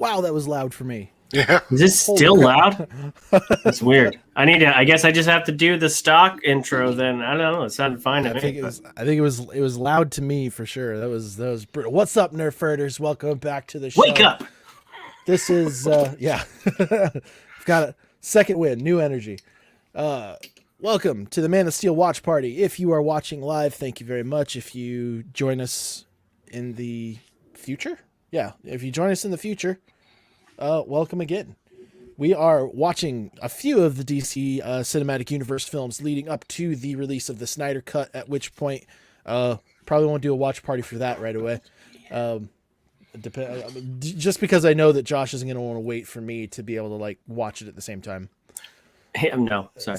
Wow, that was loud for me. Yeah. Is this still loud? That's weird. I guess I just have to do the stock intro then. I don't know. It sounded fine to I me. think it was loud to me for sure. That was brutal. What's up, Nerferders? Welcome back to the show. Wake up! This is yeah. I've got a second win, new energy. Welcome to the Man of Steel watch party. If you are watching live, thank you very much. If you join us in the future, if you join us in the future, welcome again. We are watching a few of the DC Cinematic Universe films leading up to the release of the Snyder Cut, at which point probably won't do a watch party for that right away. Just because I know that Josh isn't going to want to wait for me to be able to watch it at the same time. No, sorry.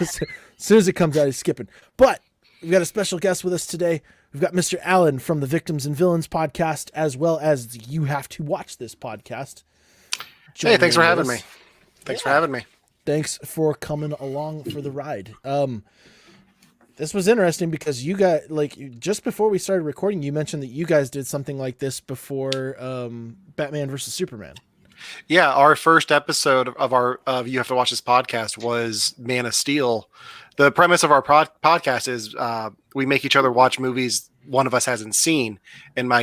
As soon as it comes out, he's skipping. But we've got a special guest with us today. We've got Mr. Allen from the Victims and Villains podcast, as well as You Have to Watch This podcast. Hey, thanks for having me. Thanks for having me. Thanks for coming along for the ride. This was interesting because you got just before we started recording, you mentioned that you guys did something like this before Batman versus Superman. Yeah, our first episode of You Have to Watch This podcast was Man of Steel. The premise of our podcast is we make each other watch movies one of us hasn't seen, and my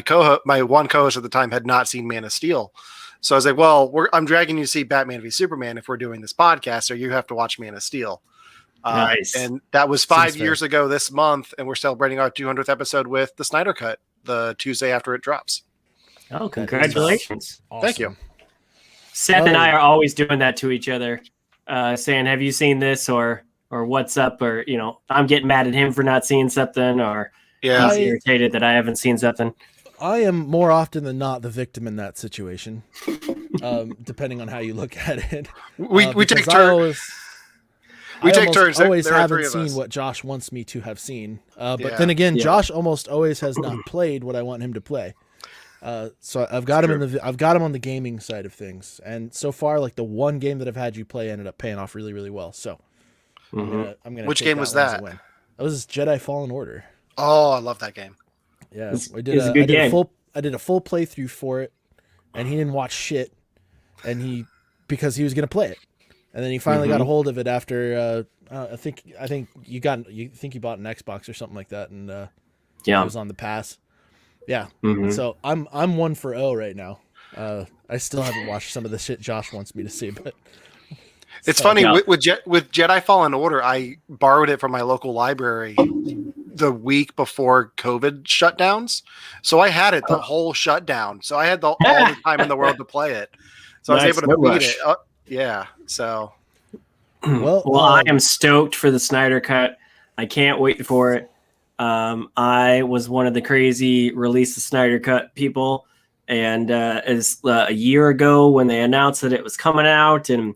one co-host at the time had not seen Man of Steel. So I was like, well, I'm dragging you to see Batman v Superman if we're doing this podcast, so you have to watch Man of Steel. Nice. And that was 5 years ago this month, and we're celebrating our 200th episode with the Snyder Cut the Tuesday after it drops. Oh, congratulations. Awesome. Thank you. Seth and I are always doing that to each other, saying, have you seen this or what's up? Or, I'm getting mad at him for not seeing something, or he's irritated that I haven't seen something. I am more often than not the victim in that situation, depending on how you look at it. We take turns. We take turns. I always there haven't seen what Josh wants me to have seen. But then again, Yeah. Josh almost always has not played what I want him to play. So I've got him I've got him on the gaming side of things. And so far, the one game that I've had you play ended up paying off really, really well. So I'm gonna Which take game was one as a that? win. That was Jedi Fallen Order. Oh, I love that game. Yeah, It's a good game. I did a full playthrough for it, and he didn't watch shit, because he was gonna play it, and then he finally got a hold of it after I think you bought an Xbox or something like that, and it was on the pass. Yeah, so I'm 1-0 right now. I still haven't watched some of the shit Josh wants me to see, but it's funny with Jedi Fallen Order. I borrowed it from my local library the week before COVID shutdowns, so I had it the whole shutdown. So I had all the time in the world to play it. So I was able to beat it. Yeah. So well, I am stoked for the Snyder Cut. I can't wait for it. I was one of the crazy release the Snyder Cut people, and as a year ago when they announced that it was coming out, and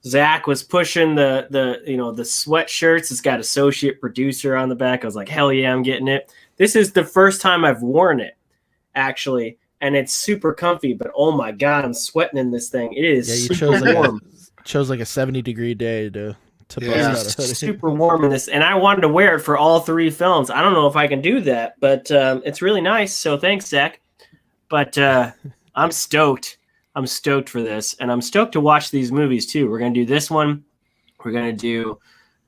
Zack was pushing the sweatshirts. It's got associate producer on the back. I was like, hell yeah, I'm getting it. This is the first time I've worn it, actually, and it's super comfy. But oh my god, I'm sweating in this thing. It is super warm. Chose a 70-degree day to bust out a hoodie. Super warm in this, and I wanted to wear it for all three films. I don't know if I can do that, but it's really nice. So thanks, Zack. But I'm stoked. I'm stoked for this, and I'm stoked to watch these movies too. We're gonna do this one. We're gonna do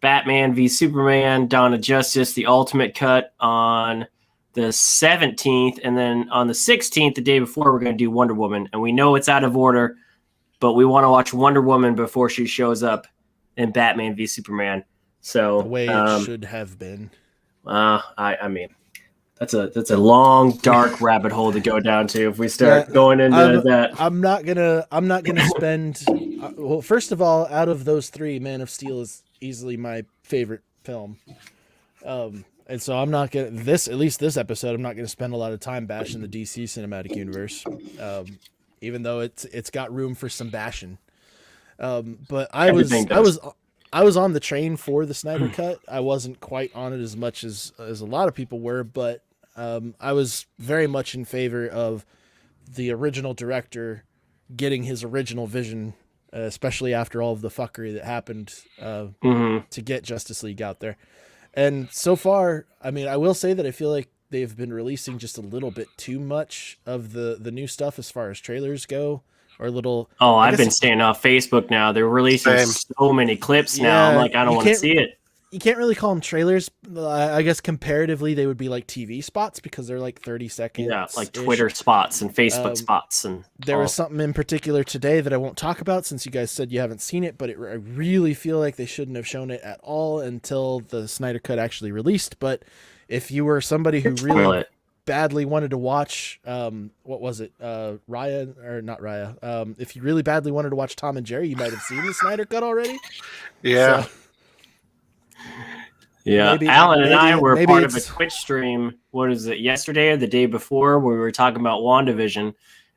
Batman v Superman: Dawn of Justice, the Ultimate Cut on the 17th, and then on the 16th, the day before, we're gonna do Wonder Woman. And we know it's out of order, but we want to watch Wonder Woman before she shows up in Batman v Superman. So the way it should have been. I mean, that's a long, dark rabbit hole to go down to if we start going into that. I'm not gonna spend. Well, first of all, out of those three, Man of Steel is easily my favorite film. And so I'm not gonna at least this episode, I'm not gonna spend a lot of time bashing the DC Cinematic Universe, even though it's got room for some bashing. But I was on the train for the Snyder Cut. I wasn't quite on it as much as a lot of people were, but I was very much in favor of the original director getting his original vision, especially after all of the fuckery that happened to get Justice League out there. And so far, I mean, I will say that I feel like they've been releasing just a little bit too much of the new stuff as far as trailers go, or little. Oh, I've been staying off Facebook now. They're releasing so many clips now. I'm like, I don't want to see it. You can't really call them trailers. I guess comparatively, they would be like TV spots because they're like 30 seconds. Yeah, like Twitter spots and Facebook spots. And there was something in particular today that I won't talk about since you guys said you haven't seen it, but I really feel like they shouldn't have shown it at all until the Snyder Cut actually released. But if you were somebody who really badly wanted to watch, what was it? Raya, or not Raya. If you really badly wanted to watch Tom and Jerry, you might have seen the Snyder Cut already. Yeah. So, yeah, Alan and I were part of a Twitch stream. What is it? Yesterday or the day before, where we were talking about WandaVision,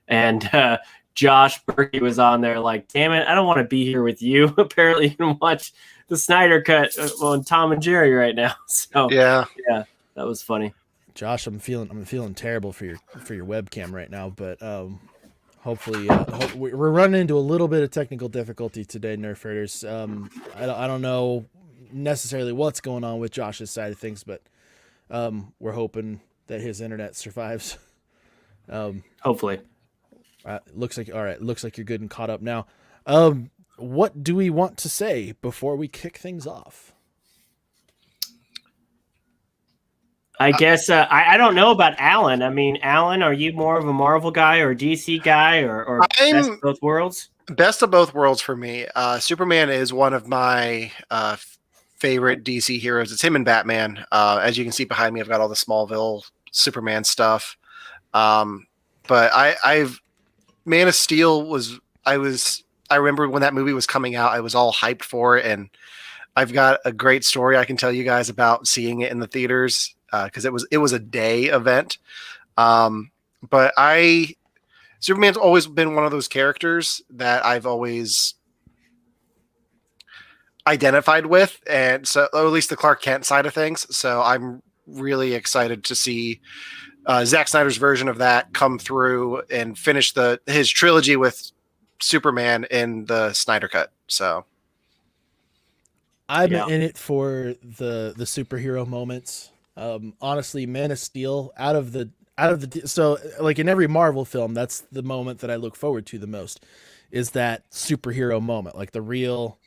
and Josh Berkey was on there. Like, damn it, I don't want to be here with you. Apparently, you can watch the Snyder Cut on Tom and Jerry right now. So yeah, that was funny. Josh, I'm feeling terrible for your webcam right now, but hopefully, we're running into a little bit of technical difficulty today, Nerf Herders. I don't know necessarily what's going on with Josh's side of things, but we're hoping that his internet survives. Hopefully. Looks like you're good and caught up now. What do we want to say before we kick things off? I guess I don't know about Alan. I mean, Alan, are you more of a Marvel guy or a DC guy or best of both worlds? Best of both worlds for me. Superman is one of my favorite DC heroes. It's him and Batman. As you can see behind me, I've got all the Smallville Superman stuff. But I've Man of Steel I remember when that movie was coming out, I was all hyped for it, and I've got a great story I can tell you guys about seeing it in the theaters because it was a day event. But Superman's always been one of those characters that I've always identified with, and so at least the Clark Kent side of things. So I'm really excited to see Zack Snyder's version of that come through and finish his trilogy with Superman in the Snyder Cut. So I'm in it for the superhero moments. Honestly, Man of Steel so like in every Marvel film, that's the moment that I look forward to the most, is that superhero moment, like the real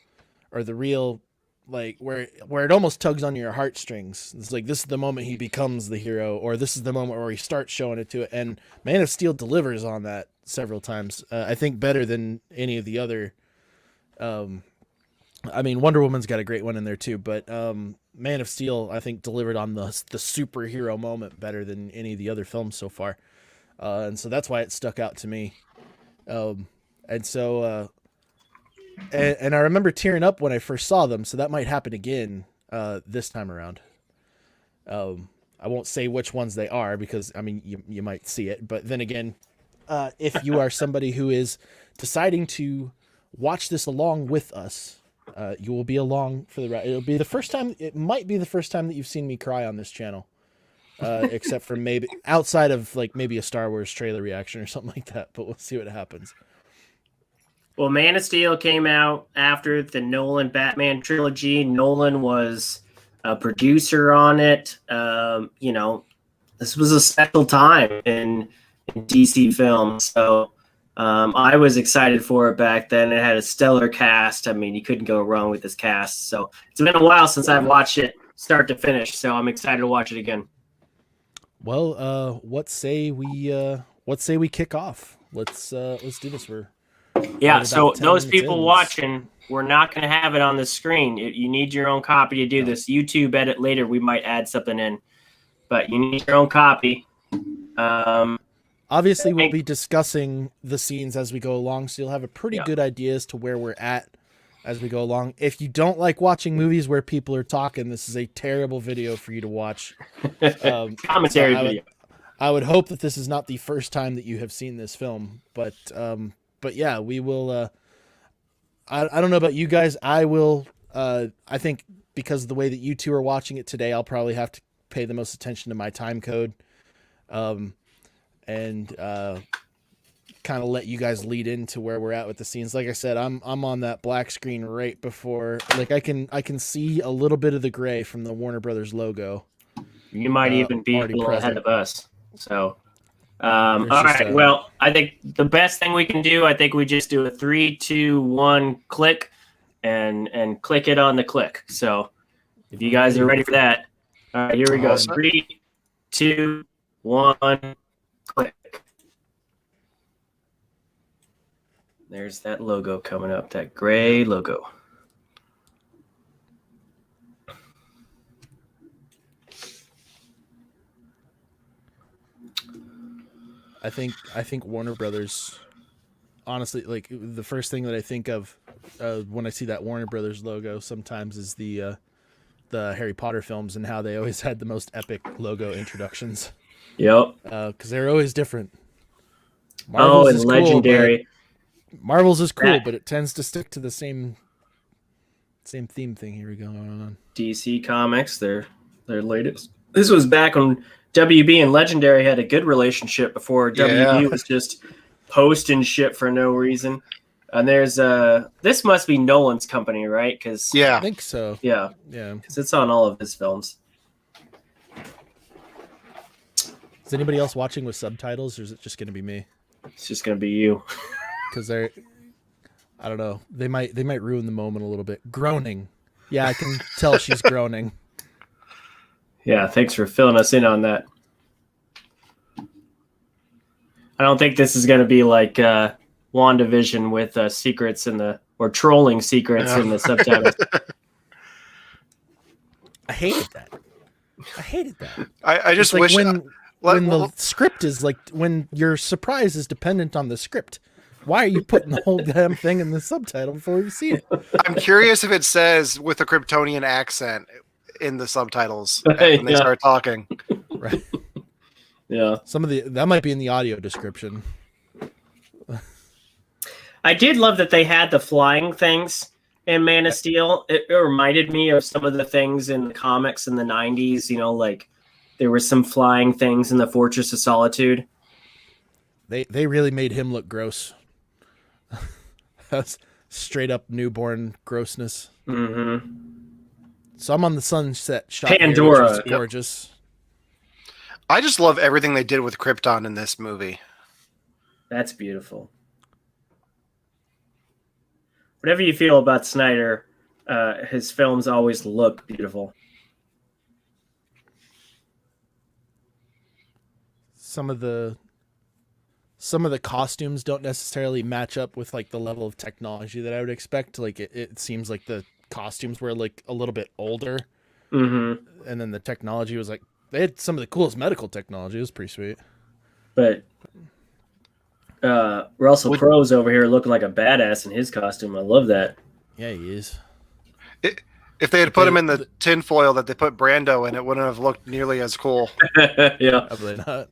like where it almost tugs on your heartstrings. It's like, this is the moment he becomes the hero, or this is the moment where he starts showing it to it. And Man of Steel delivers on that several times. I think better than any of the other. I mean, Wonder Woman's got a great one in there too, but Man of Steel, I think, delivered on the superhero moment better than any of the other films so far. And so that's why it stuck out to me. And so I remember tearing up when I first saw them, so that might happen again this time around. I won't say which ones they are because, I mean, you might see it. But then again, if you are somebody who is deciding to watch this along with us, you will be along for the ride. It might be the first time that you've seen me cry on this channel, except for maybe outside of like maybe a Star Wars trailer reaction or something like that. But we'll see what happens. Well, Man of Steel came out after the Nolan Batman trilogy. Nolan was a producer on it. This was a special time in DC films. So I was excited for it back then. It had a stellar cast. I mean, you couldn't go wrong with this cast. So it's been a while since I've watched it start to finish. So I'm excited to watch it again. Well, what say we kick off? Let's do this. So those people watching, we're not going to have it on the screen. You need your own copy to do this. YouTube edit later, we might add something in, but you need your own copy. Obviously, we'll be discussing the scenes as we go along, so you'll have a pretty good idea as to where we're at as we go along. If you don't like watching movies where people are talking, this is a terrible video for you to watch. Commentary video. I would hope that this is not the first time that you have seen this film, but yeah, we will. I don't know about you guys. I will. I think because of the way that you two are watching it today, I'll probably have to pay the most attention to my time code, and kind of let you guys lead into where we're at with the scenes. Like I said, I'm on that black screen right before. Like I can see a little bit of the gray from the Warner Brothers logo, You might even be a already little ahead present. of us. So, There's all just right. Well, I think the best thing we can do, I think we just do a 3, 2, 1 click and click it on the click. So if you guys are ready for that, all right, here we go. Awesome. 3, 2, 1, click. There's that logo coming up, that gray logo. I think Warner Brothers, honestly, like the first thing that I think of when I see that Warner Brothers logo sometimes is the Harry Potter films and how they always had the most epic logo introductions. Yep. Because they're always different. Oh, and Legendary. Marvel's is cool, That- but it tends to stick to the same theme thing here we go on. DC Comics, their latest. This was back when WB and Legendary had a good relationship before WB was just posting shit for no reason. And there's this must be Nolan's company, right? Because I think so. yeah, Yeah. because it's on all of his films. Is anybody else watching with subtitles, or is it just going to be me? It's just gonna be you. Because I don't know. They might ruin the moment a little bit. Groaning. Yeah, I can tell she's groaning. Yeah, thanks for filling us in on that. I don't think this is going to be like WandaVision with secrets or trolling secrets in the subtitles. I hated that. I just It's like wish when the script is like when your surprise is dependent on the script. Why are you putting the whole damn thing in the subtitle before we've seen it? I'm curious if it says with a Kryptonian accent in the subtitles when they start talking. Right. Yeah. That might be in the audio description. I did love that they had the flying things in Man of Steel. It reminded me of some of the things in the comics in the 90s, like there were some flying things in the Fortress of Solitude. They really made him look gross. That's straight up newborn grossness. Mm-hmm. So I'm on the sunset shot. Pandora. Here, which is gorgeous. I just love everything they did with Krypton in this movie. That's beautiful. Whatever you feel about Snyder, his films always look beautiful. Some of the costumes don't necessarily match up with like the level of technology that I would expect. Like it seems like the costumes were like a little bit older, and then the technology was like they had some of the coolest medical technology. It was pretty sweet. But Russell Crowe's over here looking like a badass in his costume. I love that. Yeah, he is. If they had put him in the tinfoil that they put Brando in, it wouldn't have looked nearly as cool. Yeah, probably not.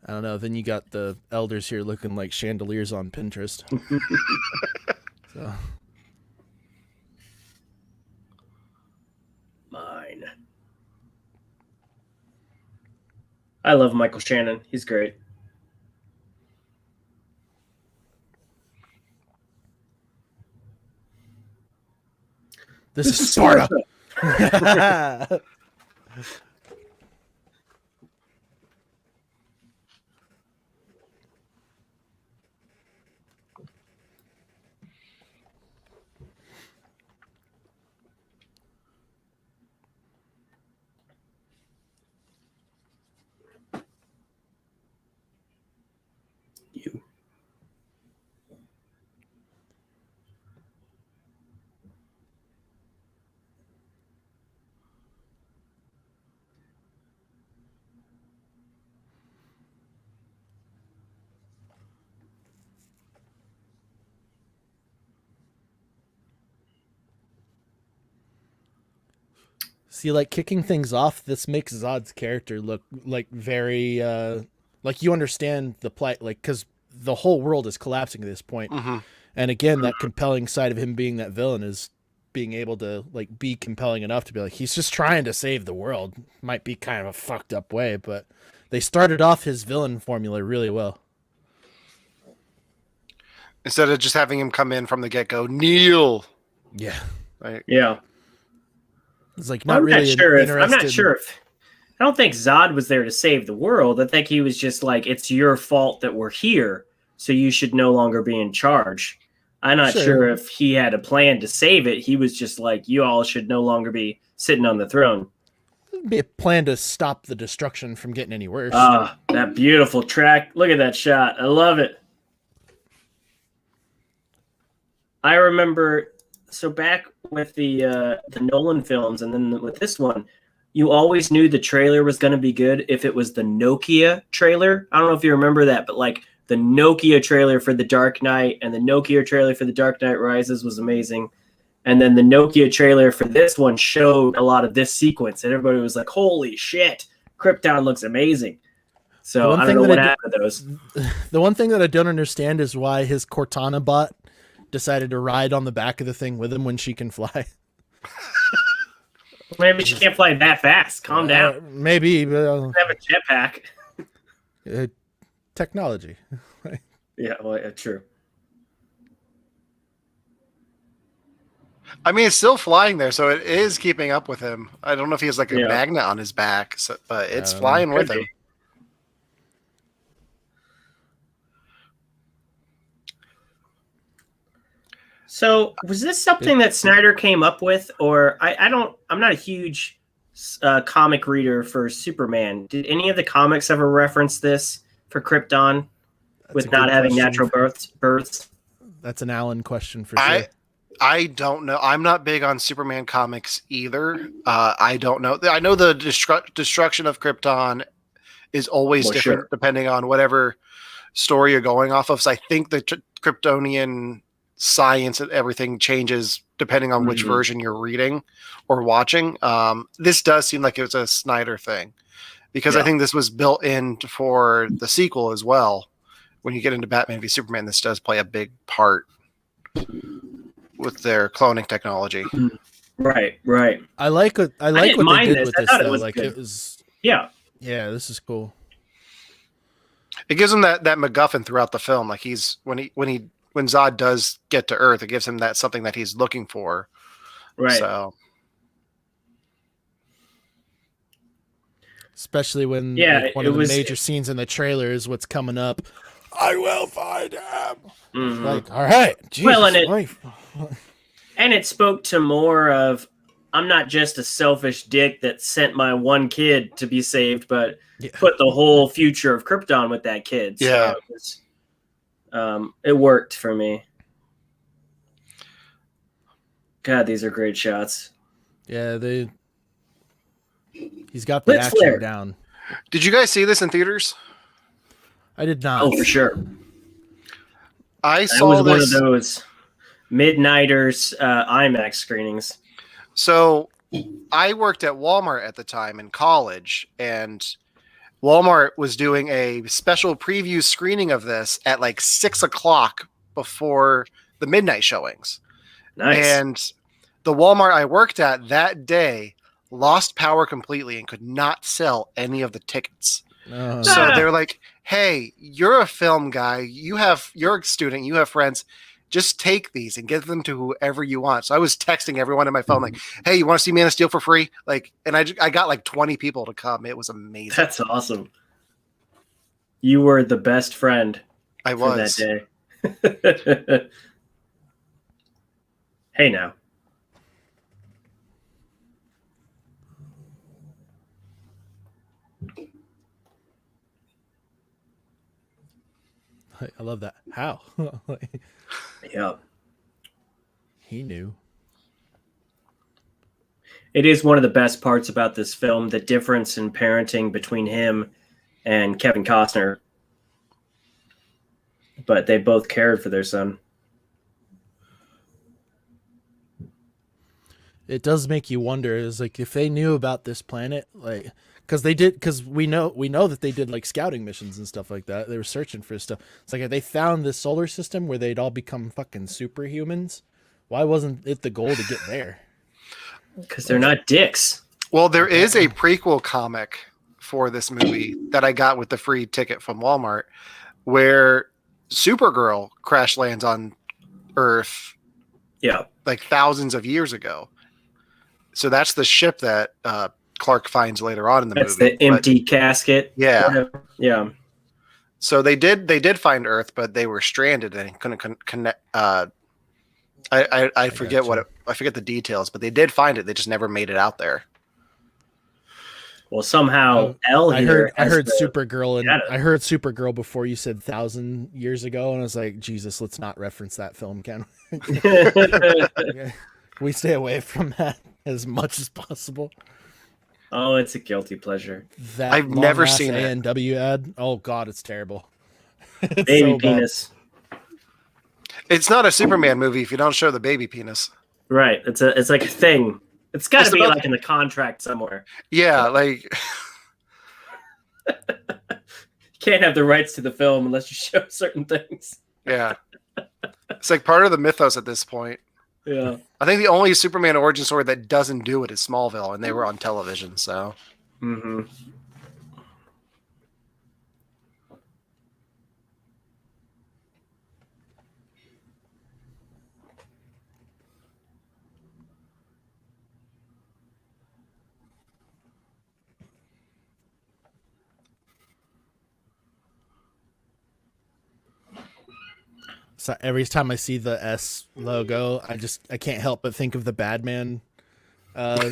I don't know. Then you got the elders here looking like chandeliers on Pinterest. So. Mine. I love Michael Shannon. He's great. This is Sparta. You. See, like kicking things off, this makes Zod's character look like very, like you understand the plight, like because the whole world is collapsing at this point. Mm-hmm. And again, that compelling side of him being that villain is being able to like be compelling enough to be like he's just trying to save the world. Might be kind of a fucked up way, but they started off his villain formula really well. Instead of just having him come in from the get-go, kneel. Yeah. Right. Yeah. It's like Well, not really I'm not sure if I don't think Zod was there to save the world. I think he was just like, it's your fault that we're here, so you should no longer be in charge. I'm not sure if he had a plan to save it. He was just like, you all should no longer be sitting on the throne. It'd be a plan to stop the destruction from getting any worse. Ah, that beautiful track. Look at that shot. I love it. I remember, so back with the Nolan films, and then with this one, you always knew the trailer was going to be good if it was the Nokia trailer. I don't know if you remember that, but like the Nokia trailer for The Dark Knight and the Nokia trailer for The Dark Knight Rises was amazing. And then the Nokia trailer for this one showed a lot of this sequence, and everybody was like, holy shit, Krypton looks amazing. So I don't know what happened to those. The one thing that I don't understand is why his Cortana bot decided to ride on the back of the thing with him when she can fly. Maybe she can't fly that fast. Calm down. Maybe. Have a jetpack. Technology. Yeah, well, true. I mean, it's still flying there, so it is keeping up with him. I don't know if he has like a magnet on his back, but it's flying with him. So was this something that Snyder came up with, or I'm not a huge comic reader for Superman. Did any of the comics ever reference this for Krypton with not having natural births? That's an Allen question for sure. I don't know. I'm not big on Superman comics either. I don't know. I know the destruction of Krypton is always different depending on whatever story you're going off of. So I think the Kryptonian science and everything changes depending on which version you're reading or watching. This does seem like it was a Snyder thing because I think this was built in for the sequel as well. When you get into Batman v Superman, this does play a big part with their cloning technology. Right. I like what they did with this though. Like good. It was yeah, this is cool. It gives him that MacGuffin throughout the film. Like he's when Zod does get to Earth, it gives him that something that he's looking for. Right. So especially when one of the major scenes in the trailer is what's coming up. I will find him. Like, all right. Jesus, well, and it spoke to more of, I'm not just a selfish dick that sent my one kid to be saved, but put the whole future of Krypton with that kid. Yeah. So it worked for me. God, these are great shots. Yeah, he's got the action down. Did you guys see this in theaters? I did not. Oh, for sure. I saw one of those midnighters IMAX screenings. So I worked at Walmart at the time in college, and Walmart was doing a special preview screening of this at like 6:00 before the midnight showings. Nice. And the Walmart I worked at that day lost power completely and could not sell any of the tickets. So they're like, hey, you're a film guy. You're a student. You have friends. Just take these and give them to whoever you want. So I was texting everyone on my phone like, hey, you want to see Man of Steel for free? Like, and I got like 20 people to come. It was amazing. That's awesome. You were the best friend. I was. That day. Hey, now. I love that. How? Yeah. He knew. It is one of the best parts about this film, the difference in parenting between him and Kevin Costner. But they both cared for their son. It does make you wonder, is like if they knew about this planet, like because we know that they did like scouting missions and stuff like that. They were searching for stuff. It's like if they found this solar system where they'd all become fucking superhumans, why wasn't it the goal to get there? Because they're not dicks. Well, there is a prequel comic for this movie that I got with the free ticket from Walmart where Supergirl crash lands on Earth. Yeah. Like thousands of years ago. So that's the ship that Clark finds later on in the That's movie. the empty casket. Yeah. Whatever. Yeah. So they did find Earth, but they were stranded and couldn't connect. I forget gotcha. I forget the details, but they did find it. They just never made it out there. Well, somehow L I here. heard Supergirl, and data. I heard Supergirl before you said 1,000 years ago, and I was like, Jesus, let's not reference that film, can we? We stay away from that as much as possible. Oh, it's a guilty pleasure. That I've never long-ass seen it. A&W ad. Oh God, it's terrible. It's Baby so bad. penis. It's not a Superman movie if you don't show the baby penis. Right. It's like a thing. It's got to It's be about- like in the contract somewhere. Yeah, like You can't have the rights to the film unless you show certain things. yeah. It's like part of the mythos at this point. Yeah. I think the only Superman origin story that doesn't do it is Smallville, and they were on television, so Mm-hmm. So every time I see the S logo, I can't help but think of the Badman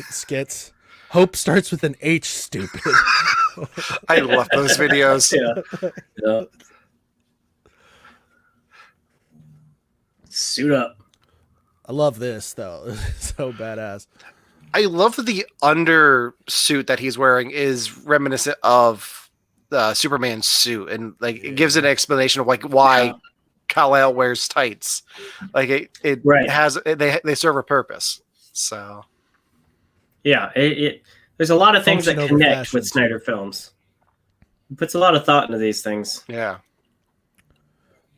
skits. Hope starts with an H, stupid. I love those videos. Yeah. Yeah. Suit up. I love this though. It's so badass. I love that the undersuit that he's wearing is reminiscent of the Superman's suit, and like it gives an explanation of like why Kal-El wears tights. Like it Right. has they serve a purpose. So Yeah. There's a lot of things that Function over connect fashion. with Snyder films. He puts a lot of thought into these things. yeah,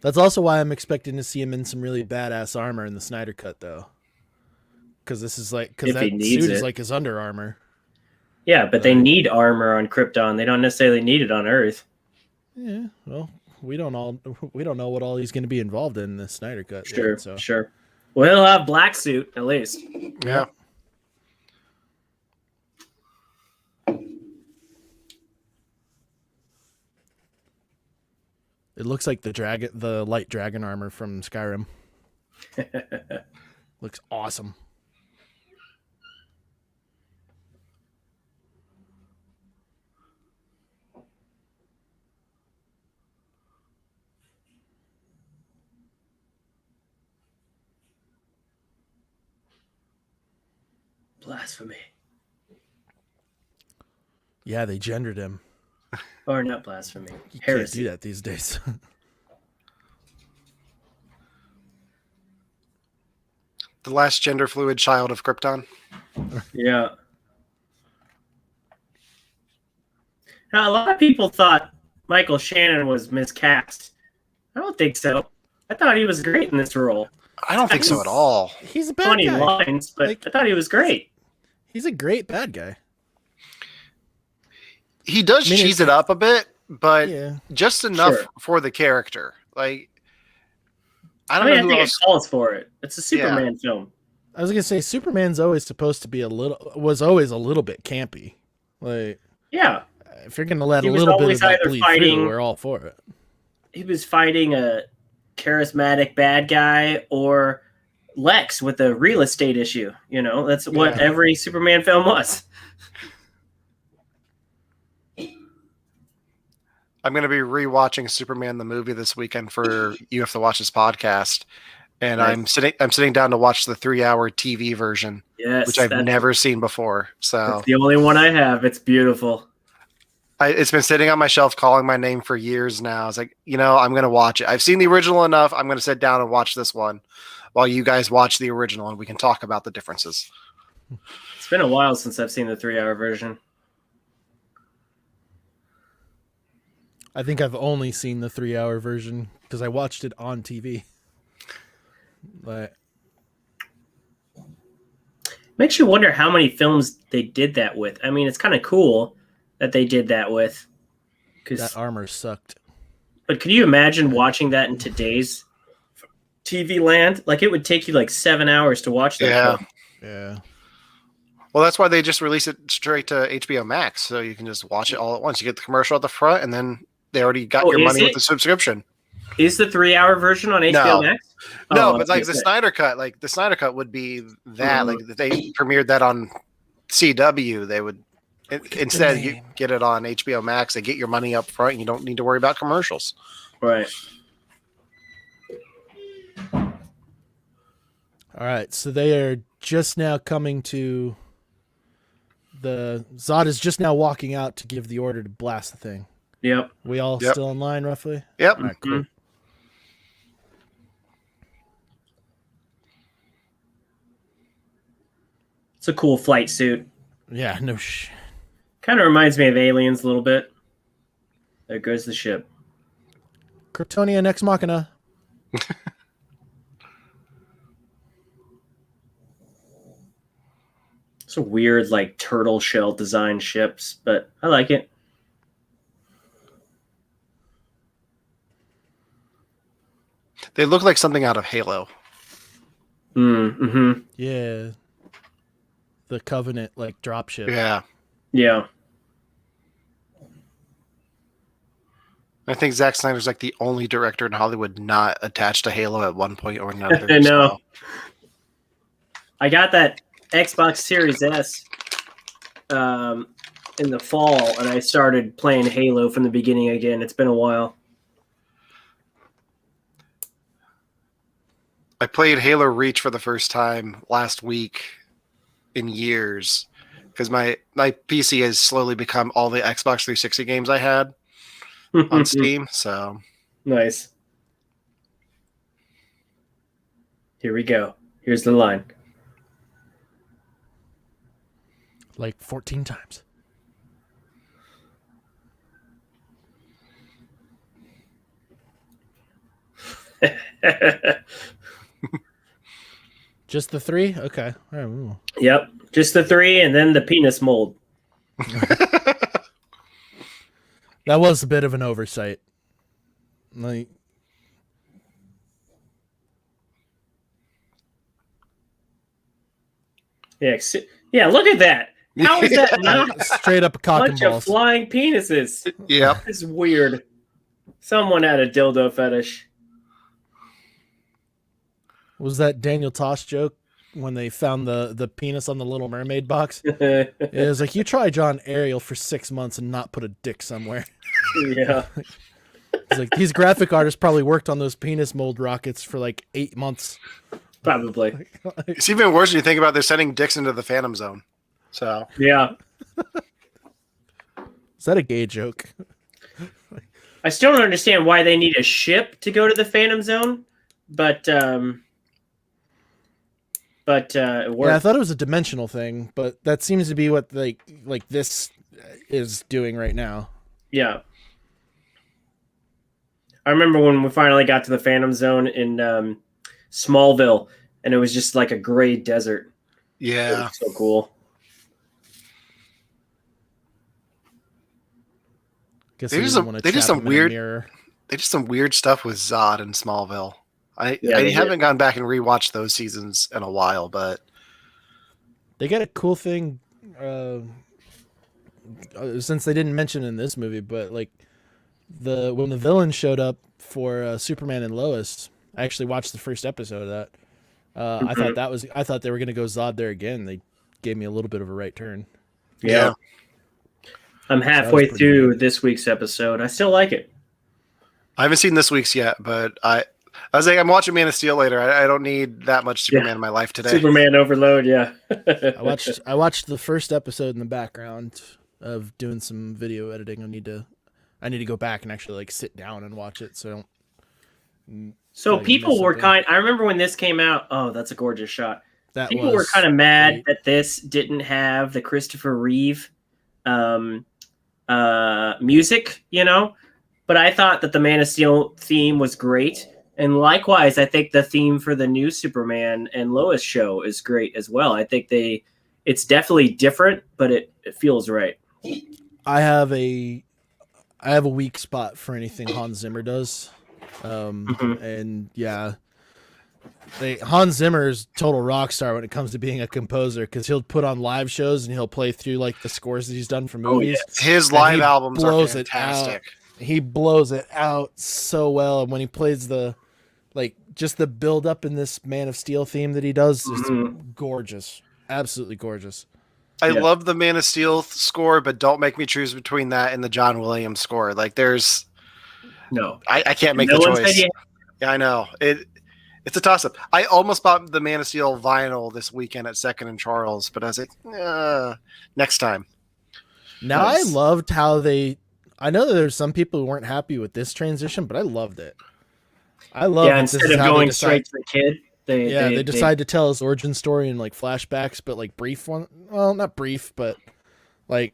That's also why I'm expecting to see him in some really badass armor in the Snyder Cut, though. Because this is like If because he that needs suit is it. like his Under Armour. Yeah, but they need armor on Krypton. They don't necessarily need it on Earth. Yeah, well, we don't know what all he's going to be involved in the Snyder Cut. yet, Sure, so sure. Well, he'll have black suit at least. yeah. it looks like the light dragon armor from Skyrim. Looks awesome. Blasphemy. Yeah, they gendered him. Or not blasphemy. You can't Heresy. do that these days. The last gender fluid child of Krypton. Yeah. Now, a lot of people thought Michael Shannon was miscast. I don't think so. I thought he was great in this role. I don't think so at all. He's a bad Funny guy. lines, but Like- I thought he was great. He's a great bad guy. He does I mean, cheese it up a bit, but Yeah. just enough Sure. for the character. Like I I don't mean, I know who think it else. calls for it. It's a Superman film. I was gonna say Superman's always supposed to be was always a little bit campy. Like Yeah. if you're gonna let He a was little bit of always that either bleed fighting- through, we're all for it. He was fighting a charismatic bad guy or Lex with a real estate issue. You know, that's what Yeah. every Superman film was. I'm going to be rewatching Superman the movie this weekend for You Have to Watch This podcast, and Nice. I'm sitting down to watch the 3-hour TV version, Yes. which I've that's- never seen before. So That's the only one I have. It's beautiful. it's been sitting on my shelf calling my name for years now. It's like, I'm going to watch it. I've seen the original enough. I'm going to sit down and watch this one while you guys watch the original, and we can talk about the differences. It's been a while since I've seen the 3-hour version. I think I've only seen the 3-hour version because I watched it on TV. Like, Makes you wonder how many films they did that with. I mean, it's kind of cool that they did that with. that armor sucked. But could you imagine watching that in today's TV land? Like, it would take you like 7 hours to watch that. Yeah. film. Yeah. Well, that's why they just release it straight to HBO Max, so you can just watch it all at once. You get the commercial at the front, and then they already got your money with the subscription. Is the 3-hour version on HBO Max? No, but like the Snyder Cut, would be that. Like if they premiered that on CW, they would instead you get it on HBO Max. They get your money up front, and you don't need to worry about commercials. Right. All right, so they are just now coming to Zod is just now walking out to give the order to blast the thing. Yep. We all still in line, roughly? Yep. All right, cool. It's a cool flight suit. Yeah, no Kind of reminds me of Aliens a little bit. There goes the ship. Kryptonia Ex Machina. It's a weird, like, turtle shell design ships, but I like it. They look like something out of Halo. Mm-hmm. Yeah. The Covenant, like, dropship. Yeah. Yeah. I think Zack Snyder's like the only director in Hollywood not attached to Halo at one point or another. I know. I got that Xbox Series S in the fall, and I started playing Halo from the beginning again. It's been a while. I played Halo Reach for the first time last week in years because my PC has slowly become all the Xbox 360 games I had on Steam. So nice. Here we go. Here's the line. Like 14 times. Just the 3? Okay. Oh. Yep. Just the 3 and then the penis mold. That was a bit of an oversight. Like, yeah, look at that. How is that not straight up a cock and bunch balls? of flying penises? yeah, It's weird. Someone had a dildo fetish. Was that Daniel Tosh joke when they found the penis on the Little Mermaid box? It was like, you try John Ariel for 6 months and not put a dick somewhere. Yeah. It's like, these graphic artists probably worked on those penis mold rockets for like 8 months. Probably. it's even worse when you think about they're sending dicks into the Phantom Zone. So Yeah. Is that a gay joke? I still don't understand why they need a ship to go to the Phantom Zone, but it worked. Yeah, I thought it was a dimensional thing, but that seems to be what like this is doing right now. Yeah. I remember when we finally got to the Phantom Zone in Smallville, and it was just like a gray desert. yeah, It was so cool. Guess They did some weird stuff with Zod and Smallville. I haven't gone back and rewatched those seasons in a while, but they got a cool thing since they didn't mention in this movie, but like when the villain showed up for Superman and Lois, I actually watched the first episode of that. I thought they were going to go Zod there again. They gave me a little bit of a right turn. Yeah. I'm halfway through this week's episode. I still like it. I haven't seen this week's yet, but I was like, I'm watching Man of Steel later. I don't need that much Superman in my life today. Superman overload, yeah. I watched the first episode in the background of doing some video editing. I need to go back and actually like sit down and watch it, so I don't. So people were I remember when this came out. Oh, that's a gorgeous shot. People were kind of mad that this didn't have the Christopher Reeve music, you know, but I thought that the Man of Steel theme was great, and likewise I think the theme for the new Superman and Lois show is great as well. I think it's definitely different, but it feels right. I have a weak spot for anything Hans Zimmer does, and yeah, Hans Zimmer is total rock star when it comes to being a composer because he'll put on live shows and he'll play through like the scores that he's done for movies. yes. His live albums are fantastic. He blows it out so well, and when he plays the just the build up in this Man of Steel theme that he does is gorgeous, absolutely gorgeous. I love the Man of Steel score, but don't make me choose between that and the John Williams score. Like, there's I can't make the choice. Yeah, I know it's a toss up. I almost bought the Man of Steel vinyl this weekend at Second and Charles, but I was like, next time. Now I loved how I know that there's some people who weren't happy with this transition, but I loved it. I love instead of going straight to the kid, they decide to tell his origin story in like flashbacks, but like brief one. Well, not brief, but like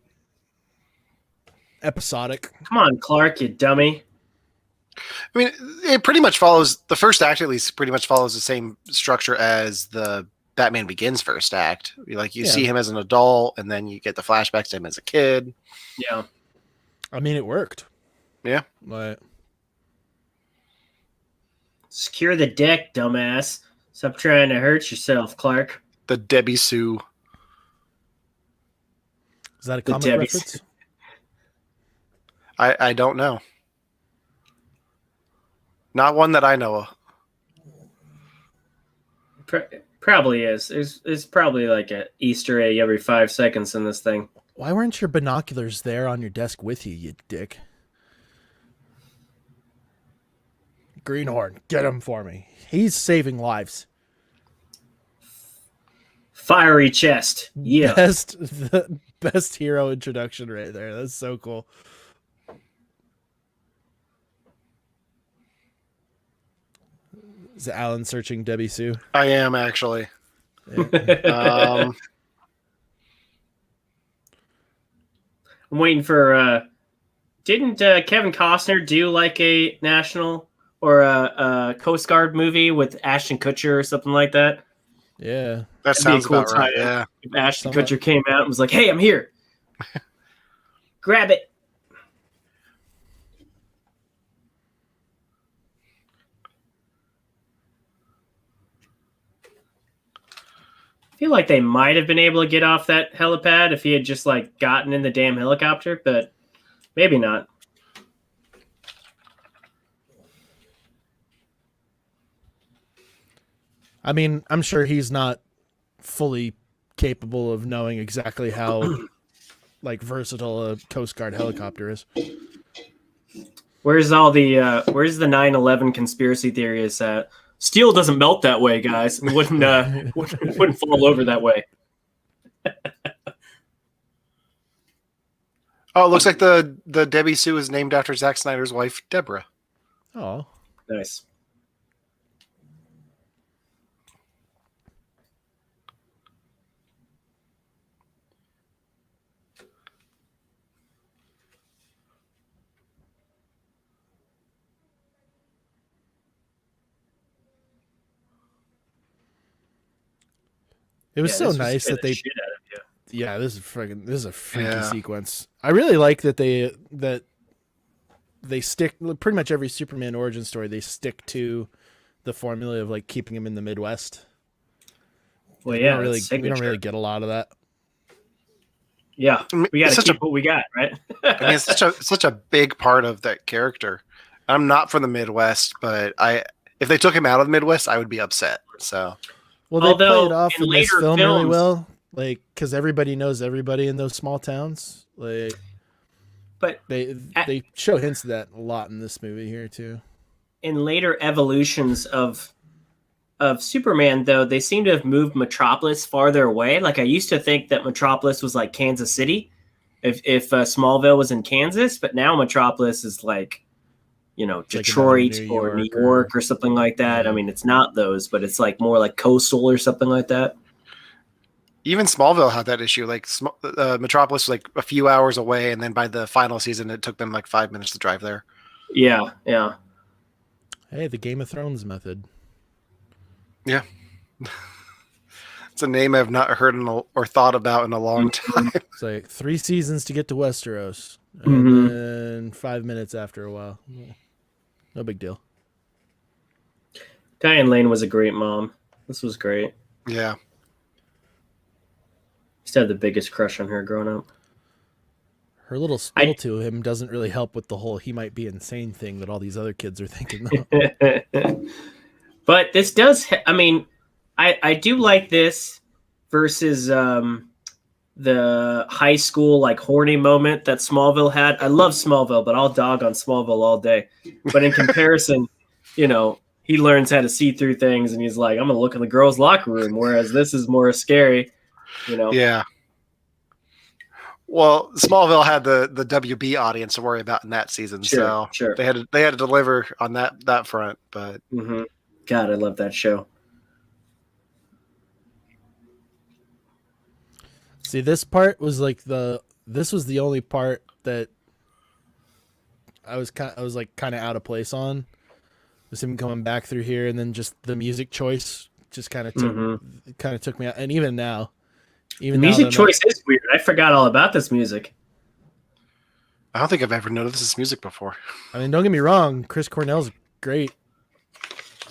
episodic. Come on, Clark, you dummy. I mean, it pretty much follows the first act. At least, pretty much follows the same structure as the Batman Begins first act. You see him as an adult, and then you get the flashbacks to him as a kid. Yeah. I mean, it worked. Yeah. But secure the deck, dumbass. Stop trying to hurt yourself, Clark. The Debbie Sue. Is that a comic reference? I don't know. Not one that I know of. Probably is. It's probably like an Easter egg every 5 seconds in this thing. Why weren't your binoculars there on your desk with you, you dick? Greenhorn, get him for me. He's saving lives. Fiery chest. Yeah. The best hero introduction right there. That's so cool. Is Alan searching Debbie Sue? I am, actually. Yeah. I'm waiting for. Didn't Kevin Costner do like a national or a Coast Guard movie with Ashton Kutcher or something like that? Yeah, that sounds about right. Yeah, if Ashton Kutcher came out and was like, "Hey, I'm here. Grab it." I feel like they might have been able to get off that helipad if he had just like gotten in the damn helicopter, but maybe not. I mean, I'm sure he's not fully capable of knowing exactly how like versatile a Coast Guard helicopter is. Where's the 9/11 conspiracy theories at? Steel doesn't melt that way, guys. It wouldn't fall over that way. Oh, it looks like the Debbie Sue is named after Zack Snyder's wife, Deborah. Oh, nice. It was so nice that they. Yeah, this is a freaky sequence. I really like that they stick pretty much every Superman origin story. They stick to the formula of like keeping him in the Midwest. Well, yeah, we don't really get a lot of that. Yeah, we got to keep what we got, right? I mean, it's such a big part of that character. I'm not from the Midwest, but if they took him out of the Midwest, I would be upset. So. Well, they play it off in this film really well, like because everybody knows everybody in those small towns. Like, but they show hints of that a lot in this movie here too. In later evolutions of Superman, though, they seem to have moved Metropolis farther away. Like I used to think that Metropolis was like Kansas City, if Smallville was in Kansas, but now Metropolis is like. Detroit like or New York or something like that. Yeah. I mean, it's not those, but it's like more like coastal or something like that. Even Smallville had that issue. Like Metropolis was like a few hours away, and then by the final season, it took them like 5 minutes to drive there. Yeah, yeah. Hey, the Game of Thrones method. Yeah. It's a name I've not heard or thought about in a long time. It's like 3 seasons to get to Westeros, and then 5 minutes after a while. No big deal. Diane Lane was a great mom. This was great. Yeah. Used to have the biggest crush on her growing up. Her little spill to him doesn't really help with the whole he might be insane thing that all these other kids are thinking, though. But this does, I mean, I do like this versus the high school, like, horny moment that Smallville had. I love Smallville, but I'll dog on Smallville all day. But in comparison, you know, he learns how to see through things, and he's like, I'm going to look in the girls' locker room, whereas this is more scary, you know? Yeah. Well, Smallville had the WB audience to worry about in that season, so they had to deliver on that front. But God, I love that show. See, this part was like this was the only part that I was kind of out of place on. Was him coming back through here, and then just the music choice just kind of took me out. And even now, the music choice is weird. I forgot all about this music. I don't think I've ever noticed this music before. I mean, don't get me wrong, Chris Cornell's great.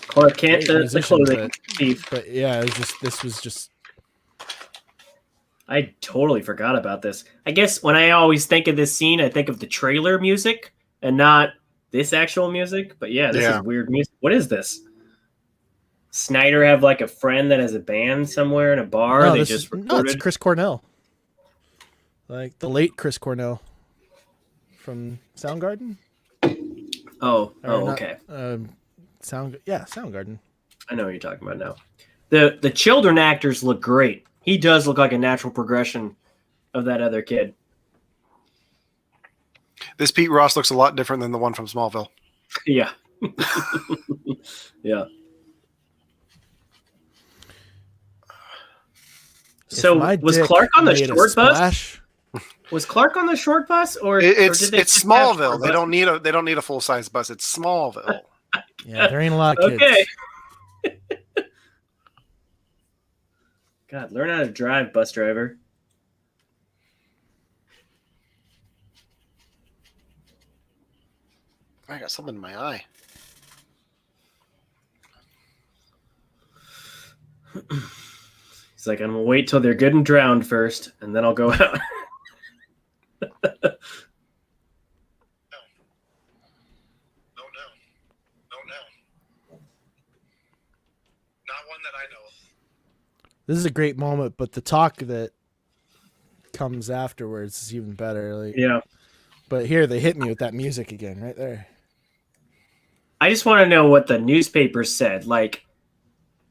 Clark Kent, the clothing thief. But yeah, this was just. I totally forgot about this. I guess when I always think of this scene, I think of the trailer music and not this actual music. But yeah, this is weird music. What is this? Snyder have like a friend that has a band somewhere in a bar. No, recorded. It's Chris Cornell. Like the late Chris Cornell from Soundgarden. Okay. Soundgarden. I know what you're talking about now. The children actors look great. He does look like a natural progression of that other kid. This Pete Ross looks a lot different than the one from Smallville. Yeah. Yeah. So was Clark on the short bus? Was Clark on the short bus, or it's Smallville? They don't need a full size bus. It's Smallville. Yeah, there ain't a lot of kids. Okay. God, learn how to drive, bus driver. I got something in my eye. He's like, I'm gonna wait till they're good and drowned first, and then I'll go out. No, not one that I know of. This is a great moment, but the talk that comes afterwards is even better. Like, yeah. But here they hit me with that music again, right there. I just want to know what the newspaper said. Like,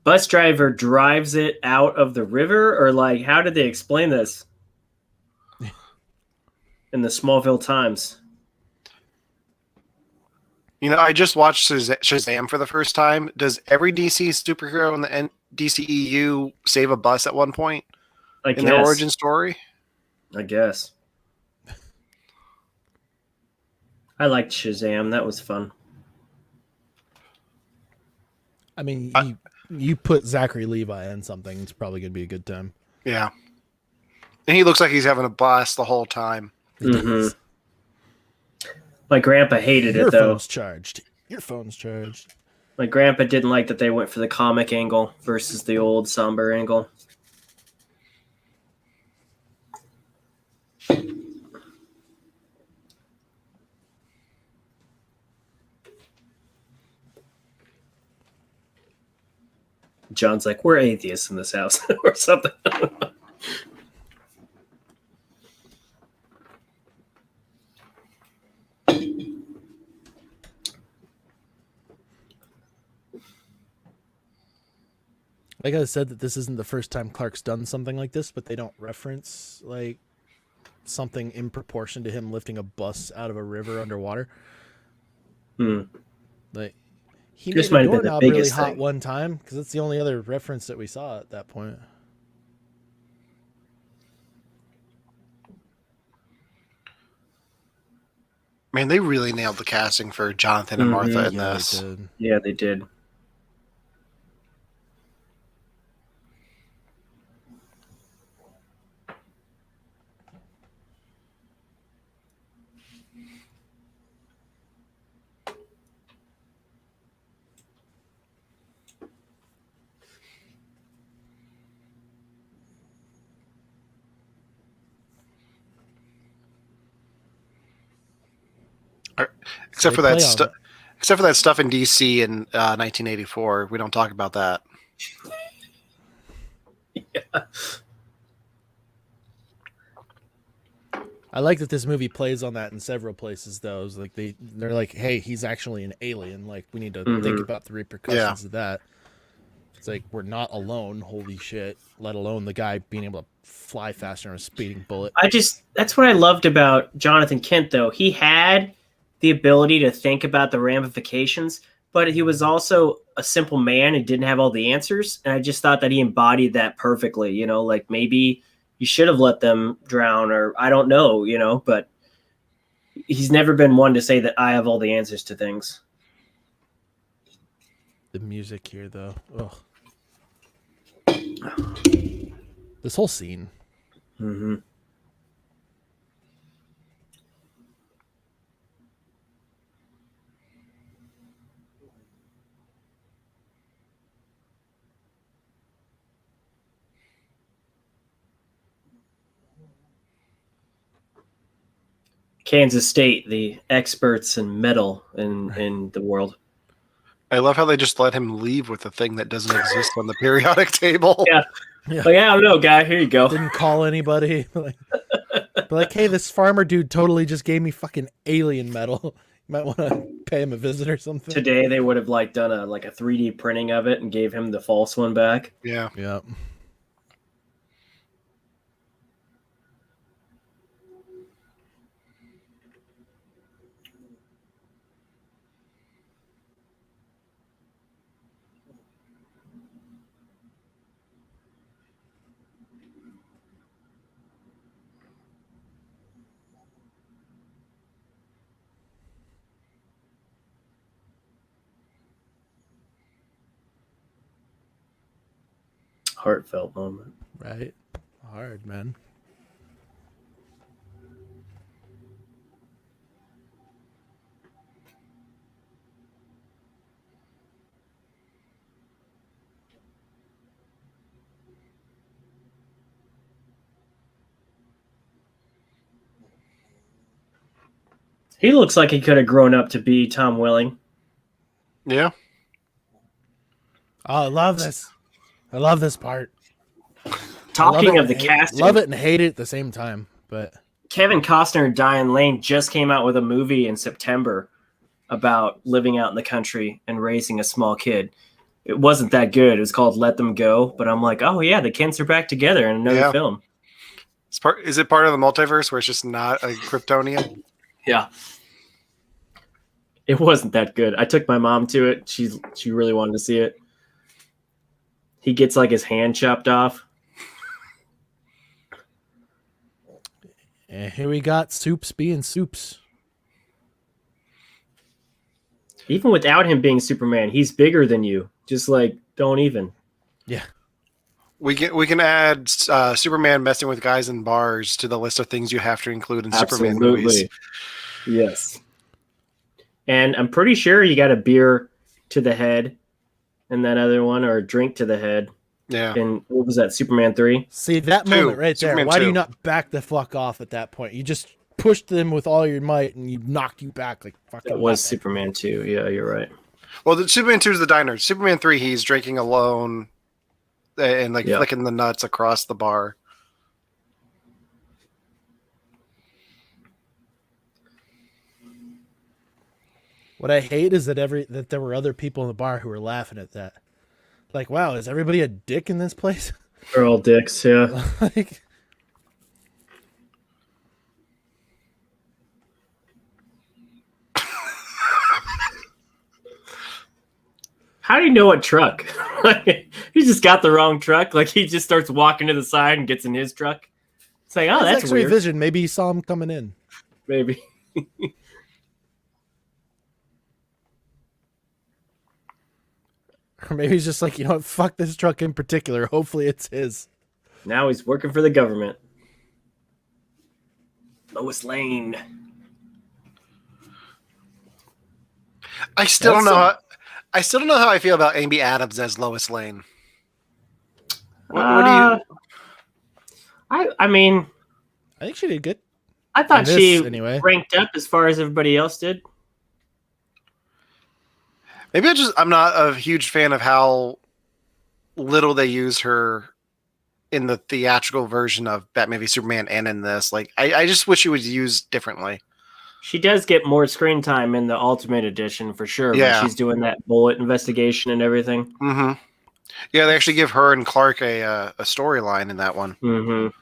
bus driver drives it out of the river, or like, how did they explain this in the Smallville Times? You know, I just watched Shazam for the first time. Does every DC superhero in the DCEU save a bus at one point in their origin story? I guess. I liked Shazam. That was fun. I mean, you put Zachary Levi in something, it's probably going to be a good time. Yeah. And he looks like he's having a blast the whole time. Mm-hmm. My grandpa hated it, though. Your phone's charged. My grandpa didn't like that they went for the comic angle versus the old somber angle. John's like, we're atheists in this house or something. Like I said, that this isn't the first time Clark's done something like this, but they don't reference like something in proportion to him lifting a bus out of a river underwater. Like he this made might a have been the doorknob biggest really hot thing. one time because it's the only other reference that we saw at that point. Man, they really nailed the casting for Jonathan and Martha in this. They did. Yeah, they did. Except they for that play on stuff. it. Except for that stuff in DC in 1984, we don't talk about that. I like that this movie plays on that in several places, though. It's like they're like, hey, he's actually an alien. Like, we need to think about the repercussions of that. It's like, we're not alone, holy shit, let alone the guy being able to fly faster than a speeding bullet. That's what I loved about Jonathan Kent, though. He had the ability to think about the ramifications, but he was also a simple man and didn't have all the answers. And I just thought that he embodied that perfectly, like maybe you should have let them drown, or I don't know, but he's never been one to say that I have all the answers to things. The music here, though. Ugh. This whole scene. Mm-hmm. Kansas State, the experts in metal in the world. I love how they just let him leave with a thing that doesn't exist on the periodic table. Yeah. Like, I don't know, guy. Here you go. Didn't call anybody. Like, hey, this farmer dude totally just gave me fucking alien metal. You might want to pay him a visit or something. Today they would have done a 3D printing of it and gave him the false one back. Yeah. Yeah. Heartfelt moment. Right. Hard, man. He looks like he could have grown up to be Tom Welling. Yeah. Oh, I love this. I love this part. Talking of the casting, love it and hate it at the same time. But Kevin Costner and Diane Lane just came out with a movie in September about living out in the country and raising a small kid. It wasn't that good. It was called Let Them Go. But I'm like, oh yeah, the Kents are back together in another film. Is it part of the multiverse where it's just not a Kryptonian? Yeah. It wasn't that good. I took my mom to it. She really wanted to see it. He gets his hand chopped off. And here we got Soups being Soups. Even without him being Superman, he's bigger than you. Just don't even. Yeah. We can add Superman messing with guys in bars to the list of things you have to include in Superman movies. Yes. And I'm pretty sure you got a beer to the head in that other one, or a drink to the head. Yeah. And what was that, Superman 3? See, that moment right there. Superman Why do 2. you not back the fuck off at that point? You just pushed them with all your might and you knocked you back like fucking. That was nothing. Superman 2. Yeah, you're right. Well, the Superman 2 is the diner. Superman 3, he's drinking alone and flicking the nuts across the bar. What I hate is that there were other people in the bar who were laughing at that. Like, wow, is everybody a dick in this place? They're all dicks, yeah. Like, How do you know what truck? He just got the wrong truck. He just starts walking to the side and gets in his truck. It's like, oh, that's X-ray weird. vision. Maybe he saw him coming in. Maybe. Or maybe he's just like, you know what, fuck this truck in particular. Hopefully it's his. Now he's working for the government. Lois Lane. I still don't know how I feel about Amy Adams as Lois Lane. What do you? I mean, I think she did good. I thought in this, she anyway. ranked up as far as everybody else did. Maybe I'm not a huge fan of how little they use her in the theatrical version of Batman v Superman and in this. Like, I just wish she was used differently. She does get more screen time in the Ultimate Edition for sure. Yeah. But she's doing that bullet investigation and everything. Mm-hmm. Yeah, they actually give her and Clark a storyline in that one. Mm-hmm.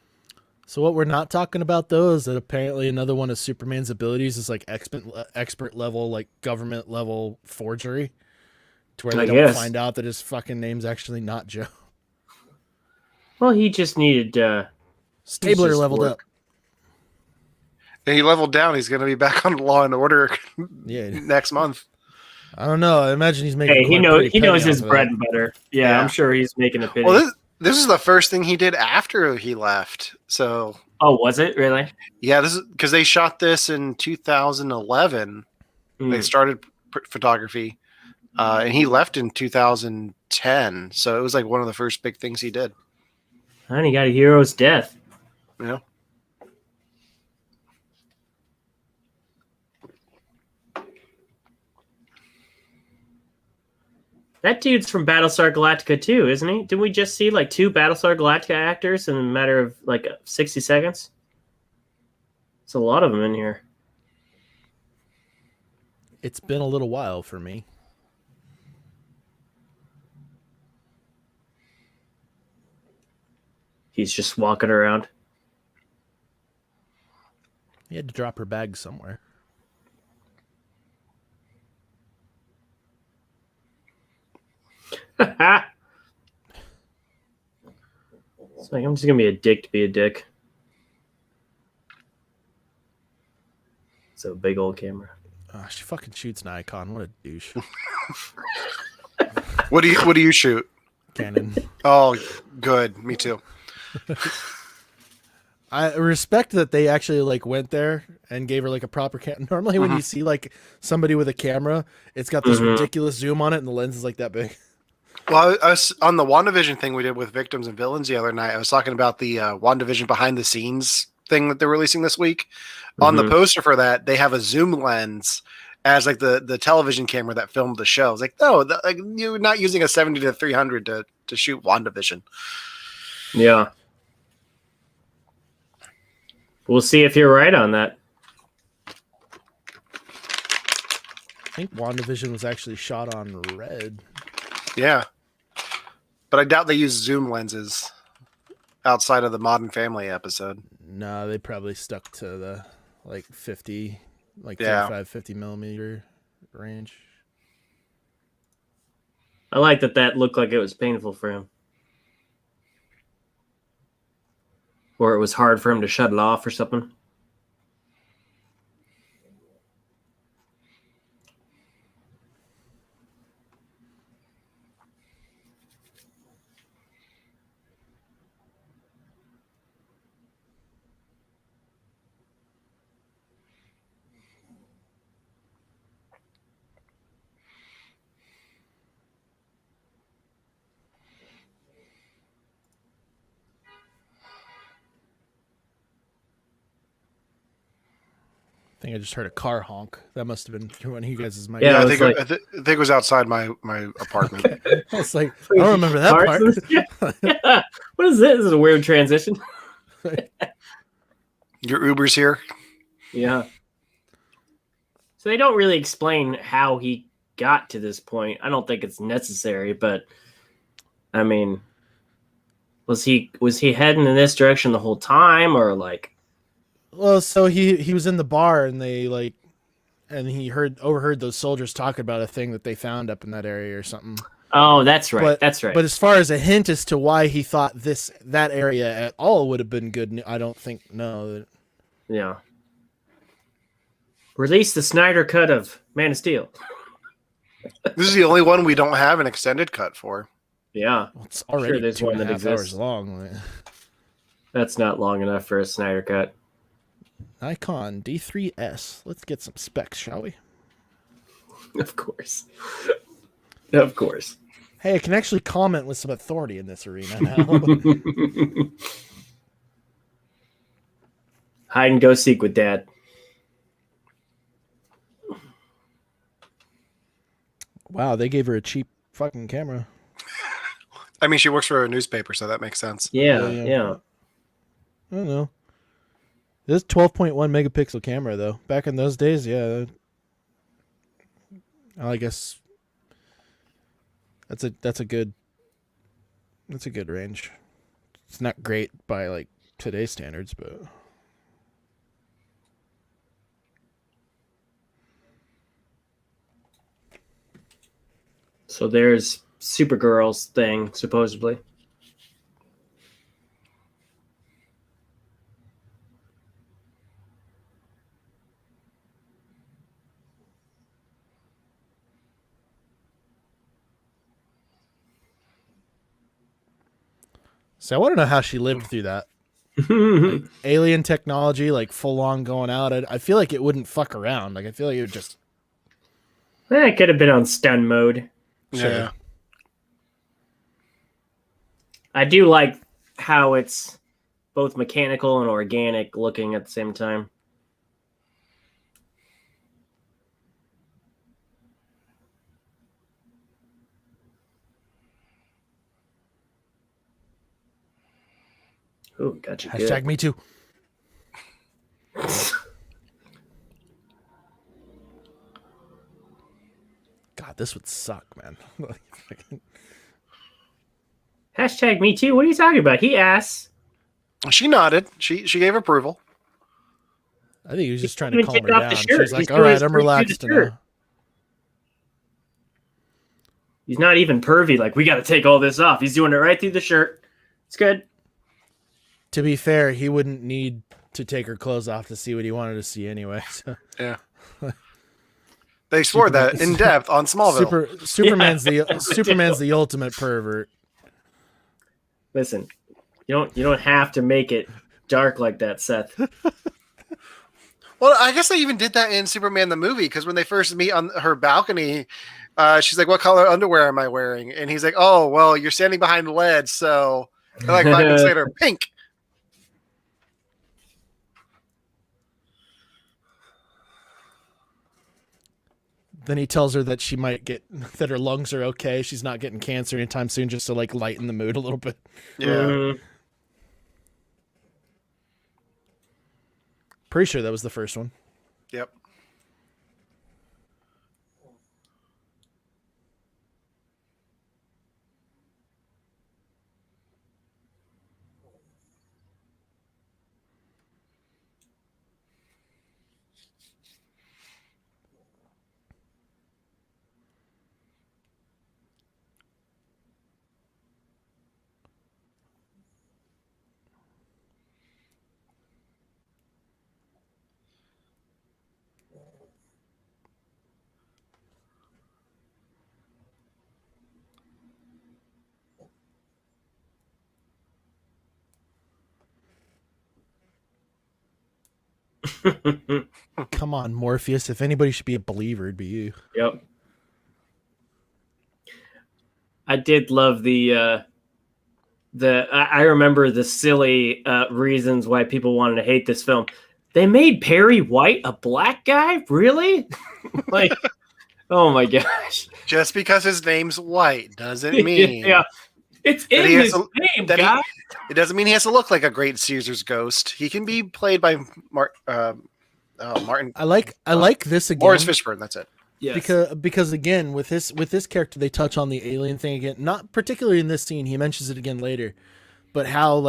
So what we're not talking about though is that apparently another one of Superman's abilities is like expert level, like government level forgery, to where they don't find out that his fucking name's actually not Joe. Well, he just needed Stabler leveled up. And he leveled down. He's going to be back on Law and Order next month. I don't know. I imagine he's making. Hey, he knows his bread and butter. Yeah, I'm sure he's making a penny. Well, this is the first thing he did after he left. So. Oh, was it really? Yeah, this is because they shot this in 2011. They started photography, and he left in 2010. So it was like one of the first big things he did. And he got a hero's death. Yeah. That dude's from Battlestar Galactica too, isn't he? Didn't we just see like 2 Battlestar Galactica actors in a matter of like 60 seconds? It's a lot of them in here. It's been a little while for me. He's just walking around. He had to drop her bag somewhere. It's like, I'm just gonna be a dick to be a dick. It's a big old camera. She fucking shoots an icon. What a douche. What do you shoot? Canon. Oh, good. Me too. I respect that they actually like went there and gave her like a proper camera. Normally when you see like somebody with a camera, it's got this ridiculous zoom on it and the lens is like that big. Well, I was on the WandaVision thing we did with Victims and Villains the other night. I was talking about the WandaVision behind the scenes thing that they're releasing this week. On the poster for that, they have a zoom lens as like the television camera that filmed the show. It's like, no, like you're not using a 70 to 300 to shoot WandaVision. Yeah. We'll see if you're right on that. I think WandaVision was actually shot on red. Yeah. But I doubt they use zoom lenses outside of the Modern Family episode. No, they probably stuck to the like 50, like 35, 50 millimeter range. I like that looked like it was painful for him. Or it was hard for him to shut it off or something. I think I just heard a car honk. That must have been one of you guys' mic. Yeah, I think it was outside my apartment. I was like, I don't remember that part. Yeah. What is this? This is a weird transition. Your Uber's here? Yeah. So they don't really explain how he got to this point. I don't think it's necessary, but I mean, was he heading in this direction the whole time, or like? Well, so he was in the bar and they like, and he overheard those soldiers talking about a thing that they found up in that area or something. Oh, that's right. That's right. But as far as a hint as to why he thought that area at all would have been good, I don't think. No. Yeah. Release the Snyder Cut of Man of Steel. This is the only one we don't have an extended cut for. Yeah. Well, it's already there's 2.5 hours long. That's not long enough for a Snyder Cut. Nikon D3S. Let's get some specs, shall we? Of course. Of course. Hey, I can actually comment with some authority in this arena now. hide and go seek with Dad. Wow, they gave her a cheap fucking camera. I mean, she works for a newspaper, so that makes sense. Yeah. I don't know. This 12.1 megapixel camera though. Back in those days, yeah. I guess that's a good range. It's not great by like today's standards, but So there's Supergirl's thing, supposedly. so I want to know how she lived through that. Like, alien technology, like full on going out. I feel like it wouldn't fuck around. Like I feel like it would just. It could have been on stun mode. Sure. Yeah. I do like how it's both mechanical and organic looking at the same time. Oh, gotcha. Hashtag me too. God, this would suck, man. Hashtag me too. What are you talking about? He asked. She nodded. She gave approval. I think he was just trying to Even calm her took off down. the She shirt. was like, He's "All doing right, his I'm free relaxed to the shirt. now." He's not even pervy. Like, we got to take all this off. He's doing it right through the shirt. It's good. To be fair, he wouldn't need to take her clothes off to see what he wanted to see anyway. So. Yeah. They explored that in depth on Smallville. Superman's the ultimate pervert. Listen, you don't have to make it dark like that, Seth. Well, I guess they even did that in Superman the movie, because when they first meet on her balcony, she's like, "What color underwear am I wearing?" And he's like, "Oh, well, you're standing behind lead, so." And like 5 minutes later, pink. Then he tells her that she might get that her lungs are okay. She's not getting cancer anytime soon, just to like lighten the mood a little bit. Yeah. Mhm. Pretty sure that was the first one. Yep. Come on, Morpheus. If anybody should be a believer, it'd be you. Yep. I did love the I remember the silly reasons why people wanted to hate this film. They made Perry White a black guy? Really? Like, oh my gosh. Just because his name's White doesn't mean Yeah. It's in that he has his to- name, that he- guy. it doesn't mean he has to look like a great Caesar's ghost. He can be played by Martin I like this again. Lawrence Fishburne. That's it. Yes. Because again, with this character, they touch on the alien thing again. Not particularly in this scene. He mentions it again later, but how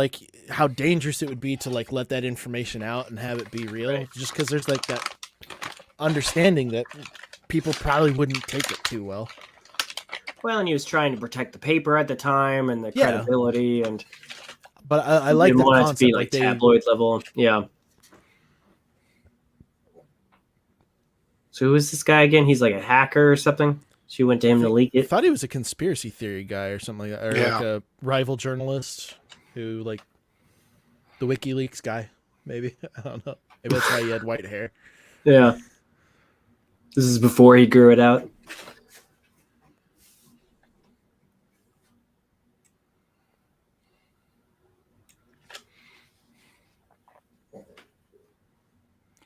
dangerous it would be to like let that information out and have it be real. Right. Just because there's like that understanding that people probably wouldn't take it too well. Well, and he was trying to protect the paper at the time and the Yeah. credibility, and But I like didn't that want it to concept. be like tabloid level. Yeah. So who is this guy again? He's like a hacker or something. She went to him to leak I it. thought he was a conspiracy theory guy or something like that, or Yeah. like a rival journalist who like the WikiLeaks guy. Maybe I don't know. Maybe that's why he had white hair. Yeah. This is before he grew it out.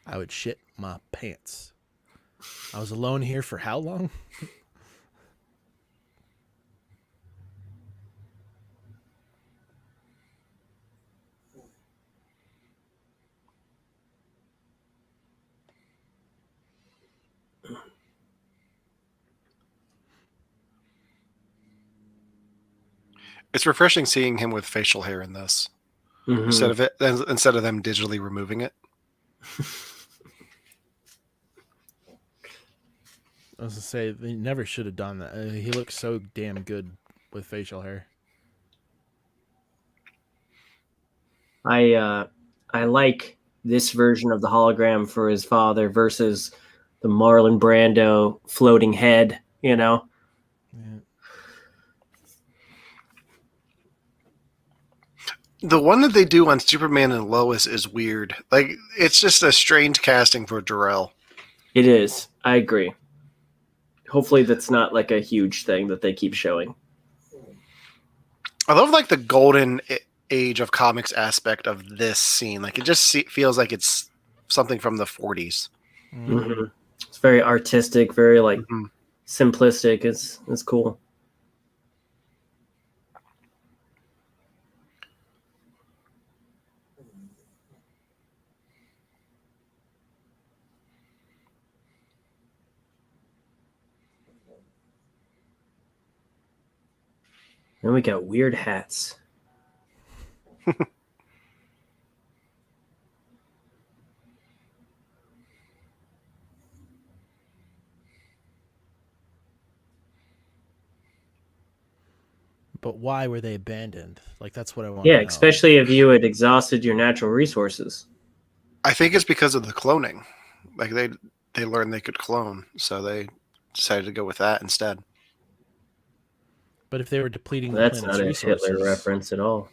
I would shit my pants. I was alone here for how long? It's refreshing seeing him with facial hair in this instead of them digitally removing it. I was gonna say they never should have done that. He looks so damn good with facial hair. I like this version of the hologram for his father versus the Marlon Brando floating head, you know? Yeah. The one that they do on Superman and Lois is weird. Like, it's just a strange casting for Jor-El. It is. I agree. Hopefully that's not like a huge thing that they keep showing. I love like the golden age of comics aspect of this scene. Like, it just feels like it's something from the 40s. Mm-hmm. It's very artistic, very like simplistic. It's cool. Then we got weird hats. But why were they abandoned? Like, that's what I want. Yeah, especially if you had exhausted your natural resources. I think it's because of the cloning. Like, they learned they could clone, so they decided to go with that instead. But if they were depleting the That's planet's not a resources, Hitler reference at all.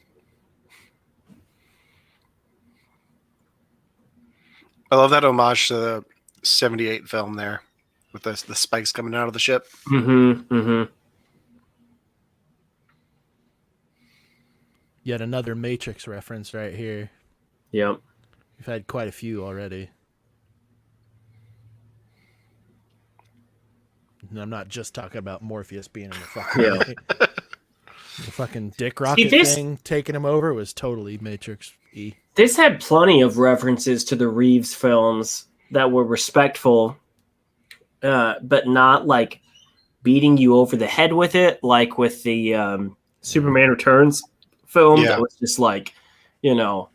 I love that homage to the 78 film there with the spikes coming out of the ship. Yet another Matrix reference right here. Yep. We've had quite a few already. And I'm not just talking about Morpheus being in the fucking the fucking dick rocket thing taking him over was totally Matrix-y. This had plenty of references to the Reeves films that were respectful, but not like beating you over the head with it, like with the Superman Returns film. Yeah. That was just like, you know,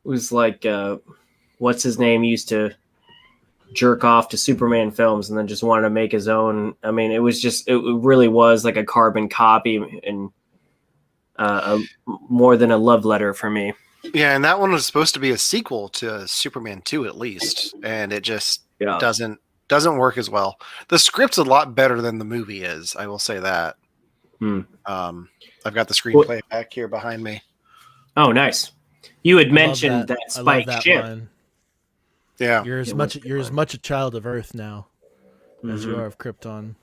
it was like what's his name used to jerk off to Superman films and then just wanted to make his own. I mean, it really was like a carbon copy and more than a love letter for me. Yeah, and that one was supposed to be a sequel to Superman 2 at least, and it just doesn't work as well. The script's a lot better than the movie is, I will say that. I've got the screenplay back here behind me. Oh, nice. You had mentioned that spike ship. Line. Yeah. You're as much a child of Earth now as you are of Krypton.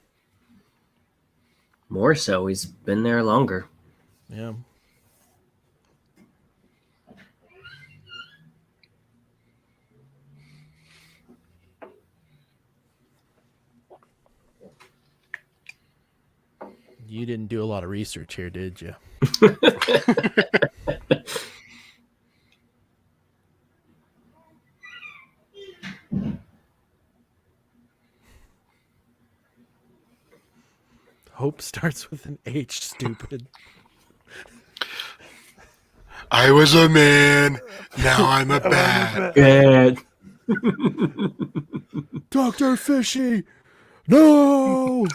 More so, he's been there longer. Yeah. You didn't do a lot of research here, did you? Hope starts with an H, stupid. I was a man. Now I'm a bat. Bad. Dr. Fishy! No!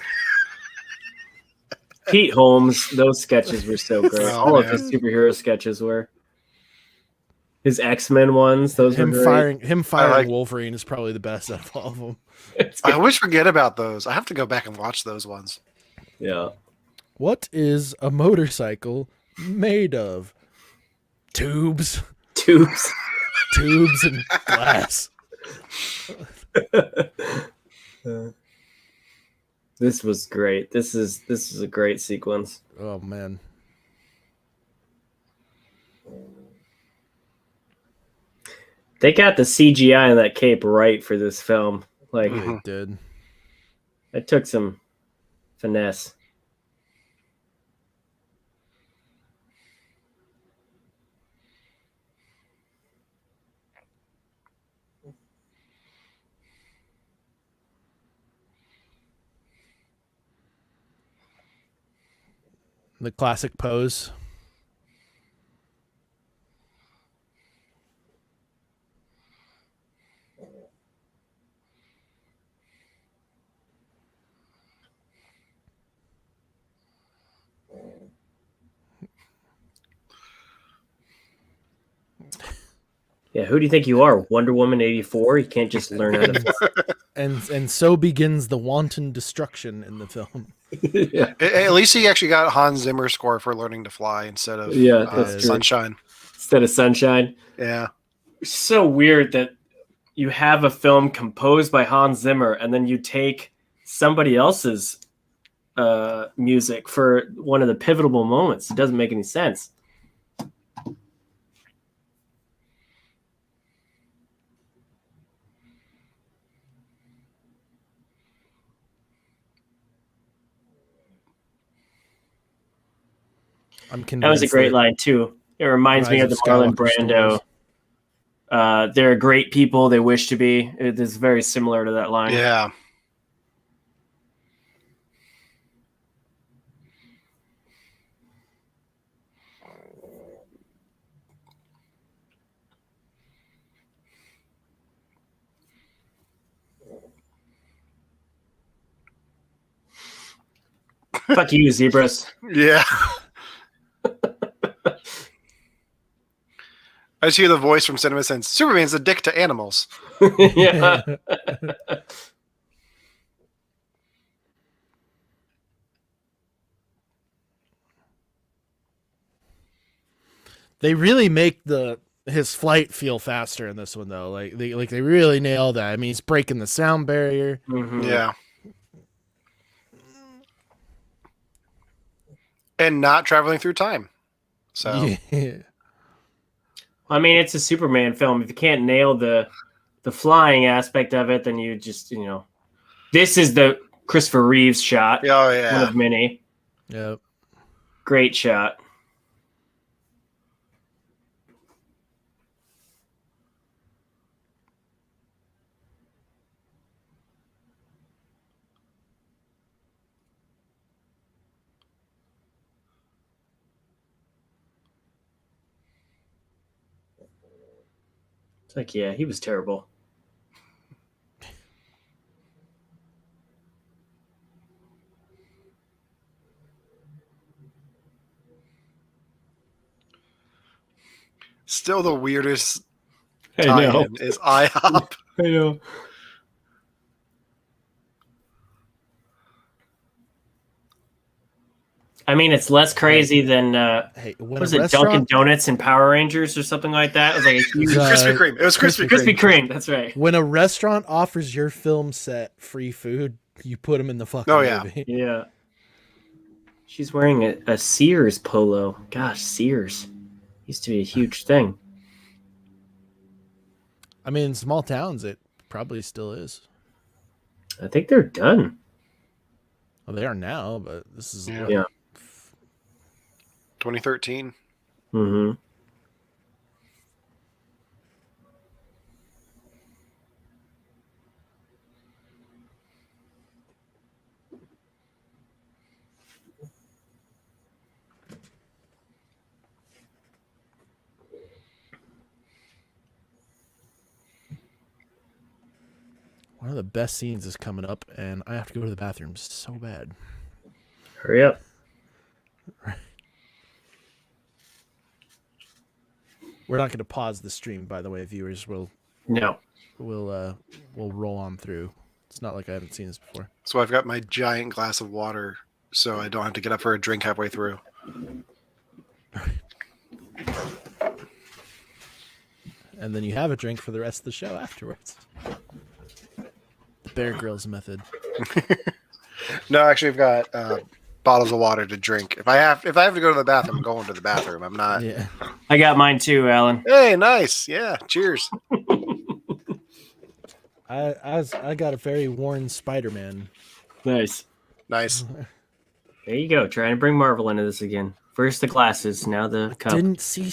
Pete Holmes, those sketches were so great. Oh, all of his superhero sketches were. His X-Men ones, those were great. Him firing Wolverine is probably the best out of all of them. I always forget about those. I have to go back and watch those ones. Yeah. What is a motorcycle made of? Tubes. Tubes. Tubes and glass. This was great. This is a great sequence. Oh man. They got the CGI on that cape right for this film. Like, They did. it took some finesse. The classic pose. Yeah, who do you think you are? Wonder Woman 84? You can't just learn how to fly. And so begins the wanton destruction in the film. Yeah. At least he actually got Hans Zimmer score for Learning to Fly instead of Yeah, that's true. Sunshine. Instead of Sunshine. Yeah. It's so weird that you have a film composed by Hans Zimmer and then you take somebody else's music for one of the pivotal moments. It doesn't make any sense. I'm convinced That was a great line too. It reminds me of the Marlon Brando. They're great people. They wish to be. It is very similar to that line. Yeah. Fuck you, zebras. Yeah. I just hear the voice from Cinema Sense. Superman's a dick to animals. Yeah. They really make his flight feel faster in this one though. Like they really nail that. I mean, he's breaking the sound barrier. Mm-hmm. Yeah. And not traveling through time. So Yeah. I mean, it's a Superman film. If you can't nail the flying aspect of it, then you just, this is the Christopher Reeves shot. Oh One yeah. of many. Yep. Great shot. It's like, yeah, he was terrible. Still the weirdest I know. tie-in is IHOP. I know. I mean, it's less crazy than Hey, what was it, Dunkin' Donuts and Power Rangers or something like that? It was like a huge Krispy Kreme. It was Krispy Kreme. Krispy Kreme. That's right. When a restaurant offers your film set free food, you put them in the fucking movie. Yeah. She's wearing a Sears polo. Gosh, Sears used to be a huge thing. I mean, in small towns, it probably still is. I think they're done. Well, they are now, but this is Yeah. 2013. Mm-hmm. one of the best scenes is coming up, and I have to go to the bathroom so bad. Hurry up. We're not going to pause the stream, by the way, viewers. We'll roll on through. It's not like I haven't seen this before. So I've got my giant glass of water, so I don't have to get up for a drink halfway through. And then you have a drink for the rest of the show afterwards. The Bear Grylls method. No, actually, I've got bottles of water to drink. If I have to go to the bathroom, I'm going to the bathroom. I'm not. Yeah. I got mine too, Alan. Hey, nice. Yeah. Cheers. I got a very worn Spider-Man. Nice. Nice. There you go. Trying to bring Marvel into this again. First the glasses, now the cup. Didn't see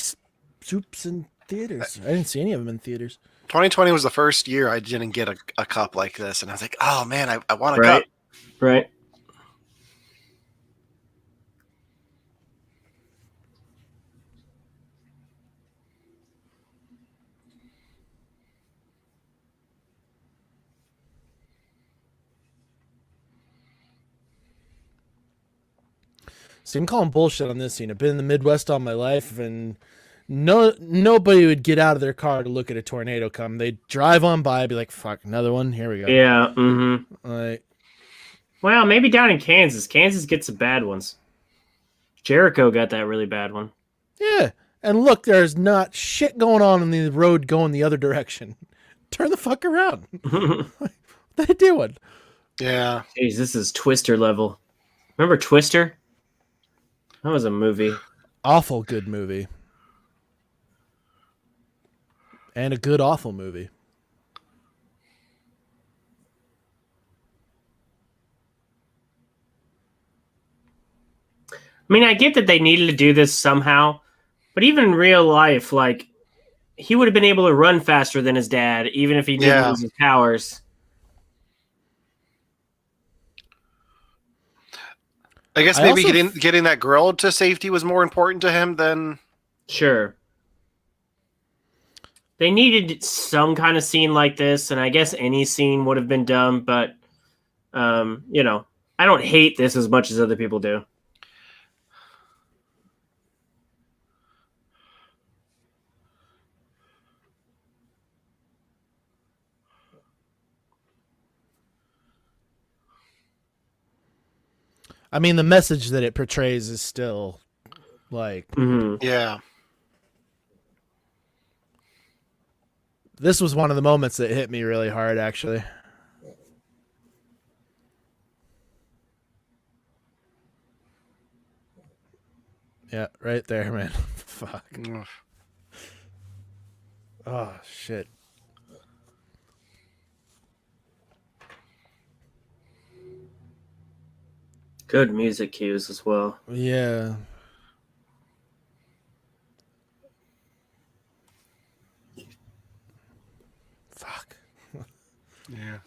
Soups in theaters. I didn't see any of them in theaters. 2020 was the first year I didn't get a cup like this, and I was like, oh man, I want a Right. cup. Right. See, I'm calling bullshit on this scene. I've been in the Midwest all my life, and nobody would get out of their car to look at a tornado come. They'd drive on by, be like, "Fuck, another one. Here we go." Yeah. Mm-hmm. Like, Well, maybe down in Kansas. Kansas gets some bad ones. Jericho got that really bad one. yeah. And look, there's not shit going on the road going the other direction. Turn the fuck around. What are they doing? Yeah. Jeez, this is Twister level. Remember Twister? That was a movie. Awful good movie. And a good awful movie. I mean, I get that they needed to do this somehow, but even in real life, like, he would have been able to run faster than his dad, even if he didn't use his powers. I guess maybe getting that girl to safety was more important to him than... Sure. They needed some kind of scene like this, and I guess any scene would have been dumb, but, you know, I don't hate this as much as other people do. I mean, the message that it portrays is still, like... Mm-hmm. Yeah. This was one of the moments that hit me really hard, actually. Yeah, right there, man. Fuck. Oh, shit. Good music cues as well. Yeah. Fuck. Yeah.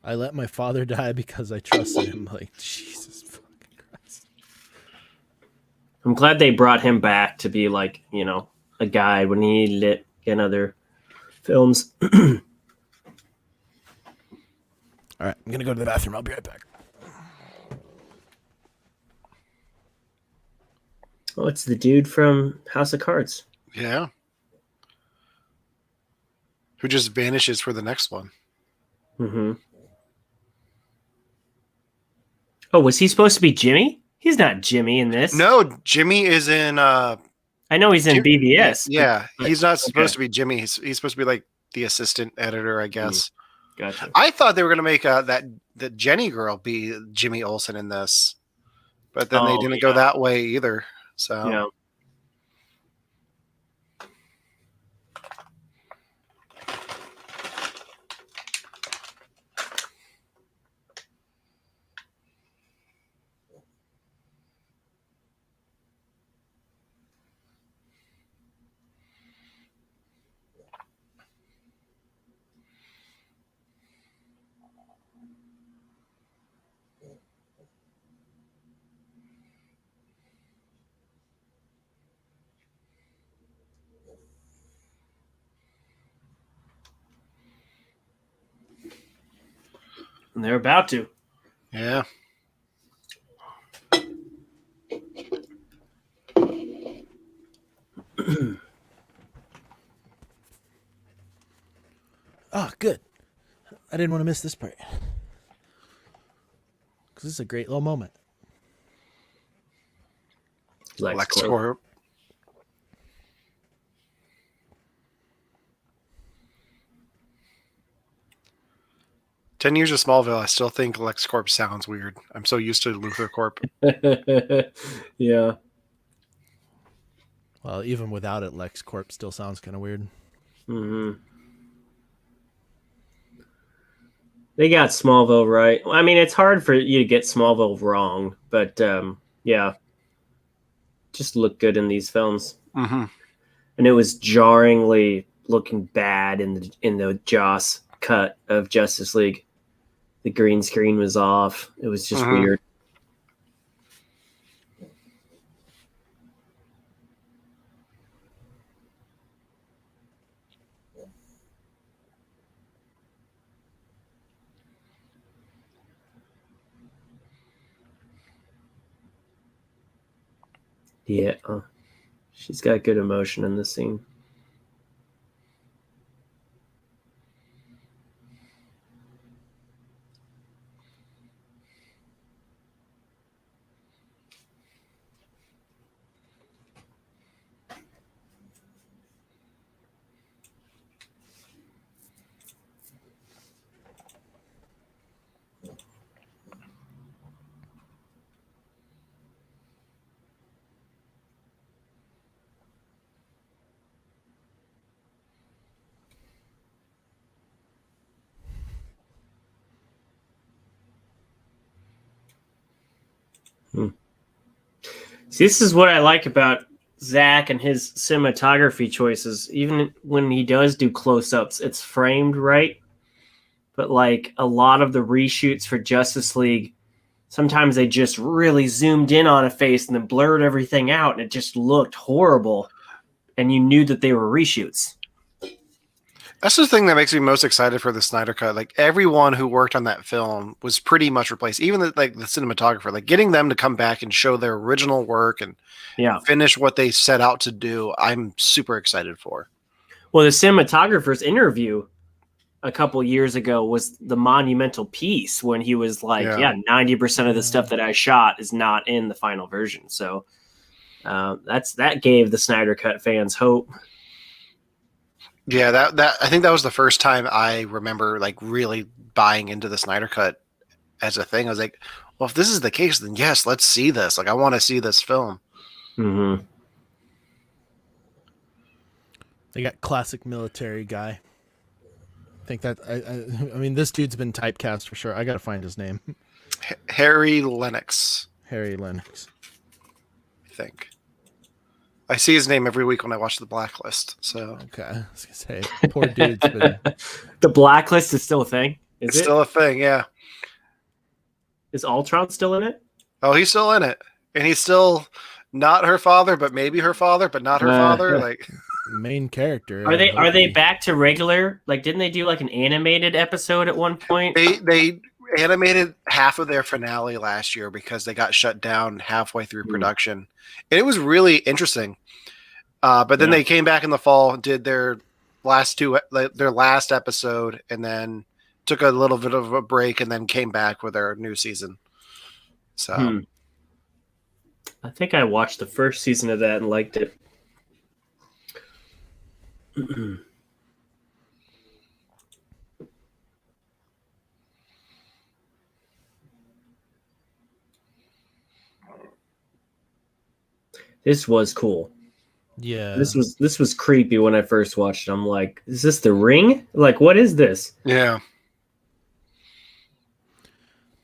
I let my father die because I trusted him. Like, Jesus fucking Christ. I'm glad they brought him back to be like, you know, a guy when he needed it in other films. All right, I'm going to go to the bathroom. I'll be right back. Oh, it's the dude from House of Cards. Yeah. Who just vanishes for the next one. Mm-hmm. Oh, was he supposed to be Jimmy? He's not Jimmy in this. No, Jimmy is in... I know he's in BVS. Yeah, he's not supposed to be Jimmy. He's supposed to be like the assistant editor, I guess. Gotcha. I thought they were going to make that Jenny girl be Jimmy Olsen in this, but then they didn't go that way either. So yeah. And they're about to. yeah. Oh, good. I didn't want to miss this part. Because this is a great little moment. LexCorp. Ten years of Smallville, I still think LexCorp sounds weird. I'm so used to Luthor Corp. Yeah. Well, even without it, LexCorp still sounds kind of weird. Mm-hmm. They got Smallville right. I mean, it's hard for you to get Smallville wrong, but yeah, just looked good in these films. Mm-hmm. And it was jarringly looking bad in the Joss cut of Justice League. The green screen was off. It was just Mm-hmm. weird. Yeah, she's got good emotion in this scene. See, this is what I like about Zack and his cinematography choices. Even when he does do close-ups, it's framed right. But like a lot of the reshoots for Justice League, sometimes they just really zoomed in on a face and then blurred everything out, and it just looked horrible. And you knew that they were reshoots. That's the thing that makes me most excited for the Snyder Cut. Like everyone who worked on that film was pretty much replaced. Even the cinematographer, like getting them to come back and show their original work and Yeah. finish what they set out to do. I'm super excited for. Well, the cinematographer's interview a couple years ago was the monumental piece when he was like, Yeah. 90% of the stuff that I shot is not in the final version. So that gave the Snyder Cut fans hope. Yeah, that I think that was the first time I remember like really buying into the Snyder Cut as a thing. I was like, well, if this is the case, then yes, let's see this. Like I want to see this film. Mm-hmm. They got classic military guy. I think that I mean this dude's been typecast for sure. I gotta find his name. Harry Lennox, Harry Lennox. I think. I see his name every week when I watch The Blacklist. So Okay, I was gonna say poor dude's been. The Blacklist is still a thing. It's still a thing, yeah. Is Ultron still in it? Oh, he's still in it, and he's still not her father, but maybe her father, but not her father. Like main character. Are they back to regular? Like, didn't they do like an animated episode at one point? they animated half of their finale last year because they got shut down halfway through production, and it was really interesting. But then they came back in the fall, did their last episode, and then took a little bit of a break, and then came back with their new season. So. I think I watched the first season of that and liked it. This was cool. Yeah. This was creepy when I first watched it. I'm like, is this the Ring? Like, what is this? Yeah.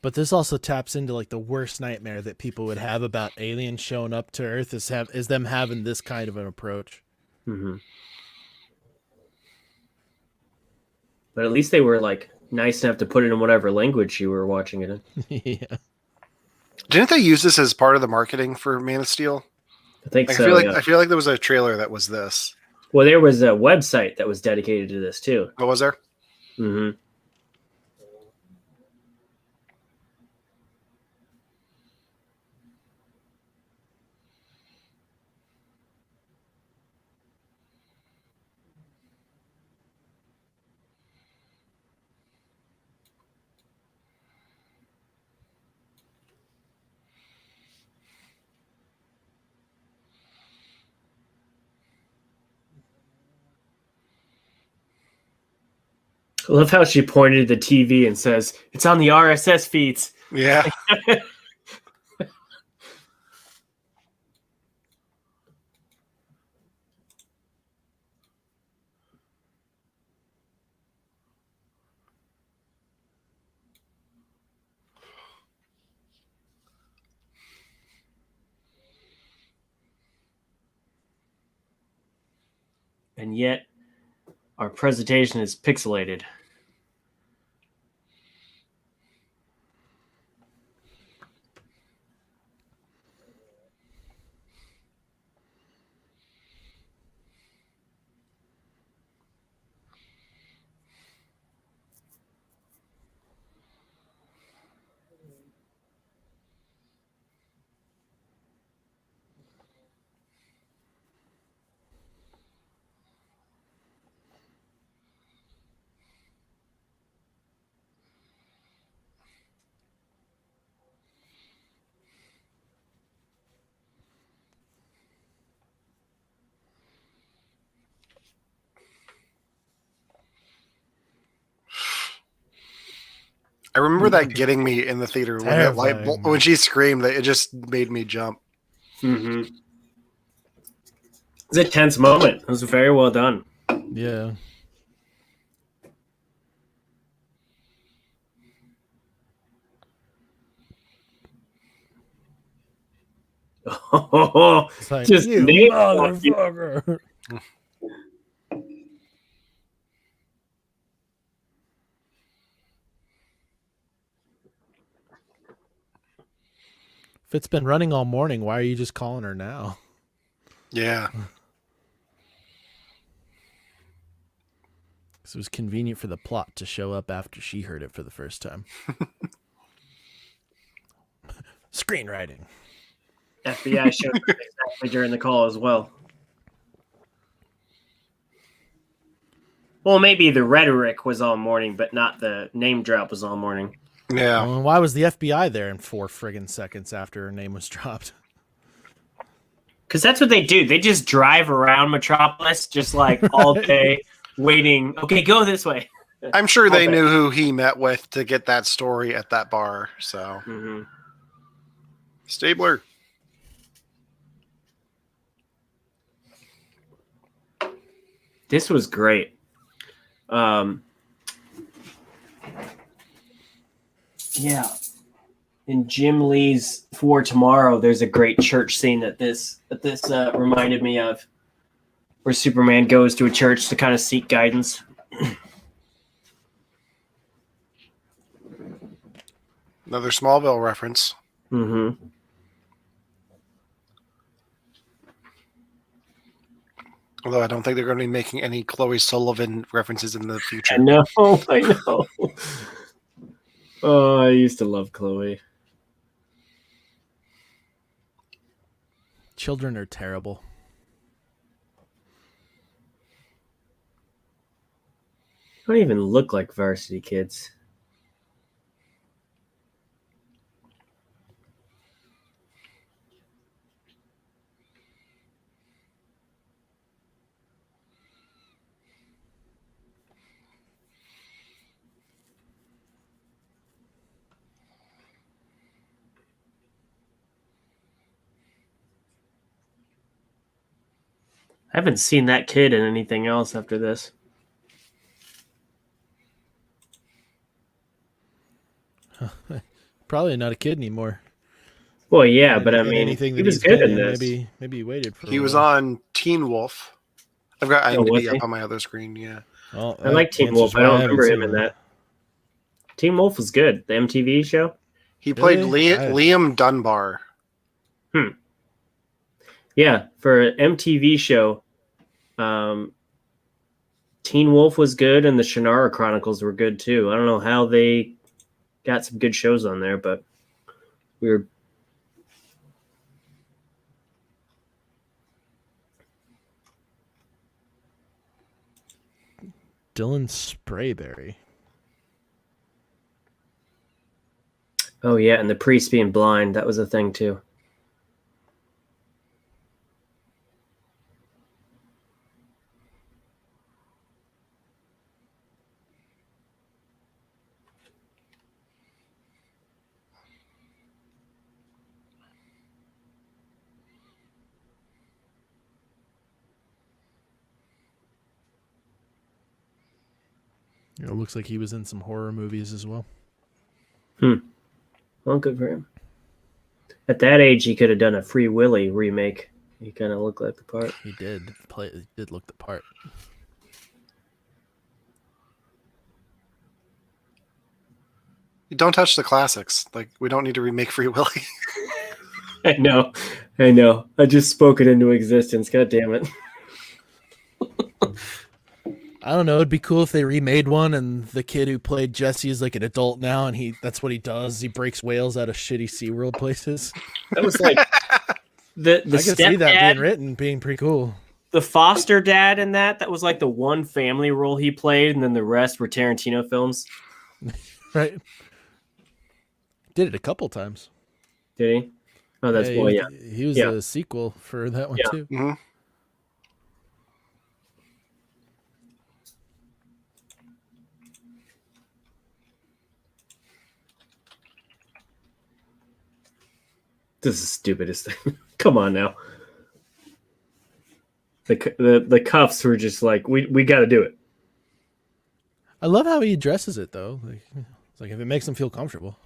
But this also taps into like the worst nightmare that people would have about aliens showing up to Earth is them having this kind of an approach. Mm-hmm. But at least they were like nice enough to put it in whatever language you were watching it in. Yeah. Didn't they use this as part of the marketing for Man of Steel? I think I so. feel like there was a trailer that was this. Well, there was a website that was dedicated to this too. What was there? Mm-hmm. I love how she pointed to the TV and says, "It's on the RSS feeds." Yeah. and yet our presentation is pixelated. I remember that getting me in the theater when that light Terrifying. when she screamed. It just made me jump. Mm-hmm. It was a tense moment. It was very well done. Yeah. Oh, It's like, just you nailed motherfucker. If it's been running all morning, why are you just calling her now? Yeah. Because it was convenient for the plot to show up after she heard it for the first time. Screenwriting. FBI showed up exactly during the call as well. Well, maybe the rhetoric was all morning, but not the name drop was all morning. Yeah. Well, why was the FBI there in 4 friggin' seconds after her name was dropped? Because that's what they do. They just drive around Metropolis just like all day waiting. Okay, go this way. I'm sure they Okay. knew who he met with to get that story at that bar. So, Mm-hmm. Stabler. This was great. Yeah. In Jim Lee's For Tomorrow, there's a great church scene that this reminded me of, where Superman goes to a church to kind of seek guidance. Another Smallville reference. Mm-hmm. Although I don't think they're going to be making any Chloe Sullivan references in the future. I know. Oh, I used to love Chloe. Children are terrible. Don't even look like Varsity Kids. I haven't seen that kid in anything else after this. Probably not a kid anymore. Well, yeah, but I In mean, anything he that was he's good been in in, this. maybe he waited for. He a was while. on Teen Wolf. I've got Oh, was IMDb he? up on my other screen. Yeah. Well, I like Teen Wolf. I don't remember him in that. Teen Wolf was good. The MTV show. He played Really? Liam Dunbar. Yeah, for an MTV show, Teen Wolf was good, and the Shannara Chronicles were good too. I don't know how they got some good shows on there, but weird. Dylan Sprayberry. Oh yeah, and the priest being blind, that was a thing too. It looks like he was in some horror movies as well. Well, good for him. At that age, he could have done a Free Willy remake, He kind of looked like the part. He did look the part. You don't touch the classics. Like, we don't need to remake Free Willy. I know. I just spoke it into existence. God damn it. I don't know. It'd be cool if they remade one, and the kid who played Jesse is like an adult now, and that's what he does. He breaks whales out of shitty SeaWorld places. That was like the I can see that being written, being pretty cool. The foster dad in that was like the one family role he played, and then the rest were Tarantino films. Right. Did it a couple times. Did he? Oh, that's yeah, boy, he yeah. was, He was a sequel for that one too. Mm-hmm. This is the stupidest thing. Come on now. The cuffs were just like, we got to do it. I love how he addresses it though. It's like if it makes him feel comfortable.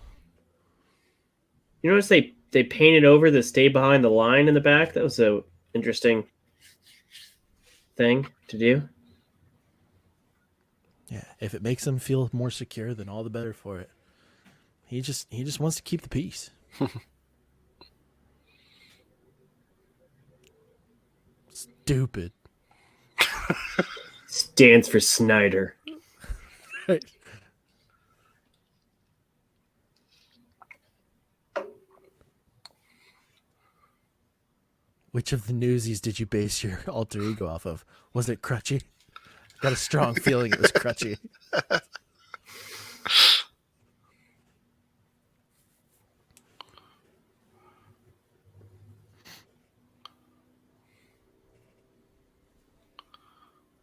You notice they painted over the "Stay Behind the Line" in the back. That was a interesting thing to do. Yeah, if it makes him feel more secure, then all the better for it. He just wants to keep the peace. Stupid. Stands for Snyder. Right. Which of the Newsies did you base your alter ego off of? Was it Crutchy? Got a strong feeling it was Crutchy.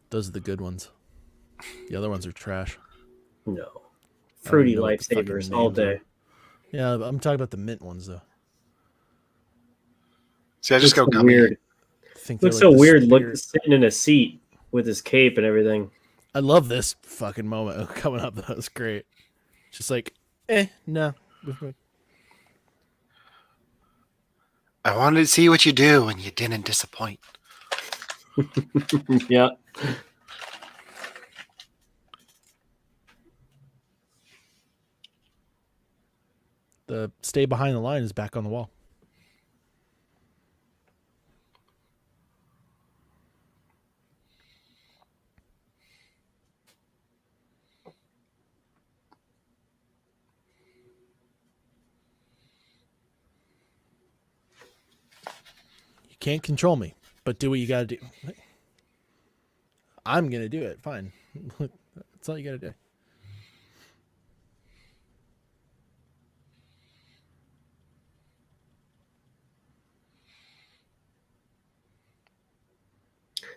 Those are the good ones. The other ones are trash. No. Fruity know what the fucking lifesavers all names day. are. Yeah, but I'm talking about the mint ones though. See, I just go Looks so gummy. weird. I think they're Looks like so the weird spirit- sitting in a seat with his cape and everything. I love this fucking moment coming up. That was great. Just like, no. I wanted to see what you do, and you didn't disappoint. Yeah. The stay behind the line is back on the wall. You can't control me, but do what you gotta do. I'm gonna do it. Fine. That's all you gotta do.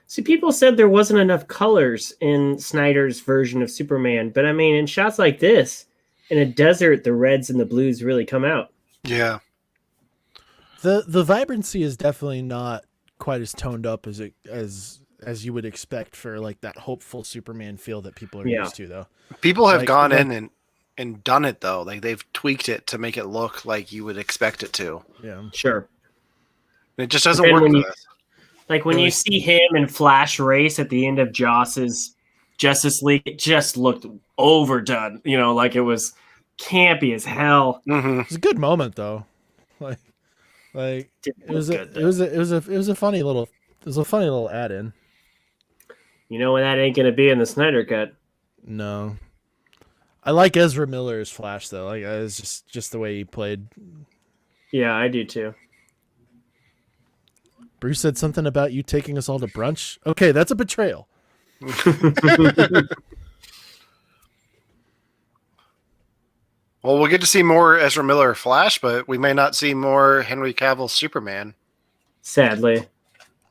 See, people said there wasn't enough colors in Snyder's version of Superman, but I mean, in shots like this, in a desert, the reds and the blues really come out. Yeah. The vibrancy is definitely not quite as toned up as you would expect for like that hopeful Superman feel that people are used to though. People have Like, gone like- in and done it though. Like they've tweaked it to make it look like you would expect it to. Yeah. Sure. It just doesn't Then work when for you- this. Like when you see him in Flash Race at the end of Joss's Justice League, it just looked overdone. You know, like it was campy as hell. Mm-hmm. It's a good moment though. Like Didn't it was look a, good, it though. was a funny little add in. You know, that ain't gonna be in the Snyder Cut. No. I like Ezra Miller's Flash though. Like it's just the way he played. Yeah, I do too. Bruce said something about you taking us all to brunch. Okay, that's a betrayal. Well, we'll get to see more Ezra Miller Flash, but we may not see more Henry Cavill Superman. Sadly.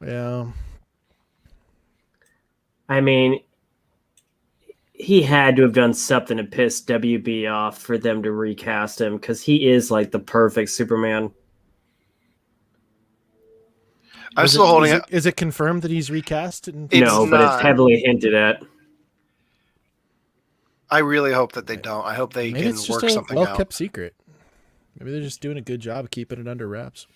Yeah. I mean, he had to have done something to piss WB off for them to recast him because he is like the perfect Superman. I'm still holding it. Is it confirmed that he's recast? It's No, but not. it's heavily hinted at. I really hope that they don't. I hope they Maybe can it's just work a something well out. kept secret. Maybe they're just doing a good job of keeping it under wraps.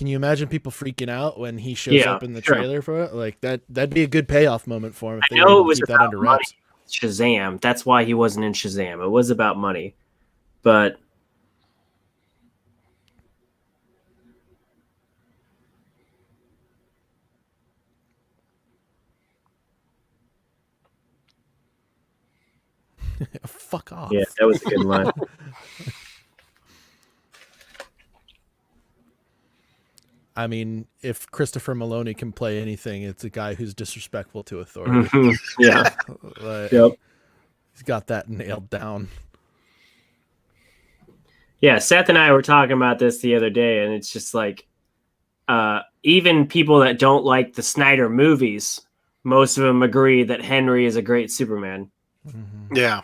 can you imagine people freaking out when he shows up in the sure. trailer for it? Like that'd be a good payoff moment for him if I they know were it able to was keep that about under money. wraps. Shazam. That's why he wasn't in Shazam. It was about money. But Fuck off. yeah, that was a good line. I mean, if Christopher Maloney can play anything, it's a guy who's disrespectful to authority. Yeah. Like, Yep. he's got that nailed down. Yeah, Seth and I were talking about this the other day, and it's just like even people that don't like the Snyder movies, most of them agree that Henry is a great Superman. Mm-hmm. Yeah.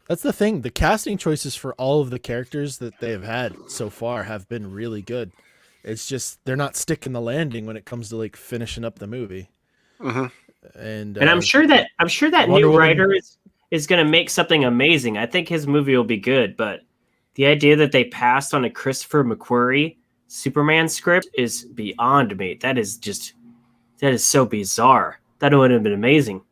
That's the thing. The casting choices for all of the characters that they have had so far have been really good. It's just they're not sticking the landing when it comes to like finishing up the movie. Mm-hmm. And I'm sure that Wonder new Woman- writer is going to make something amazing. I think his movie will be good, but the idea that they passed on a Christopher McQuarrie Superman script is beyond me. That is so bizarre. That would have been amazing.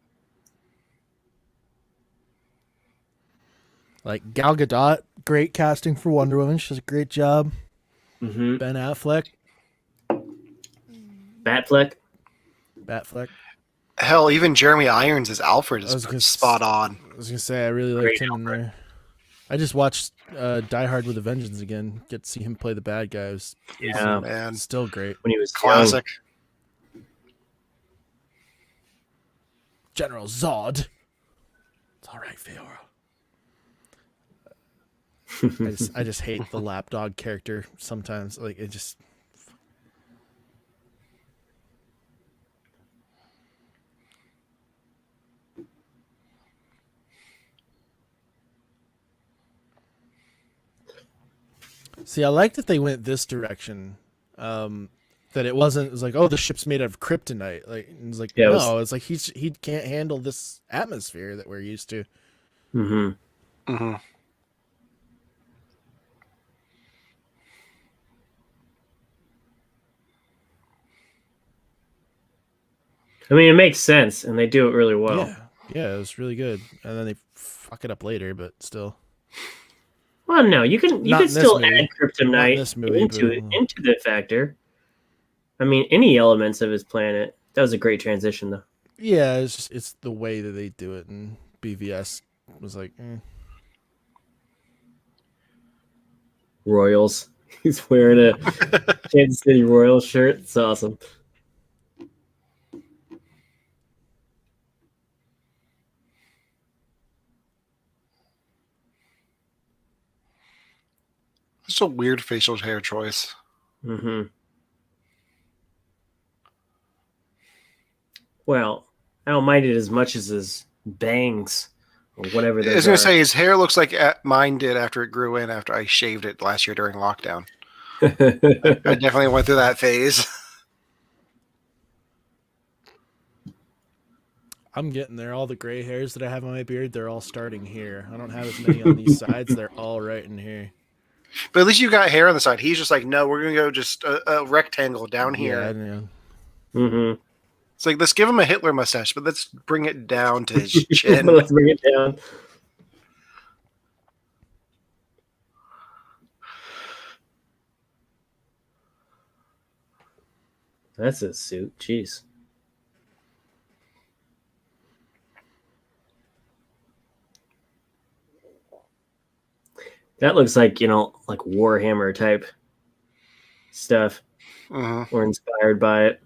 like Gal Gadot, great casting for Wonder Woman. She does a great job. Mm-hmm. Ben Affleck, Batfleck. Hell, even Jeremy Irons as Alfred I was is gonna spot on. I was gonna say I really liked him in there. I just watched Die Hard with a Vengeance again. Get to see him play the bad guy. It was Yeah, Man, still great. when he was classic. General Zod. It's all right, Fiora. I just hate the lapdog character sometimes. Like it just. See, I like that they went this direction. That it wasn't. It was like, oh, the ship's made out of kryptonite. Like it's like, Yeah, no, it's like he can't handle this atmosphere that we're used to. Mm-hmm. Mm-hmm. I mean, it makes sense, and they do it really well. Yeah, it was really good. And then they fuck it up later, but still. Well, no, you can Not in this still movie. add Not in kryptonite this movie, into the factor. I mean, any elements of his planet. That was a great transition, though. Yeah, it's the way that they do it, and BVS was like, Royals. He's wearing a Kansas City Royals shirt. It's awesome. It's a weird facial hair choice. Mm-hmm. Well, I don't mind it as much as his bangs or whatever those I was going are. to say his hair looks like mine did after it grew in after I shaved it last year during lockdown. I definitely went through that phase. I'm getting there. All the gray hairs that I have on my beard, they're all starting here. I don't have as many on these sides. They're all right in here. But at least you got hair on the side. He's just like, no, we're going to go just a rectangle down here. Yeah, I know. Mm-hmm. It's like, let's give him a Hitler mustache, but let's bring it down to his chin. Let's bring it down. That's a suit. Jeez. That looks like, like Warhammer type stuff. Mm-hmm. Or inspired by it.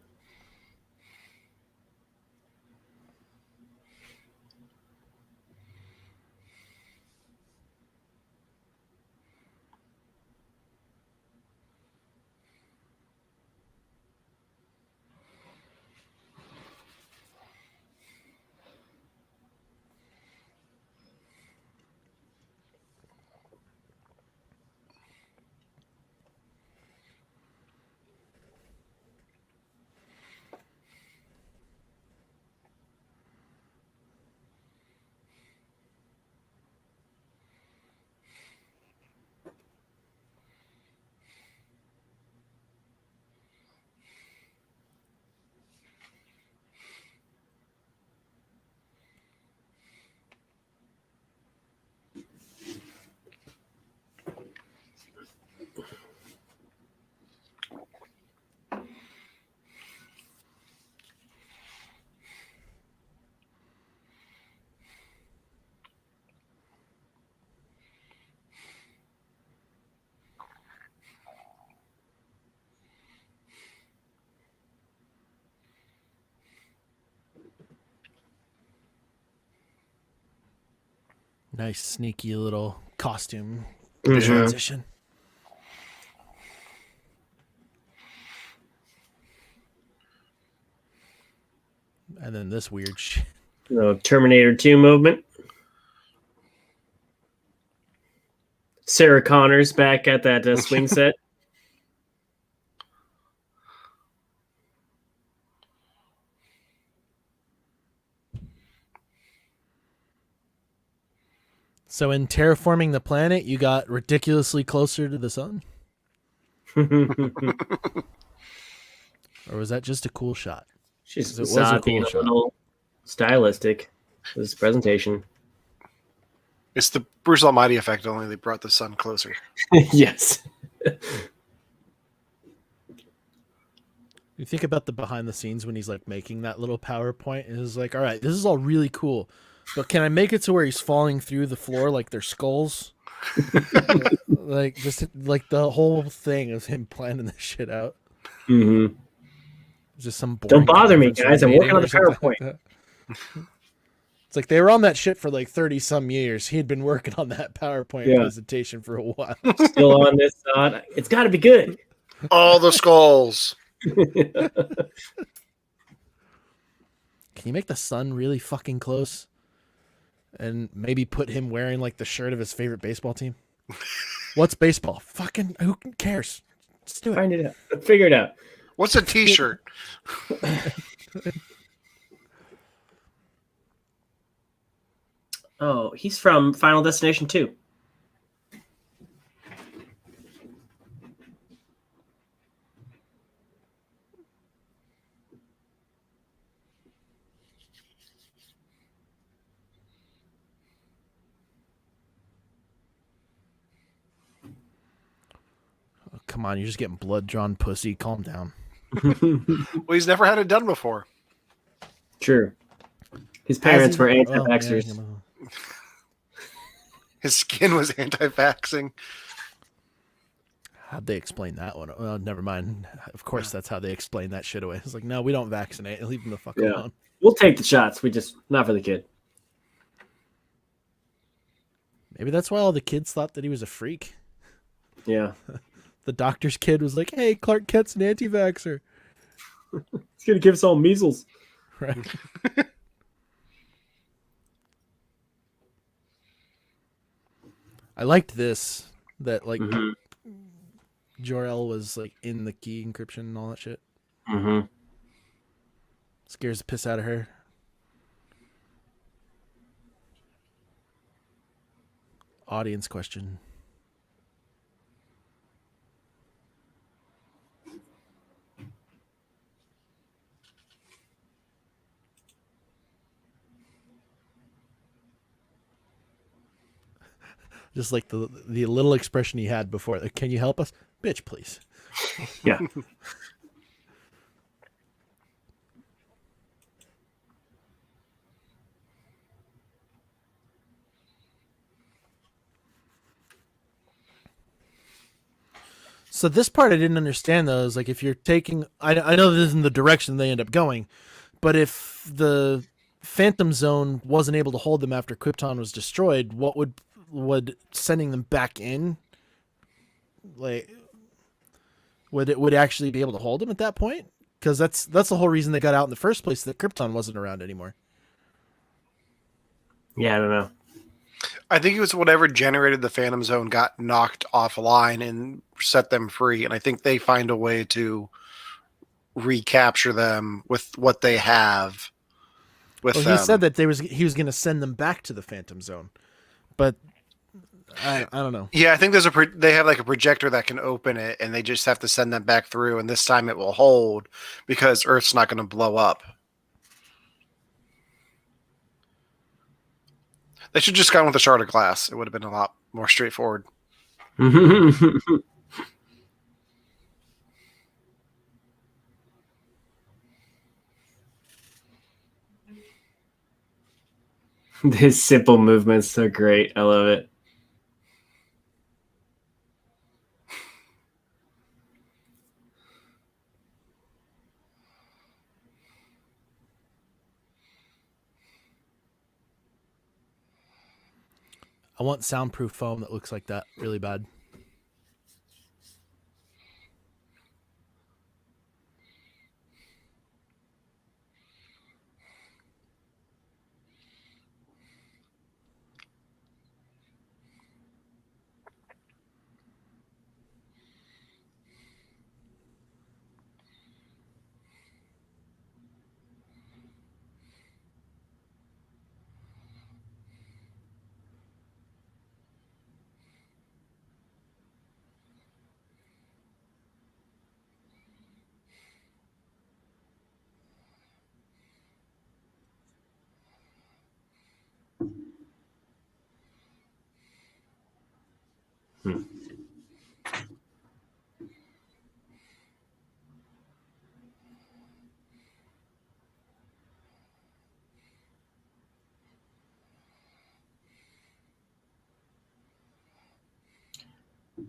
Nice, sneaky little costume Mhm. transition. And then this weird shit. Terminator 2 movement. Sarah Connor's back at that swing set. So in terraforming the planet, you got ridiculously closer to the sun? Or was that just a cool shot? She's It was a being cool a shot. little stylistic. This presentation. It's the Bruce Almighty effect, only they brought the sun closer. Yes. You think about the behind the scenes when he's like making that little PowerPoint and is like, all right, this is all really cool, but can I make it to where he's falling through the floor like they're skulls? Like just like the whole thing of him planning this shit out. Mm-hmm. Just some Don't boring bother me, conference room guys. I'm working meeting on or the something PowerPoint. like that. It's like they were on that shit for like 30 some years. He had been working on that PowerPoint presentation for a while. Still on this thought. It's got to be good. All the skulls. Can you make the sun really fucking close? And maybe put him wearing like the shirt of his favorite baseball team? What's baseball? Fucking who cares? Let's do it. Find it out. Figure it out. What's a t-shirt? Oh, he's from Final Destination 2. Oh, come on, you're just getting blood drawn pussy. Calm down. Well, he's never had it done before. True. His parents were anti-vaxxers. yeah. His skin was anti-vaxxing. How'd they explain that one? Well, never mind. Of course, that's how they explain that shit away. It's like, no, we don't vaccinate. Leave him the fuck alone. We'll take the shots. We just not for the kid. Maybe that's why all the kids thought that he was a freak. Yeah. The doctor's kid was like, hey, Clark Kent's an anti-vaxxer. He's gonna give us all measles. Right. I liked this, that like Jor-El was like in the key encryption and all that shit. Mm-hmm. Scares the piss out of her. Audience question. Just like the little expression he had before. Like, can you help us? Bitch, please. Yeah. So this part I didn't understand though. Is like if you're taking, I know this isn't the direction they end up going, but if the Phantom Zone wasn't able to hold them after Krypton was destroyed, what would sending them back in, like, would it actually be able to hold them at that point? Because that's the whole reason they got out in the first place, that Krypton wasn't around anymore. Yeah, I don't know. I think it was whatever generated the Phantom Zone got knocked offline and set them free. And I think they find a way to recapture them with what they have with Well, them. he said that he was going to send them back to the Phantom Zone, but I don't know. Yeah, I think they have like a projector that can open it, and they just have to send them back through. And this time it will hold because Earth's not going to blow up. They should just gone with a shard of glass. It would have been a lot more straightforward. His simple movements are great. I love it. I want soundproof foam that looks like that really bad.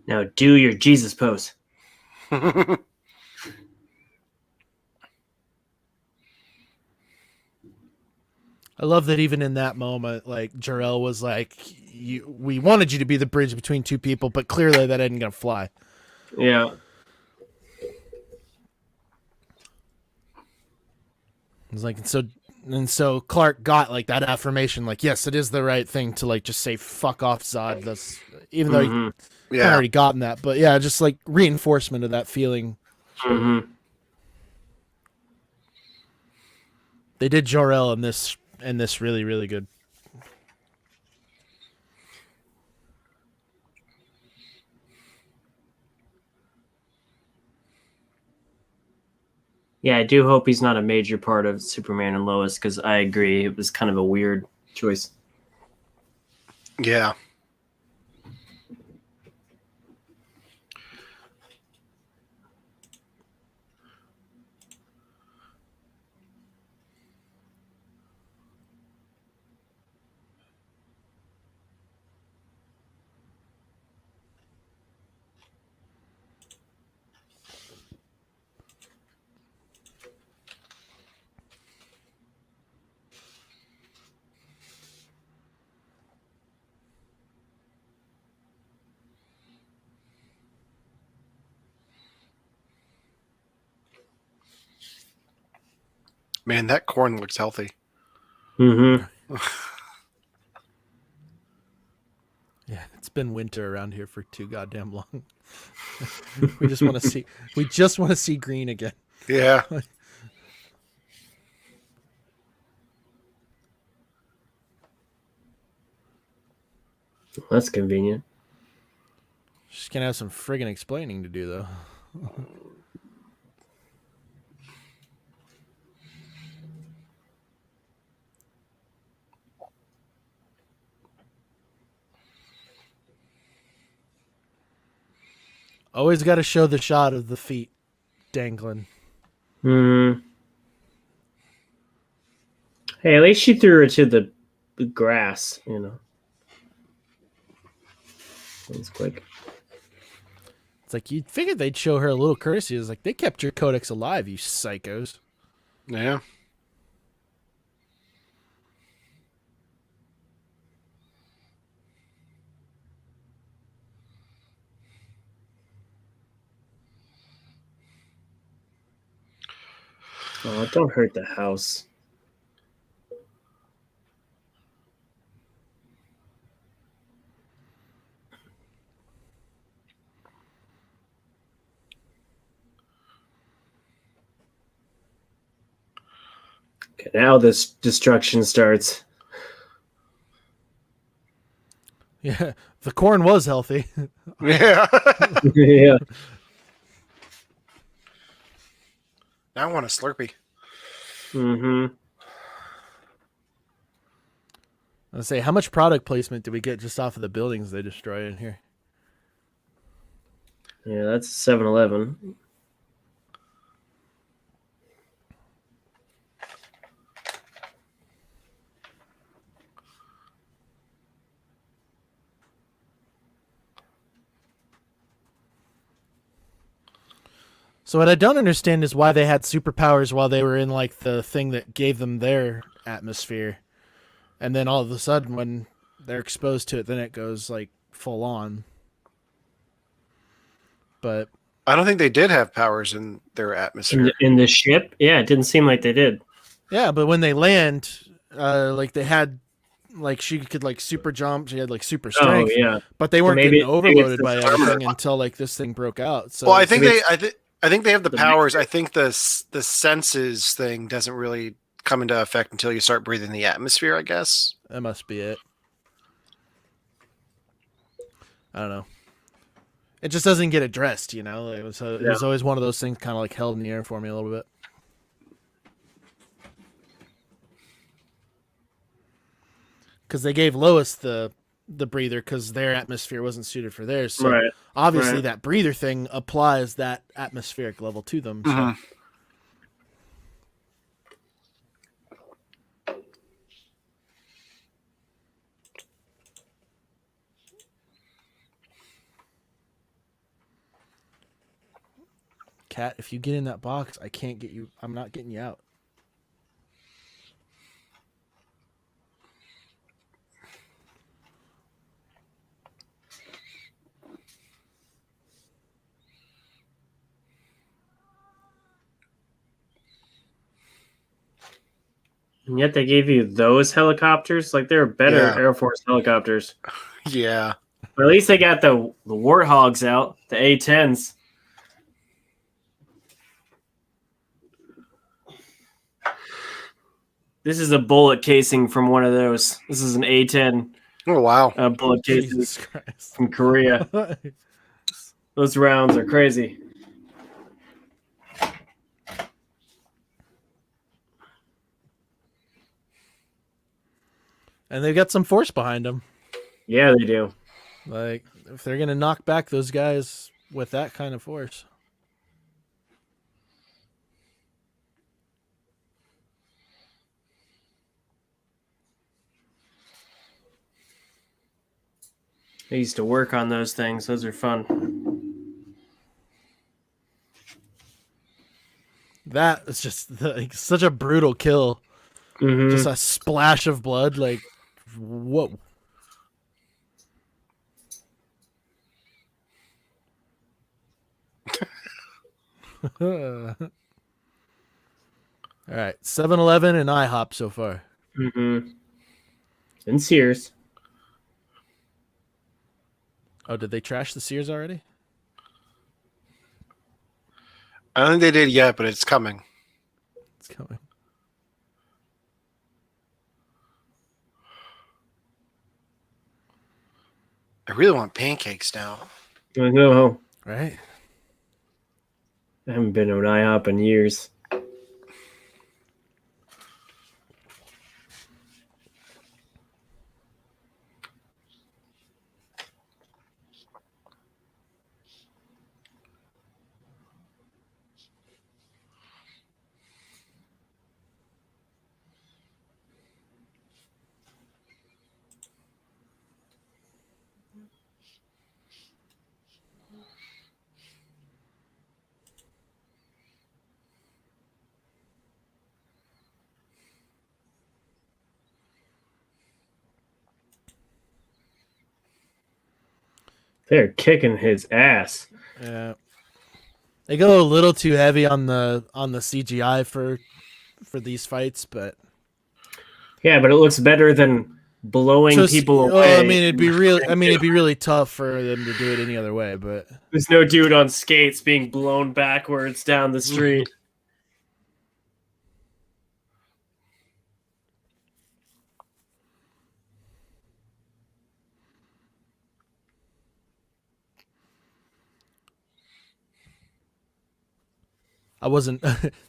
Now do your Jesus pose. I love that even in that moment, like Jarrell was like, "We wanted you to be the bridge between two people, but clearly that isn't gonna fly." Yeah. It's like, so Clark got like that affirmation, like, yes, it is the right thing to like just say "fuck off, Zod." That's even though he already gotten that, but yeah, just like reinforcement of that feeling. Mm-hmm. They did Jor-El in this really, really good. Yeah, I do hope he's not a major part of Superman and Lois, because I agree it was kind of a weird choice. Yeah. Man, that corn looks healthy. Mm-hmm. Yeah, it's been winter around here for too goddamn long. We just want to see green again. Yeah. That's convenient. She's gonna have some friggin' explaining to do though. Always got to show the shot of the feet dangling. Mm-hmm. Hey, at least she threw her to the grass, you know. That was quick. It's like you'd figured they'd show her a little courtesy. It's like, they kept your codex alive, you psychos. Yeah. Oh, don't hurt the house. Okay, now this destruction starts. Yeah, the corn was healthy. Yeah. Yeah. Now I want a Slurpee. Mm-hmm. I say, how much product placement do we get just off of the buildings they destroy in here? Yeah, that's 7-Eleven. So what I don't understand is why they had superpowers while they were in like the thing that gave them their atmosphere, and then all of a sudden when they're exposed to it, then it goes like full on. But I don't think they did have powers in their atmosphere. In the ship? Yeah, it didn't seem like they did. yeah, but when they land, like they had, like she could like super jump, she had like super strength. Oh, yeah. But they weren't maybe- getting maybe it's overloaded the by armor. everything until like this thing broke out. So Well, I think maybe I think they have the the powers. I think the senses thing doesn't really come into effect until you start breathing the atmosphere, I guess. that must be it. I don't know. It just doesn't get addressed, you know. It was always one of those things, kind of like held in the air for me a little bit. Because they gave Lois the breather because their atmosphere wasn't suited for theirs. So Right. obviously Right. that breather thing applies that atmospheric level to them. So. Mhm. Cat, if you get in that box, I can't get you. I'm not getting you out. And yet they gave you those helicopters? Like, they're better Yeah. Air Force helicopters. Yeah. But at least they got the Warthogs out, the A-10s. This is a bullet casing from one of those. This is an A-10 Oh wow. bullet casing Jesus Christ. from Korea. Those rounds are crazy. And they've got some force behind them. Yeah, they do. Like, if they're going to knock back those guys with that kind of force. I used to work on those things. Those are fun. That is just like such a brutal kill. Mhm. Just a splash of blood. Like, whoa. All right, 7-Eleven and IHOP so far. Mhm. And Sears. Oh, did they trash the Sears already? I don't think they did yet, but it's coming. It's coming. I really want pancakes now. I know. Right? I haven't been to an IHOP in years. They're kicking his ass. Yeah. They go a little too heavy on the CGI for these fights, but Yeah, but it looks better than blowing just- people well, away. I mean, it'd be really tough for them to do it any other way. But There's no dude on skates being blown backwards down the street. I wasn't.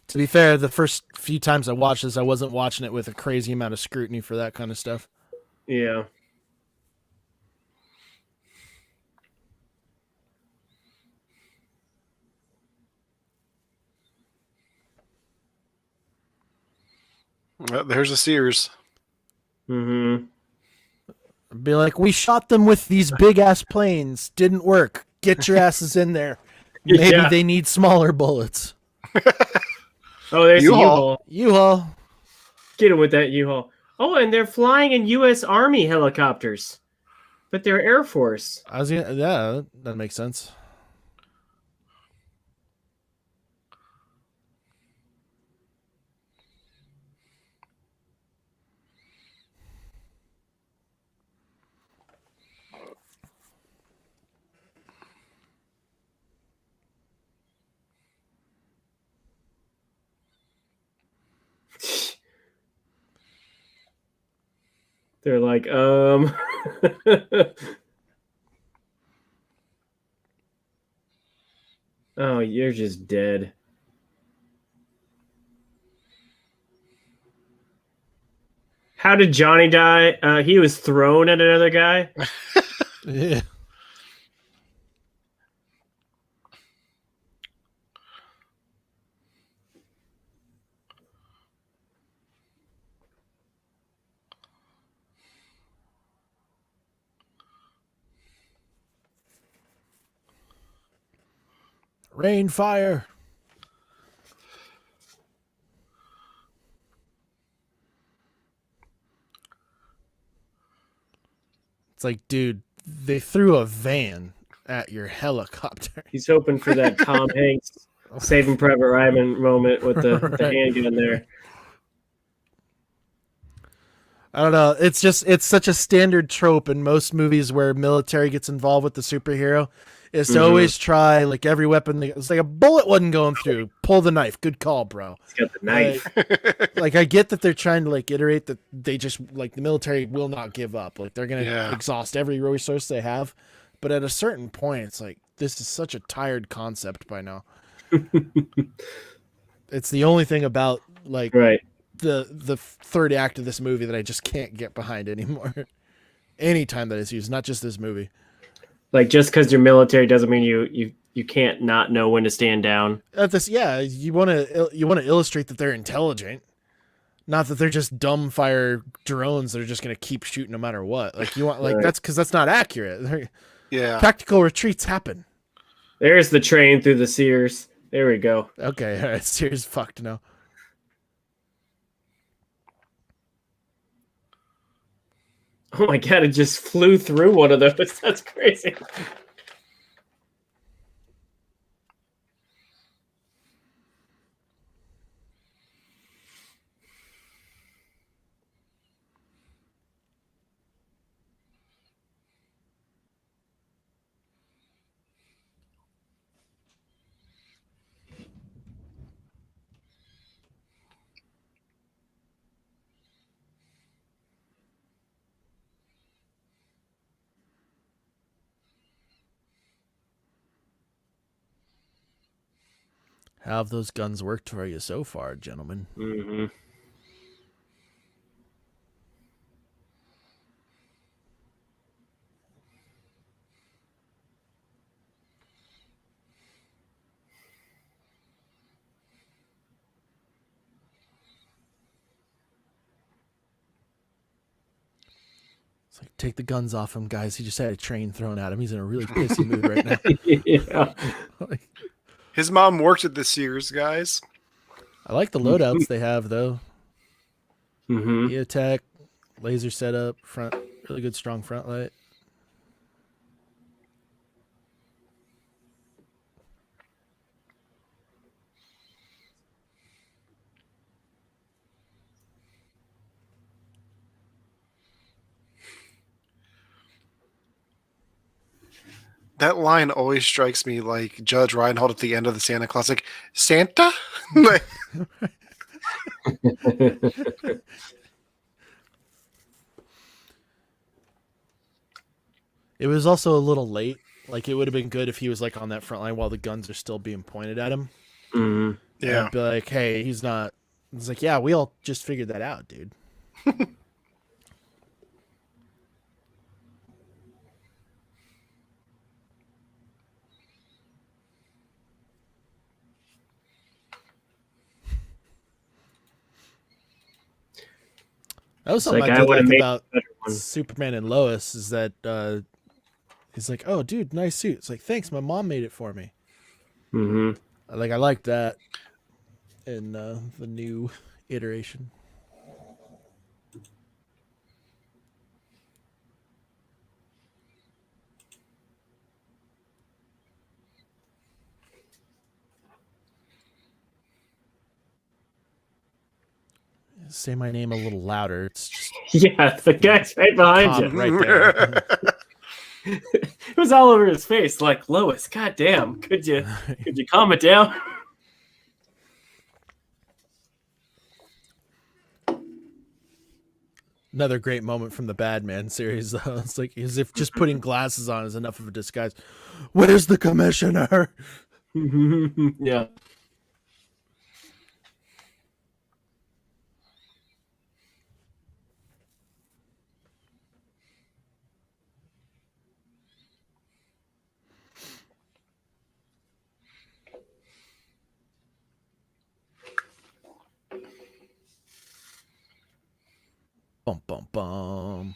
To be fair, the first few times I watched this, I wasn't watching it with a crazy amount of scrutiny for that kind of stuff. Yeah. Well, there's a Sears. Mm-hmm. Be like, we shot them with these big ass planes, didn't work. Get your asses in there. Maybe Yeah. they need smaller bullets. Oh, there's U-Haul. a U-Haul. U-Haul. Get him with that U-Haul. Oh, and they're flying in U.S. Army helicopters, but they're Air Force. Yeah, that makes sense. They're like, oh, you're just dead. How did Johnny die? He was thrown at another guy. Yeah. Rain, fire. It's like, dude, they threw a van at your helicopter. He's hoping for that Tom Hanks Saving Private Ryan moment with the Right. handgun there. I don't know. It's such a standard trope in most movies where military gets involved with the superhero is to always try, like, every weapon. It's like a bullet wasn't going through. Pull the knife. Good call, bro. He's got the knife. Like, I get that they're trying to, like, iterate that they just, like, the military will not give up. Like, they're going to exhaust every resource they have. But at a certain point, it's like, this is such a tired concept by now. It's the only thing about, like, Right. the third act of this movie that I just can't get behind anymore. Anytime that it's used, not just this movie. Like, just because you're military doesn't mean you can't not know when to stand down. You want to illustrate that they're intelligent, not that they're just dumb fire drones that are just going to keep shooting no matter what. Like, you want, like, Right. that's because that's not accurate. Yeah. Tactical retreats happen. There's the train through the Sears. There we go. Okay, all right, Sears fucked now. Oh my god, it just flew through one of those. That's crazy. How have those guns worked for you so far, gentlemen? Mm-hmm. It's like, take the guns off him, guys. He just had a train thrown at him. He's in a really pissy mood right now. Yeah. Like, His mom worked at the Sears, guys. I like the loadouts they have, though. Mm-hmm. E-attack, laser setup, front, really good strong front light. That line always strikes me like Judge Reinhold at the end of the Santa Claus, like, Santa? Like, It was also a little late. Like, it would have been good if he was, like, on that front line while the guns are still being pointed at him. Mm-hmm. yeah. I'd be like, hey, he's not. It's like, yeah, we all just figured that out, dude. That was It's something like, I I did would've like made about a better one. Superman and Lois is that he's like, oh, dude, nice suit. It's like, thanks, my mom made it for me. Mm-hmm. Like, I like that in the new iteration. say my name a little louder. It's just Yeah, the guy's right behind Tom you. right there. It was all over his face. Like, Lois, goddamn, could you calm it down? Another great moment from the Batman series, though. It's like as if just putting glasses on is enough of a disguise. Where's the commissioner? Yeah. Bum bum bum.